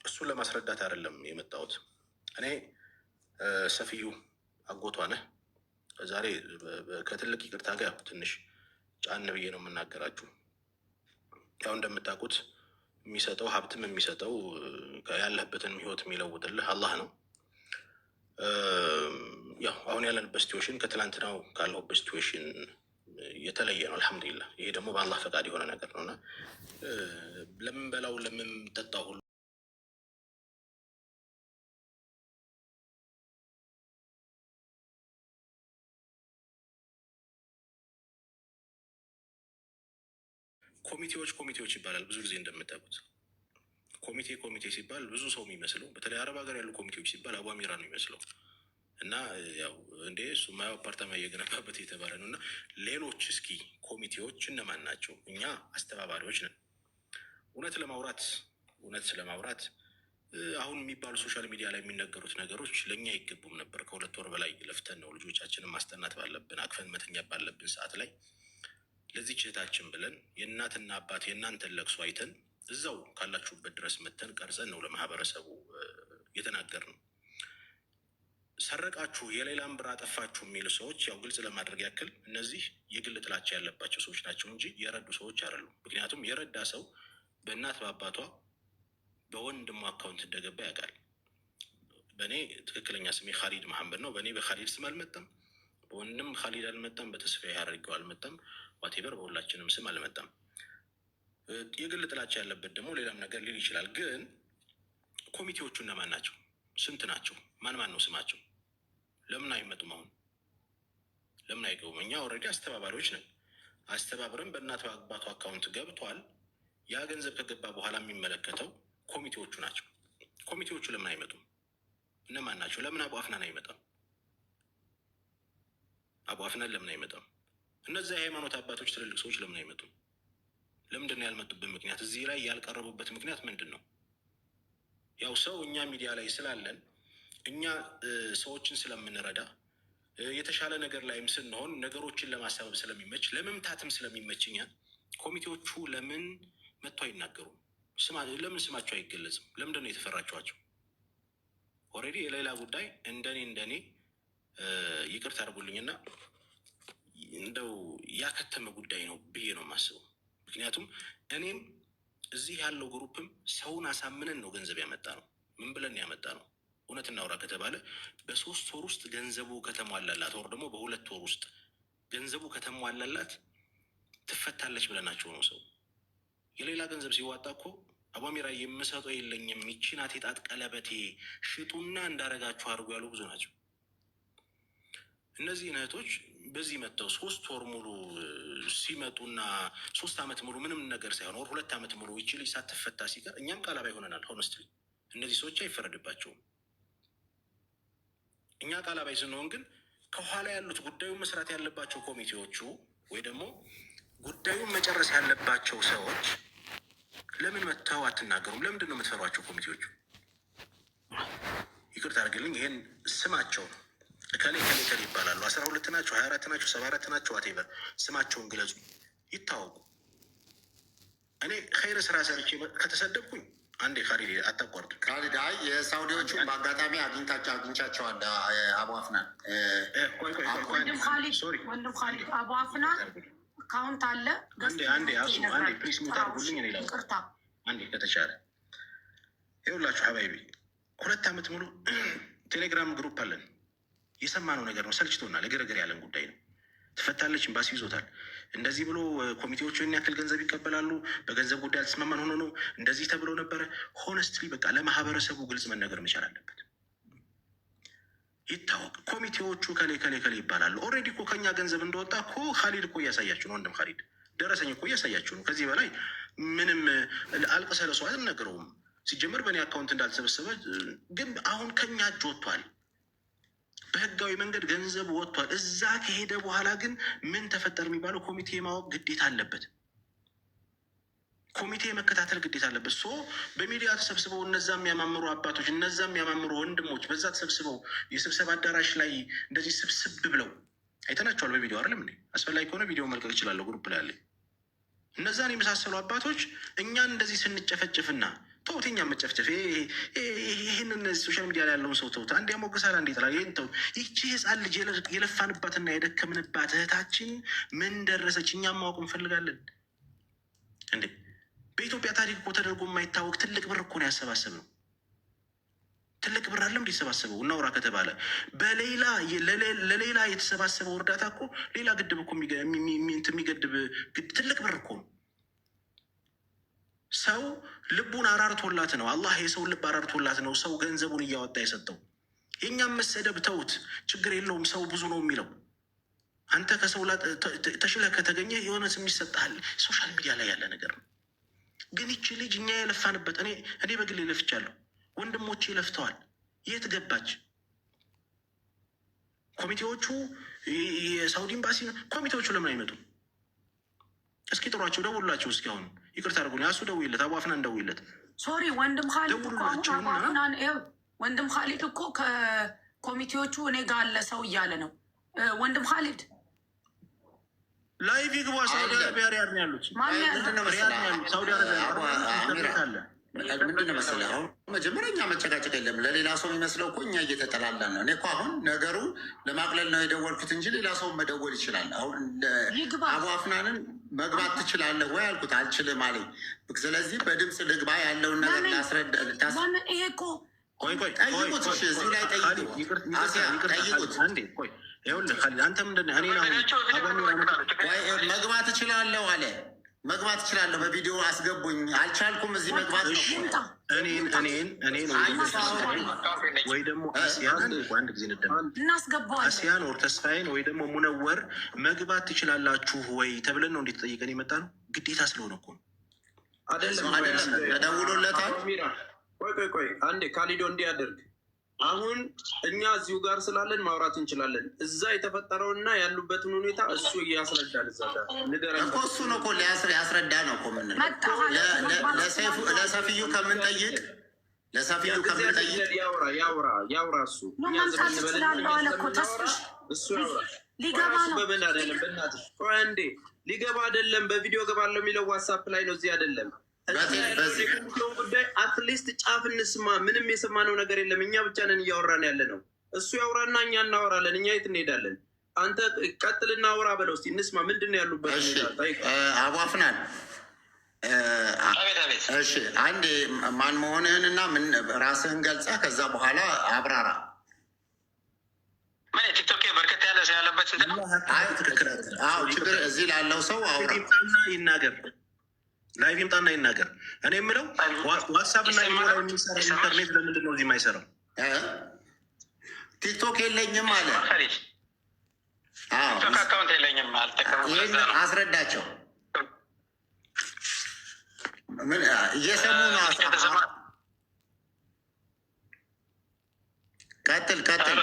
እሱን ለማስረዳት አይደለም የመጣሁት። እኔ ሰፊዩ አጎቷ ነህ። ዛሬ ከትልቅ ይቅርታ ጋር ትንሽ ጫን ብዬ ነው የምናገራችሁ። ያው እንደምታውቁት የሚሰጠው ሀብትም የሚሰጠው ያለህበትን ህይወት የሚለውጥልህ አላህ ነው። ያው አሁን ያለንበት ሲትዌሽን ከትላንትናው ካለሁበት ሲትዌሽን የተለየ ነው። አልሐምዱሊላህ። ይሄ ደግሞ በአላህ ፈቃድ የሆነ ነገር ነው እና ለምንበላው ለምንጠጣው ሁሉ ኮሚቴዎች ይባላል። ብዙ ጊዜ እንደምታውቁት ኮሚቴ ሲባል ብዙ ሰው የሚመስለው በተለይ አረብ ሀገር ያሉ ኮሚቴዎች ሲባል አቧሚራ ነው የሚመስለው እና ያው እንደ እሱ ማየው አፓርታማ እየገነባበት የተባለ ነው እና ሌሎች እስኪ ኮሚቴዎች እነማን ናቸው? እኛ አስተባባሪዎች ነን። እውነት ለማውራት አሁን የሚባሉ ሶሻል ሚዲያ ላይ የሚነገሩት ነገሮች ለእኛ አይገቡም ነበር። ከ2 ወር በላይ ለፍተን ነው ልጆቻችንን ማስጠናት ባለብን አቅፈን መተኛት ባለብን ሰዓት ላይ ለዚህ ችህታችን ብለን የእናትና አባት የእናንተን ለቅሶ አይተን እዛው ካላችሁበት ድረስ መተን ቀርጸን ነው ለማህበረሰቡ የተናገር ነው። ሰረቃችሁ የሌላን ብር አጠፋችሁ የሚሉ ሰዎች ያው ግልጽ ለማድረግ ያክል እነዚህ የግል ጥላቻ ያለባቸው ሰዎች ናቸው እንጂ የረዱ ሰዎች አይደሉም። ምክንያቱም የረዳ ሰው በእናት በአባቷ በወንድሙ አካውንት እንደገባ ያውቃል። በእኔ ትክክለኛ ስሜ ካሊድ መሐመድ ነው። በእኔ በካሊድ ስም አልመጣም፣ በወንድም ካሊድ አልመጣም፣ በተስፋ ያደርገው አልመጣም፣ ዋቴቨር በሁላችንም ስም አልመጣም። የግል ጥላቻ ያለበት ደግሞ ሌላም ነገር ሊል ይችላል። ግን ኮሚቴዎቹ እነማን ናቸው? ስንት ናቸው? ማን ነው ስማቸው? ለምን አይመጡም? አሁን ለምን አይገቡም? እኛ ኦልሬዲ አስተባባሪዎች ነን። አስተባብረን በእናት አባቱ አካውንት ገብቷል። ያ ገንዘብ ከገባ በኋላ የሚመለከተው ኮሚቴዎቹ ናቸው። ኮሚቴዎቹ ለምን አይመጡም? እነማን ናቸው? ለምን አቡ አፍናን አይመጣም? አቡ አፍናን ለምን አይመጣም? እነዚያ የሃይማኖት አባቶች ትልልቅ ሰዎች ለምን አይመጡም? ለምንድን ነው ያልመጡበት ምክንያት? እዚህ ላይ ያልቀረቡበት ምክንያት ምንድን ነው? ያው ሰው እኛ ሚዲያ ላይ ስላለን እኛ ሰዎችን ስለምንረዳ የተሻለ ነገር ላይም ስንሆን ነገሮችን ለማሳበብ ስለሚመች ለመምታትም ስለሚመችኛ ኮሚቴዎቹ ለምን መጥቶ አይናገሩም? ለምን ስማቸው አይገለጽም? ለምንድን ነው የተፈራችኋቸው? ኦልሬዲ የሌላ ጉዳይ እንደኔ ይቅርታ አድርጉልኝና እንደው ያከተመ ጉዳይ ነው ብዬ ነው የማስበው። ምክንያቱም እኔም እዚህ ያለው ግሩፕም ሰውን አሳምነን ነው ገንዘብ ያመጣ ነው። ምን ብለን ያመጣ ነው? እውነት እናውራ ከተባለ በ3 ወር ውስጥ ገንዘቡ ከተሟላላት ወር ደግሞ በ2 ወር ውስጥ ገንዘቡ ከተሟላላት ትፈታለች ብለናቸው ነው። ሰው የሌላ ገንዘብ ሲዋጣ እኮ አቧሚራ የምሰጠው የለኝም ይቺናት የጣት ቀለበቴ ሽጡና እንዳረጋችሁ አድርጎ ያሉ ብዙ ናቸው። እነዚህ እህቶች በዚህ መጥተው 3 ወር ሙሉ ሲመጡና 3 ዓመት ሙሉ ምንም ነገር ሳይሆን ወር 2 ዓመት ሙሉ ይቺ ልጅ ሳትፈታ ሲቀር እኛም ቃል አባይ ሆነናል። ሆነስትሊ እነዚህ ሰዎች አይፈረድባቸውም። እኛ ቃል አባይ ስንሆን ግን ከኋላ ያሉት ጉዳዩን መስራት ያለባቸው ኮሚቴዎቹ ወይ ደግሞ ጉዳዩን መጨረስ ያለባቸው ሰዎች ለምን መጥተው አትናገሩም? ለምንድን ነው የምትፈሯቸው ኮሚቴዎቹ? ይቅርታ አድርግልኝ፣ ይህን ስማቸው ነው ከሌ ይባላሉ። 12 ናቸው፣ 24 ናቸው፣ 74 ናቸው፣ ዋቴቨር ስማቸውን ግለጹ፣ ይታወቁ። እኔ ኸይር ስራ ሰርቼ ከተሰደብኩኝ አንዴ ካሊድ አታቋርጡ። ካሊድ አይ የሳውዲዎቹን በአጋጣሚ አግኝቻቸዋል። አቡ አፍናን ወንድም ካሊድ አቡ አፍናን አካውንት አለ። አንዴ ፕሊስ ሙት አድርጉልኝ። እኔ ላውራ አንዴ ከተቻለ። ይኸውላችሁ ሀባይቢ 2 ዓመት ሙሉ ቴሌግራም ግሩፕ አለን። የሰማነው ነገር ነው፣ ሰልችቶናል። ግርግር ያለን ጉዳይ ነው። ትፈታለች፣ ኤምባሲ ይዞታል። እንደዚህ ብሎ ኮሚቴዎቹ ያክል ገንዘብ ይቀበላሉ። በገንዘብ ጉዳይ አልተስማማን ሆኖ ነው እንደዚህ ተብሎ ነበረ። ሆነስትሊ በቃ ለማህበረሰቡ ግልጽ መነገር መቻል አለበት፣ ይታወቅ። ኮሚቴዎቹ ከሌ ይባላሉ። ኦልሬዲ እኮ ከኛ ገንዘብ እንደወጣ እኮ ካሊድ እኮ እያሳያችሁ ነው። ወንድም ካሊድ ደረሰኝ እኮ እያሳያችሁ ነው። ከዚህ በላይ ምንም አልቅሰ ለሰው አልነገረውም። ሲጀምር በእኔ አካውንት እንዳልተሰበሰበ ግን አሁን ከኛ እጅ ወጥቷል። በህጋዊ መንገድ ገንዘቡ ወጥቷል። እዛ ከሄደ በኋላ ግን ምን ተፈጠር የሚባለው ኮሚቴ ማወቅ ግዴታ አለበት። ኮሚቴ መከታተል ግዴታ አለበት። በሚዲያ ተሰብስበው እነዛ የሚያማምሩ አባቶች፣ እነዛ የሚያማምሩ ወንድሞች በዛ ተሰብስበው የስብሰባ አዳራሽ ላይ እንደዚህ ስብስብ ብለው አይተናቸዋል በቪዲዮ አይደለም እንዴ? አስፈላጊ ከሆነ ቪዲዮ መልቀቅ ይችላለሁ ግሩፕ ላይ አለ። እነዛን የመሳሰሉ አባቶች እኛን እንደዚህ ስንጨፈጭፍና ተውት፣ እኛን መጨፍጨፍ ይህንን ሶሻል ሚዲያ ላይ ያለውን ሰው ተውት። አንድ ያሞግሳል፣ አንድ ይጥላል። ይህን ተው። ይቺ ህፃን ልጅ የለፋንባትና የደከምንባት እህታችን ምን ደረሰች? እኛም ማወቅ እንፈልጋለን እንዴ። በኢትዮጵያ ታሪክ እኮ ተደርጎ የማይታወቅ ትልቅ ብር እኮ ነው ያሰባሰብ ነው። ትልቅ ብር አለም እንዲሰባሰበው እናውራ ከተባለ ለሌላ የተሰባሰበው እርዳታ እኮ ሌላ ግድብ እኮ የሚገድብ ትልቅ ብር እኮ ነው። ሰው ልቡን አራርቶላት ነው። አላህ የሰው ልብ አራርቶላት ነው ሰው ገንዘቡን እያወጣ የሰጠው። የእኛም መሰደብ ተውት፣ ችግር የለውም። ሰው ብዙ ነው የሚለው አንተ ከሰው ተሽለ ከተገኘ የሆነ ስም ይሰጥሃል። ሶሻል ሚዲያ ላይ ያለ ነገር ነው። ግን ይቺ ልጅ እኛ የለፋንበት እኔ በግሌ ለፍቻለሁ፣ ወንድሞቼ ለፍተዋል። የት ገባች? ኮሚቴዎቹ የሳውዲ ኤምባሲ ኮሚቴዎቹ ለምን አይመጡም? እስኪ ጥሯቸው፣ ደውሉላቸው። እስኪ አሁን ይቅርታ አድርጉ። ያሱ ደውይለት፣ አቡ አፍናን ደውይለት። ሶሪ ወንድም ወንድም ካሊድ እኮ ከኮሚቴዎቹ እኔ ጋር አለ ሰው እያለ ነው። ወንድም ካሊድ ላይቭ ይግባ። ሳውዲ አረቢያ ሪያድ ነው ያሉት። ሳውዲ አረቢያ አለ። ምንድን ነው መሰለህ አሁን መጀመሪያ እኛ መጨቃጨቅ የለም። ለሌላ ሰው የሚመስለው እኮ እኛ እየተጠላላን ነው። እኔ እኮ አሁን ነገሩ ለማቅለል ነው የደወልኩት እንጂ ሌላ ሰው መደወል ይችላል። አሁን አቡ አፍናንን መግባት ትችላለህ ወይ አልኩት፣ አልችልም አለኝ። ስለዚህ በድምፅ ልግባ ያለውን ነገር ላስረዳ። ይሄ እኮ ጠይቁት፣ እዚሁ ላይ ጠይቁት። አንተ ምንድን ነው መግባት እችላለሁ አለ። መግባት እችላለሁ፣ በቪዲዮ አስገቡኝ። አልቻልኩም፣ እዚህ መግባት ነው። እኔን ወይ ደግሞ አንድ ጊዜ እናስገባዋለን። አሲያን ወር ተስፋዬን ወይ ደግሞ ሙነወር መግባት ትችላላችሁ ወይ ተብለን ነው እንዴት ጠይቀን የመጣ ነው። ግዴታ ስለሆነ እኮ ተደውሎለታል። ቆይ አንዴ ካሊዶ እንዲያደርግ አሁን እኛ እዚሁ ጋር ስላለን ማውራት እንችላለን። እዛ የተፈጠረውና ያሉበትን ሁኔታ እሱ ያስረዳል። እዛ ጋር እኮ እሱ ነው እኮ ያስረዳ ነው እኮ የምንለው። ለሰፊዩ ከምንጠይቅ ያውራ እሱ ሊገባ ነው። በምን አይደለም፣ በእናትሽ አንዴ ሊገባ አይደለም። በቪዲዮ ገባለው የሚለው ዋትሳፕ ላይ ነው፣ እዚህ አይደለም። ጉዳይ አትሊስት ጫፍ እንስማ። ምንም የሰማነው ነገር የለም። እኛ ብቻ ነን እያወራን ያለ ነው። እሱ ያውራና እኛ እናወራለን። እኛ የት እንሄዳለን? አንተ ቀጥልና አውራ በለው እስኪ እንስማ። ምንድን ነው ያሉበት? አቡ አፍናን እሺ አንዴ ማን መሆንህንና ምን ራስህን ገልጸህ ከዛ በኋላ አብራራ። ምን ቲክቶክ በርከት ያለ ሰው ያለበት እንትን ነው። አይ ትክክል። አዎ ችግር እዚህ ላለው ሰው አውራ ይናገር፣ ላይቭ ይምጣና ይናገር። እኔ የምለው ዋትሳፕ እና ኢሞ ላይ የሚሰራ ኢንተርኔት ለምንድን ነው እዚህ የማይሰራው? ቲክቶክ የለኝም አለ። ቲክቶክ አካውንት የለኝም አልጠቀምም። ይህን አስረዳቸው። ምን እየሰሙ ነው? ቀጥል።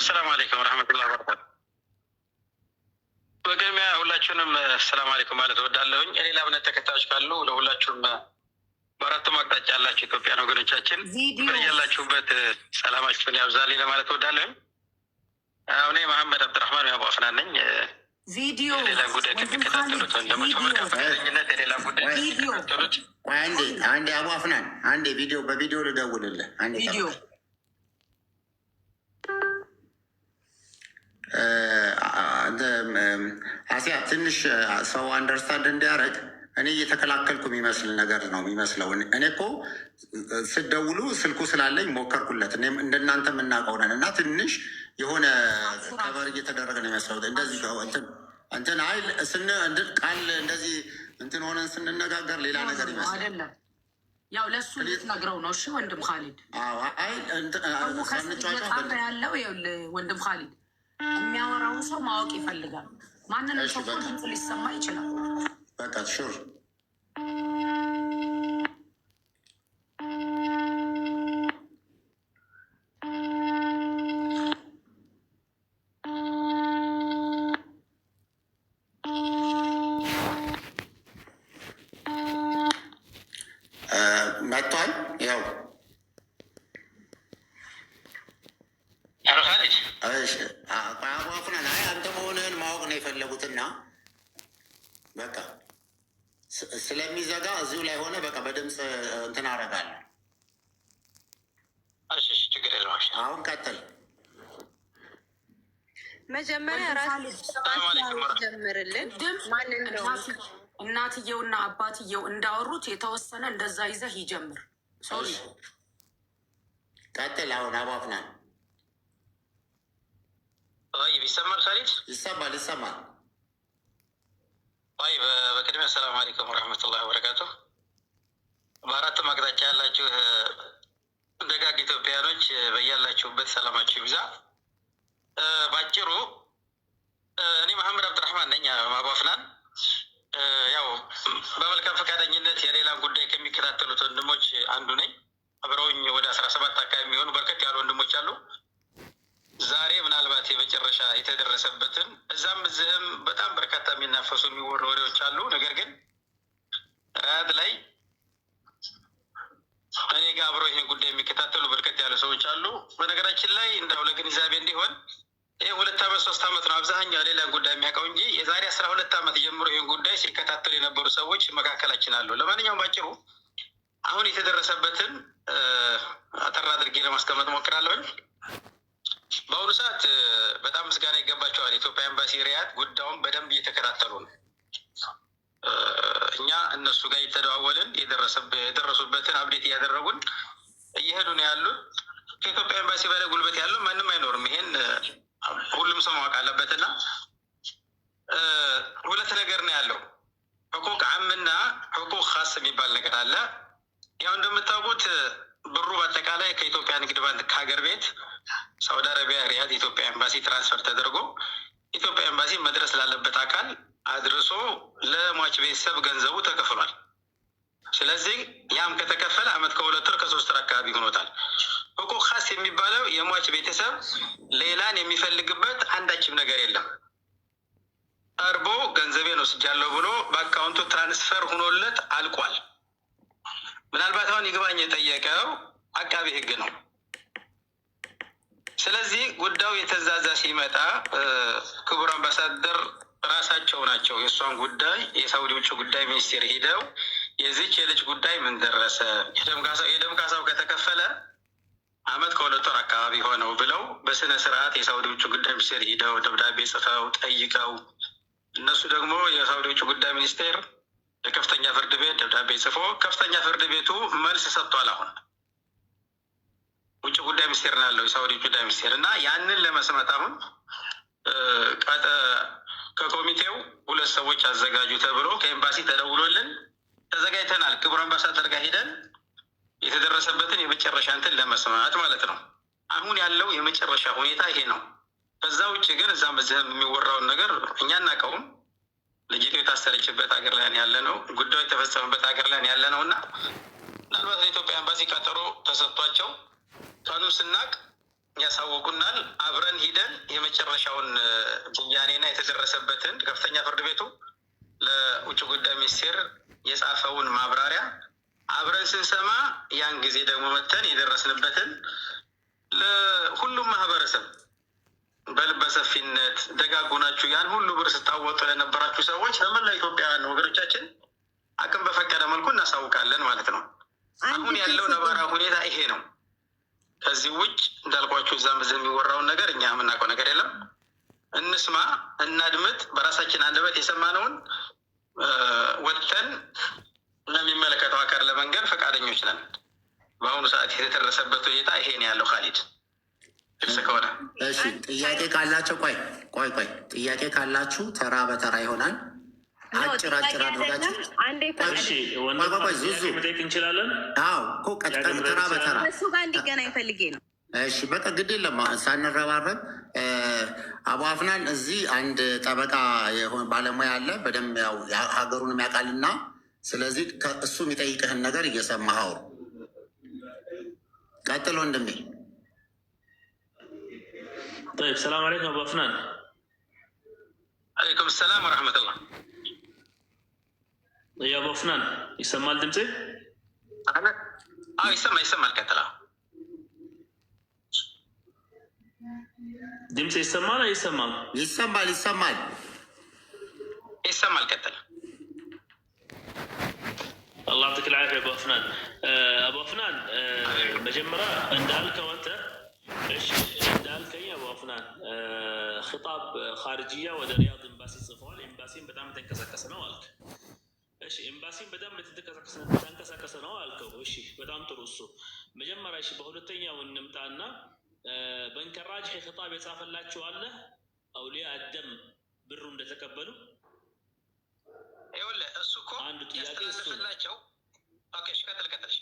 ሰላም አለይኩም ወረሕመቱላሂ ወበረካቱ። በቅድሚያ ሁላችሁንም ሰላም አለይኩም ማለት እወዳለሁኝ። የሌላ እምነት ተከታዮች ካሉ ለሁላችሁም በአራቱም አቅጣጫ ያላችሁ ኢትዮጵያን ወገኖቻችን ያላችሁበት ሰላማችሁን ያብዛልኝ ለማለት እወዳለሁኝ። እኔ መሐመድ አብዱራህማን ያቡ አፍናን ነኝ። ቪዲዮ የሌላ ጉዳይ ከሚከታተሉት ወንድሞች መልካምነት የሌላ ጉዳይ ከሚከታተሉት አንዴ አቡ አፍናን አንዴ ቪዲዮ በቪዲዮ ልደውልልህ። አንዴ ቪዲዮ አሲያ ትንሽ ሰው አንደርስታንድ እንዲያደርግ እኔ እየተከላከልኩ የሚመስል ነገር ነው የሚመስለው። እኔ እኮ ስደውሉ ስልኩ ስላለኝ ሞከርኩለት። እኔም እንደናንተ የምናውቀው ነን እና ትንሽ የሆነ ከበር እየተደረገ ነው የሚመስለው። እንደዚህ እንትን አይል ቃል እንደዚህ እንትን ሆነን ስንነጋገር ሌላ ነገር ይመስላል። አይደለም ያው ለሱ ልትነግረው ነው። እሺ ወንድም ካሊድ ያለው ወንድም ካሊድ የሚያወራውን ሰው ማወቅ ይፈልጋል። ማንንም ሰው ድምፅ ሊሰማ ይችላል። በቃ ሹር መጥቷል። ያው አቡአፍናን አንተ መሆንህን ማወቅ ነው የፈለጉትና በቃ ስለሚዘጋ እዚሁ ላይ ሆነ በቃ በድምፅ እንትን አደርጋለሁ። ችግር የለውም። አሁን ቀጥል። መጀመሪያ ጀምርልን። እናትየውና አባትየው እንዳወሩት የተወሰነ እንደዛ ይዘህ ይጀምር። ሶሪ ቀጥል። አሁን አቡአፍናን ይሰማል? ሳሊድ ይሰማል። በቅድሚያ ሰላም አለይኩም ወረሕመቱላሂ ወበረካቱ። በአራቱም አቅጣጫ ያላችሁ ደጋግ ኢትዮጵያኖች በያላችሁበት ሰላማችሁ ይብዛ። ባጭሩ እኔ መሐመድ አብዱራህማን ነኝ። አቡአፍናን ያው በመልካም ፈቃደኝነት የሌላን ጉዳይ ከሚከታተሉት ወንድሞች አንዱ ነኝ። አብረውኝ ወደ 17 አካባቢ የሚሆኑ በርከት ያሉ ወንድሞች አሉ። ዛሬ ምናልባት የመጨረሻ የተደረሰበትን እዛም እዚህም በጣም በርካታ የሚናፈሱ የሚወሩ ወሬዎች አሉ። ነገር ግን ራያድ ላይ እኔ ጋር አብረው ይህን ጉዳይ የሚከታተሉ በርከት ያሉ ሰዎች አሉ። በነገራችን ላይ እንዳው ለግንዛቤ እንዲሆን ይህ 2 ዓመት 3 ዓመት ነው አብዛኛው ሌላ ጉዳይ የሚያውቀው እንጂ የዛሬ 12 ዓመት ጀምሮ ይህን ጉዳይ ሲከታተሉ የነበሩ ሰዎች መካከላችን አሉ። ለማንኛውም ባጭሩ አሁን የተደረሰበትን አጠር አድርጌ ለማስቀመጥ ሞክራለሁኝ። በአሁኑ ሰዓት በጣም ምስጋና ይገባቸዋል። የኢትዮጵያ ኤምባሲ ሪያድ ጉዳዩን በደንብ እየተከታተሉ ነው። እኛ እነሱ ጋር እየተደዋወልን የደረሱበትን አብዴት እያደረጉን እየሄዱ ነው ያሉት። ከኢትዮጵያ ኤምባሲ በላይ ጉልበት ያለው ማንም አይኖርም። ይሄን ሁሉም ሰው ማወቅ አለበትና ሁለት ነገር ነው ያለው። ሕቁቅ ዓምና ሕቁቅ ኻስ የሚባል ነገር አለ። ያው እንደምታውቁት ብሩ በአጠቃላይ ከኢትዮጵያ ንግድ ባንክ ከሀገር ቤት ሳውዲ አረቢያ ሪያድ የኢትዮጵያ ኤምባሲ ትራንስፈር ተደርጎ ኢትዮጵያ ኤምባሲ መድረስ ላለበት አካል አድርሶ ለሟች ቤተሰብ ገንዘቡ ተከፍሏል። ስለዚህ ያም ከተከፈለ ዓመት ከ2 ወር ከ3 ወር አካባቢ ሆኖታል። ሕቁቅ ኻስ የሚባለው የሟች ቤተሰብ ሌላን የሚፈልግበት አንዳችም ነገር የለም። ቀርቦ ገንዘቤን ወስጃለሁ ብሎ በአካውንቱ ትራንስፈር ሆኖለት አልቋል። ምናልባት አሁን ይግባኝ የጠየቀው አቃቢ ሕግ ነው። ስለዚህ ጉዳዩ የተዛዛ ሲመጣ ክቡር አምባሳደር ራሳቸው ናቸው የእሷን ጉዳይ የሳውዲ ውጭ ጉዳይ ሚኒስቴር ሂደው የዚች የልጅ ጉዳይ ምን ደረሰ፣ የደም ካሳው ከተከፈለ ዓመት ከ2 ወር አካባቢ ሆነው ብለው በስነ ስርዓት የሳውዲ ውጭ ጉዳይ ሚኒስቴር ሂደው ደብዳቤ ጽፈው ጠይቀው እነሱ ደግሞ የሳውዲ ውጭ ጉዳይ ሚኒስቴር ለከፍተኛ ፍርድ ቤት ደብዳቤ ጽፎ ከፍተኛ ፍርድ ቤቱ መልስ ሰጥቷል። አሁን ውጭ ጉዳይ ሚኒስቴር ነው ያለው የሳውዲ ውጭ ጉዳይ ሚኒስቴር እና ያንን ለመስማት አሁን ከኮሚቴው 2 ሰዎች አዘጋጁ ተብሎ ከኤምባሲ ተደውሎልን ተዘጋጅተናል። ክቡር አምባሳደር ጋር ሄደን የተደረሰበትን የመጨረሻ እንትን ለመስማት ማለት ነው። አሁን ያለው የመጨረሻ ሁኔታ ይሄ ነው። ከዛ ውጭ ግን እዛም በዚህም የሚወራውን ነገር እኛ እናውቀውም። ልጅቱ የታሰረችበት ሀገር ላይ ያለ ነው፣ ጉዳዩ የተፈጸመበት ሀገር ላይ ያለ ነው እና ምናልባት ለኢትዮጵያ ኤምባሲ ቀጠሮ ተሰጥቷቸው ቀኑን ስናቅ ያሳውቁናል። አብረን ሂደን የመጨረሻውን ብያኔና የተደረሰበትን ከፍተኛ ፍርድ ቤቱ ለውጭ ጉዳይ ሚኒስቴር የጻፈውን ማብራሪያ አብረን ስንሰማ ያን ጊዜ ደግሞ መተን የደረስንበትን ለሁሉም ማህበረሰብ በልበ ሰፊነት ደጋጉናችሁ ያን ሁሉ ብር ስታወጡ ለነበራችሁ ሰዎች ለመላ ኢትዮጵያውያን ወገኖቻችን አቅም በፈቀደ መልኩ እናሳውቃለን ማለት ነው። አሁን ያለው ነባራ ሁኔታ ይሄ ነው። ከዚህ ውጭ እንዳልኳችሁ እዛም በዚህ የሚወራውን ነገር እኛ የምናውቀው ነገር የለም። እንስማ፣ እናድምጥ። በራሳችን አንደበት የሰማነውን ወጥተን ለሚመለከተው አካል ለመንገድ ፈቃደኞች ነን። በአሁኑ ሰዓት የተደረሰበት ሁኔታ ይሄን ያለው ካሊድ ግልጽ ከሆነ እሺ። ጥያቄ ካላቸው ቆይ ጥያቄ ካላችሁ ተራ በተራ ይሆናል። አጭር አድርጋችሁ ዙዙ መጠየቅ እንችላለን። ተራ በተራ እሱ ጋር እንዲገናኝ ፈልጌ ነው። እሺ በቃ ግድ የለም ሳንረባረብ። አቡ አፍናን እዚህ አንድ ጠበቃ የሆነ ባለሙያ አለ፣ በደንብ ያው ሀገሩን ያውቃልና ስለዚህ እሱ የሚጠይቅህን ነገር እየሰማኸው ቀጥሎ ወንድሜ። طيب السلام عليكم ابو افنان. عليكم السلام ورحمه الله. يا ابو افنان يسمع دمتي؟ يسمع الكتله دمتي يسمع ولا يسمع؟ يسمع الكتله. الله يعطيك العافيه ابو افنان. ابو افنان مجمره اندالك وانت ايش اندالك يا ابو افنان خطاب خارجيه ወደ ሪያድ ኤምባሲ ጽፈዋል። ኤምባሲን በጣም ተንቀሳቀሰ ነው አልክ። እሺ ኤምባሲን በጣም ተንቀሳቀሰ ነው አልከው። እሺ በጣም ጥሩ። እሱ መጀመሪያ እሺ፣ በሁለተኛው እንምጣና በንከራጅ خطاب የጻፈላችሁ አለ አውሊያ አደም ብሩ እንደተቀበሉ ይኸውልህ እሱ እኮ አንዱ ጥያቄ እሱ ያስተላልፈላቸው። ኦኬ እሺ፣ ቀጥል። እሺ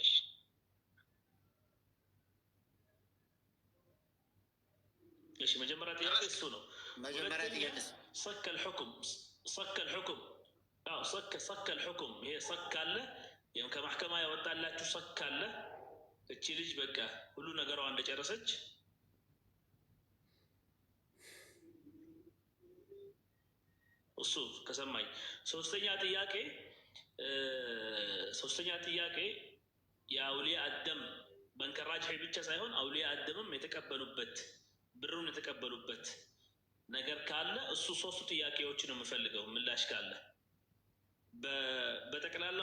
እሺ፣ መጀመሪያ ጥያቄ እሱ ነው። ሰከ الحكم ሰከ الحكم ይሄ ሰከ አለ ከማህከማ ያወጣላችሁ ሰከ አለ። እቺ ልጅ በቃ ሁሉ ነገሯ እንደጨረሰች እሱ ከሰማኝ ሶስተኛ ጥያቄ የአውሊያ አደም በንከራጅ ብቻ ሳይሆን አውሊያ አደምም የተቀበሉበት ብሩን የተቀበሉበት ነገር ካለ እሱ 3 ጥያቄዎችን ነው የምፈልገው ምላሽ ካለ። በጠቅላላ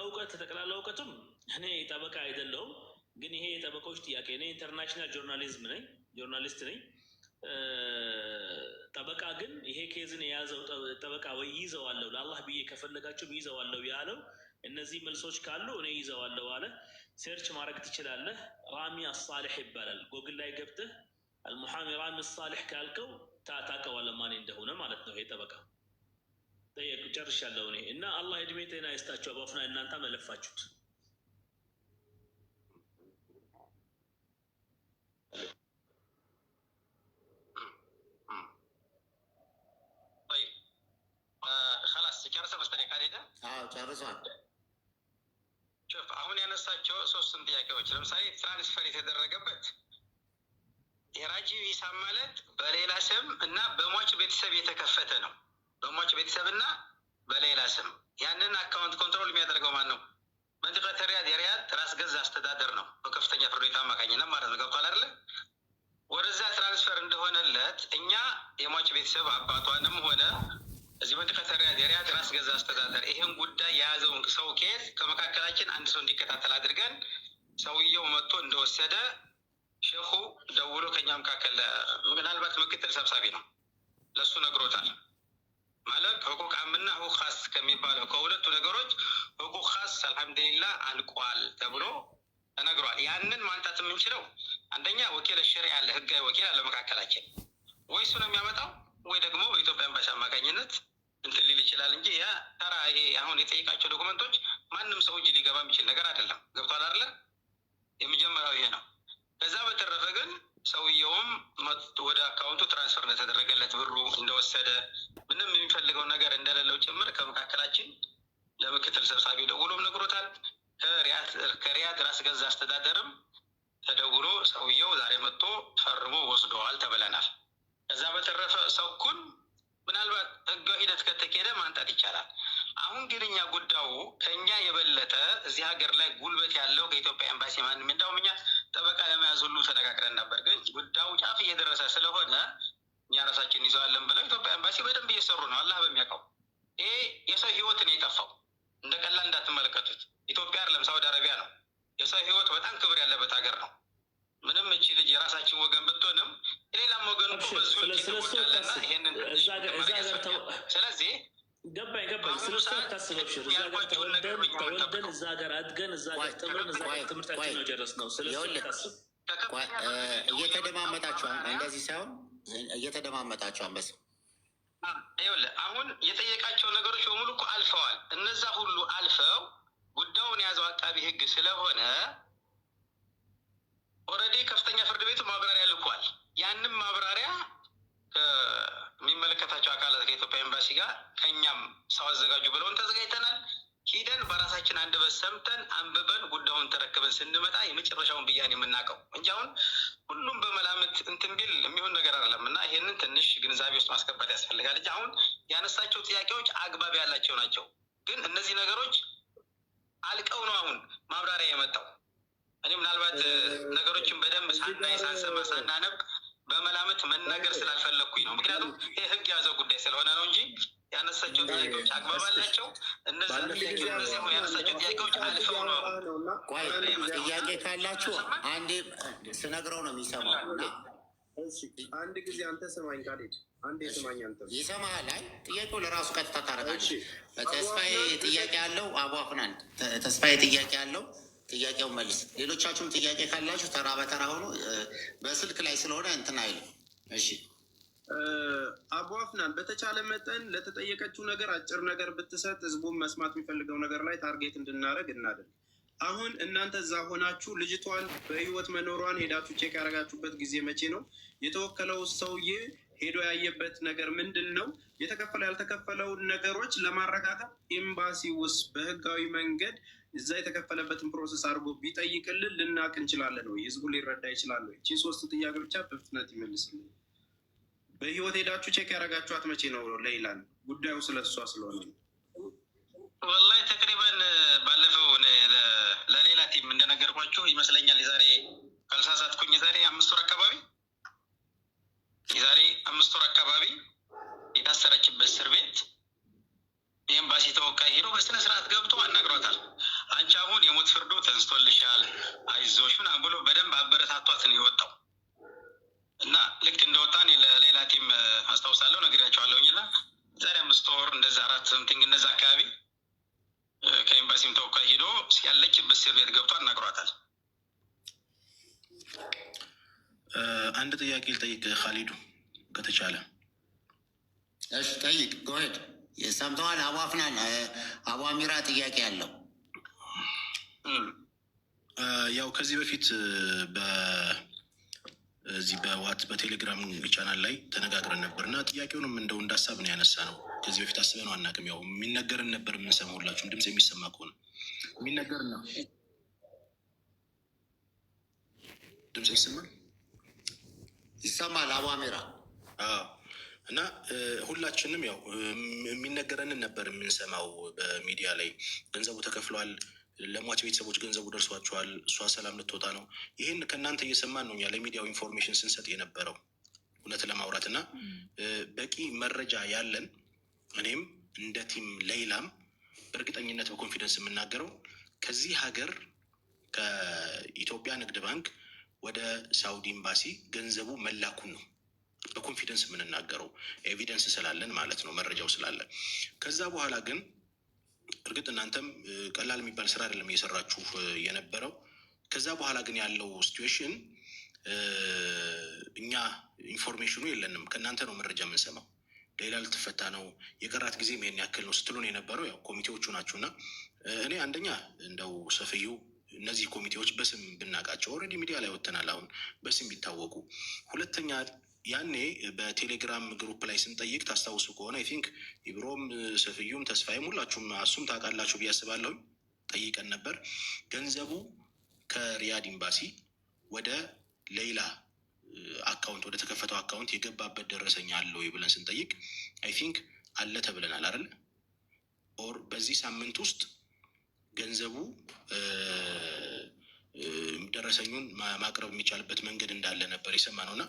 እውቀትም እኔ ጠበቃ አይደለሁም፣ ግን ይሄ የጠበቃዎች ጥያቄ ነው። ኢንተርናሽናል ጆርናሊስት ነኝ። ጠበቃ ግን ይሄ ኬዝን የያዘው ጠበቃ ወይ ይዘዋለሁ ለአላህ ብዬ ከፈለጋችሁ ይዘዋለሁ ያለው እነዚህ መልሶች ካሉ እኔ ይዘዋለሁ አለ። ሴርች ማድረግ ትችላለህ። ራሚ አሳሊሕ ይባላል። ጎግል ላይ ገብተህ አልሙሐሚ ራሚ አሳሊሕ ካልከው ታውቀዋለህ ማን እንደሆነ ማለት ነው። ይሄ ጠበቃ ጠየቅ። ጨርሻለሁ እኔ እና አላህ እድሜ ጤና ይስጣችሁ። አቡ አፍናን እናንተ መለፋችሁት። ጨርሷል። አሁን ያነሳቸው 3 ጥያቄዎች ለምሳሌ ትራንስፈር የተደረገበት የራጂ ሂሳብ ማለት በሌላ ስም እና በሟች ቤተሰብ የተከፈተ ነው። በሟች ቤተሰብ እና በሌላ ስም ያንን አካውንት ኮንትሮል የሚያደርገው ማን ነው? መንጥቀተ ሪያድ የሪያድ ራስ ገዝ አስተዳደር ነው፣ በከፍተኛ ፍርድ ቤት አማካኝነት ማለት ነው። ገብቷል አይደለ? ወደዛ ትራንስፈር እንደሆነለት እኛ የሟች ቤተሰብ አባቷንም ሆነ እዚህ መንጥቀተ ሪያድ የሪያድ ራስ ገዝ አስተዳደር ይህን ጉዳይ የያዘውን ሰው ኬዝ ከመካከላችን አንድ ሰው እንዲከታተል አድርገን ሰውየው መጥቶ እንደወሰደ ሼኹ ደውሎ ከኛ መካከል ምናልባት ምክትል ሰብሳቢ ነው ለሱ ነግሮታል። ማለት ህቁቅ አምና ህቁቅ ኻስ ከሚባለው ከሁለቱ ነገሮች ህቁቅ ኻስ አልሐምዱሊላህ አልቋል ተብሎ ተነግሯል። ያንን ማንጣት የምንችለው አንደኛ ወኪል ሸሪዓ አለ፣ ህጋዊ ወኪል አለ መካከላችን። ወይ እሱ ነው የሚያመጣው ወይ ደግሞ በኢትዮጵያ ኤምባሲ አማካኝነት እንትን ሊል ይችላል እንጂ ያ ተራ ይሄ አሁን የጠየቃቸው ዶክመንቶች ማንም ሰው እጅ ሊገባ የሚችል ነገር አይደለም። ገብቷል አይደለ? የመጀመሪያው ይሄ ነው። ከዛ በተረፈ ግን ሰውየውም ወደ አካውንቱ ትራንስፈር እንደተደረገለት ብሩ እንደወሰደ ምንም የሚፈልገው ነገር እንደሌለው ጭምር ከመካከላችን ለምክትል ሰብሳቢው ደውሎም ነግሮታል። ከሪያድ ራስ ገዝ አስተዳደርም ተደውሎ ሰውየው ዛሬ መጥቶ ፈርሞ ወስደዋል ተብለናል። ከዛ በተረፈ ሰኩን ምናልባት ህጋዊ ሂደት ከተካሄደ ማንጣት ይቻላል። አሁን ግን እኛ ጉዳዩ ከኛ የበለጠ እዚህ ሀገር ላይ ጉልበት ያለው ከኢትዮጵያ ኤምባሲ ማንም እንዳውም እኛ ጠበቃ ለመያዝ ሁሉ ተነጋግረን ነበር። ግን ጉዳዩ ጫፍ እየደረሰ ስለሆነ እኛ ራሳችን ይዘዋለን ብለው ኢትዮጵያ ኤምባሲ በደንብ እየሰሩ ነው። አላህ በሚያውቀው ይሄ የሰው ህይወት ነው የጠፋው። እንደ ቀላል እንዳትመለከቱት። ኢትዮጵያ አይደለም ሳውዲ አረቢያ ነው። የሰው ህይወት በጣም ክብር ያለበት ሀገር ነው። ምንም እቺ ልጅ የራሳችን ወገን ብትሆንም የሌላም ወገን እኮ በዙ ይተወዳለና ይሄንን ስለዚህ ገባኝ ስለሱ ታስበብሽር እዛ ጋር ተወልደን እዛ ጋር አድገን እዛ ጋር ተምረን እዛ ጋር ትምህርታችን ነው የጨረስነው። ስለሱ ታስብ እየተደማመጣችሁ እንደዚህ ሳይሆን እየተደማመጣችሁ አንበስ ይኸውልህ አሁን የጠየቃቸው ነገሮች በሙሉ እኮ አልፈዋል። እነዛ ሁሉ አልፈው ጉዳዩን የያዘው አቃቢ ህግ ስለሆነ ኦልሬዲ ከፍተኛ ፍርድ ቤቱ ማብራሪያ ልኳል። ያንም ማብራሪያ ከሚመለከታቸው አካላት ከኢትዮጵያ ኤምባሲ ጋር ከእኛም ሰው አዘጋጁ ብለውን ተዘጋጅተናል። ሂደን በራሳችን አንደበት ሰምተን አንብበን ጉዳዩን ተረክበን ስንመጣ የመጨረሻውን ብያኔ የምናውቀው እንጂ አሁን ሁሉም በመላምት እንትን ቢል የሚሆን ነገር አይደለም እና ይሄንን ትንሽ ግንዛቤ ውስጥ ማስገባት ያስፈልጋል እንጂ አሁን ያነሳቸው ጥያቄዎች አግባብ ያላቸው ናቸው። ግን እነዚህ ነገሮች አልቀው ነው አሁን ማብራሪያ የመጣው። እኔ ምናልባት ነገሮችን በደንብ ሳናይ ሳንሰማ ሳናነብ በመላምት መናገር ስላልፈለግኩኝ ነው። ምክንያቱም ይህ ህግ የያዘው ጉዳይ ስለሆነ ነው እንጂ ያነሳቸው ጥያቄዎች አግባብ አላቸው። እነዚህ አሁን ያነሳቸው ጥያቄዎች አልፈው ነው። ጥያቄ ካላችሁ አንዴ ስነግረው ነው የሚሰማው እና አንድ ጊዜ አንተ ስማኝ ካሌድ፣ አንዴ ስማኝ አንተ ይሰማሃል። አይ ጥያቄው ለራሱ ቀጥታ ታረጋለህ። ተስፋዬ ጥያቄ ያለው አቧፍናል። ተስፋዬ ጥያቄ ያለው ጥያቄው መልስ። ሌሎቻችሁም ጥያቄ ካላችሁ ተራ በተራ ሆኖ በስልክ ላይ ስለሆነ እንትን አይልም። እሺ አቧፍናን በተቻለ መጠን ለተጠየቀችው ነገር አጭር ነገር ብትሰጥ ህዝቡን መስማት የሚፈልገው ነገር ላይ ታርጌት እንድናደርግ እናደርግ። አሁን እናንተ እዛ ሆናችሁ ልጅቷን በህይወት መኖሯን ሄዳችሁ ቼክ ያደረጋችሁበት ጊዜ መቼ ነው? የተወከለው ሰውዬ ሄዶ ያየበት ነገር ምንድን ነው? የተከፈለ ያልተከፈለውን ነገሮች ለማረጋገጥ ኤምባሲ ውስጥ በህጋዊ መንገድ እዛ የተከፈለበትን ፕሮሰስ አድርጎ ቢጠይቅልን ልናቅ እንችላለን ወይ? ህዝቡ ሊረዳ ይችላል ወይ? ይህቺን 3 ጥያቄ ብቻ በፍጥነት ይመልስልን። በህይወት ሄዳችሁ ቼክ ያደረጋችኋት መቼ ነው? ሌይላን ጉዳዩ ስለሷ ስለሆነ ወላሂ ተቅሪበን ባለፈው ለሌላ ቲም እንደነገርኳችሁ ይመስለኛል የዛሬ ካልሳሳትኩኝ የዛሬ 5 ወር አካባቢ የታሰረችበት እስር ቤት የኤምባሲ ተወካይ ሄዶ በስነ ስርዓት ገብቶ አናግሯታል። አንቺ አሁን የሞት ፍርዶ ተንስቶልሻል፣ አይዞሽ ምናምን ብሎ በደንብ አበረታቷት ነው የወጣው እና ልክ እንደወጣን ለሌላ ቲም አስታውሳለሁ ነግሬያቸዋለሁኝ እና ዛሬ 5 ወር እንደዛ 4 ሰምቲንግ እንደዛ አካባቢ ከኤምባሲም ተወካይ ሄዶ ያለችበት እስር ቤት ገብቶ አናግሯታል። አንድ ጥያቄ ልጠይቅ ካሊዱ ከተቻለ። እሺ ጠይቅ። ጎሄድ ሰምተዋል። አቧፍናን አቧሚራ ጥያቄ አለው። ያው ከዚህ በፊት በዚህ በቴሌግራም ቻናል ላይ ተነጋግረን ነበር እና ጥያቄውንም እንደው እንዳሳብ ነው ያነሳ ነው። ከዚህ በፊት አስበን ነው አናውቅም። ያው የሚነገርን ነበር የምንሰማው። ሁላችሁም ድምፅ የሚሰማ ከሆነ የሚነገርን ነው። ድምፅ ይሰማል? ይሰማል። አቧሚራ እና ሁላችንም ያው የሚነገረንን ነበር የምንሰማው በሚዲያ ላይ። ገንዘቡ ተከፍሏል፣ ለሟች ቤተሰቦች ገንዘቡ ደርሷቸዋል፣ እሷ ሰላም ልትወጣ ነው። ይህን ከእናንተ እየሰማን ነው እኛ ለሚዲያው ኢንፎርሜሽን ስንሰጥ የነበረው እውነት ለማውራት እና በቂ መረጃ ያለን እኔም እንደ ቲም ሌይላም በእርግጠኝነት በኮንፊደንስ የምናገረው ከዚህ ሀገር ከኢትዮጵያ ንግድ ባንክ ወደ ሳውዲ ኤምባሲ ገንዘቡ መላኩን ነው። በኮንፊደንስ የምንናገረው ኤቪደንስ ስላለን ማለት ነው፣ መረጃው ስላለን። ከዛ በኋላ ግን እርግጥ እናንተም ቀላል የሚባል ስራ አይደለም እየሰራችሁ የነበረው። ከዛ በኋላ ግን ያለው ሲትዌሽን እኛ ኢንፎርሜሽኑ የለንም፣ ከእናንተ ነው መረጃ የምንሰማው። ሌላ ልትፈታ ነው የቀራት ጊዜ ይሄን ያክል ነው ስትሉን የነበረው ያው ኮሚቴዎቹ ናችሁ። እና እኔ አንደኛ እንደው ሰፍዩ እነዚህ ኮሚቴዎች በስም ብናውቃቸው ኦልሬዲ ሚዲያ ላይ ወጥተናል፣ አሁን በስም ቢታወቁ። ሁለተኛ ያኔ በቴሌግራም ግሩፕ ላይ ስንጠይቅ ታስታውሱ ከሆነ አይ ቲንክ ኢብሮም ሰፍዩም ተስፋዬም ሁላችሁም እሱም ታውቃላችሁ ብዬ አስባለሁ፣ ጠይቀን ነበር። ገንዘቡ ከሪያድ ኤምባሲ ወደ ሌላ አካውንት ወደ ተከፈተው አካውንት የገባበት ደረሰኛ አለው ብለን ስንጠይቅ አይ ቲንክ አለ ተብለናል አይደል? ኦር በዚህ ሳምንት ውስጥ ገንዘቡ ደረሰኙን ማቅረብ የሚቻልበት መንገድ እንዳለ ነበር የሰማነው። እና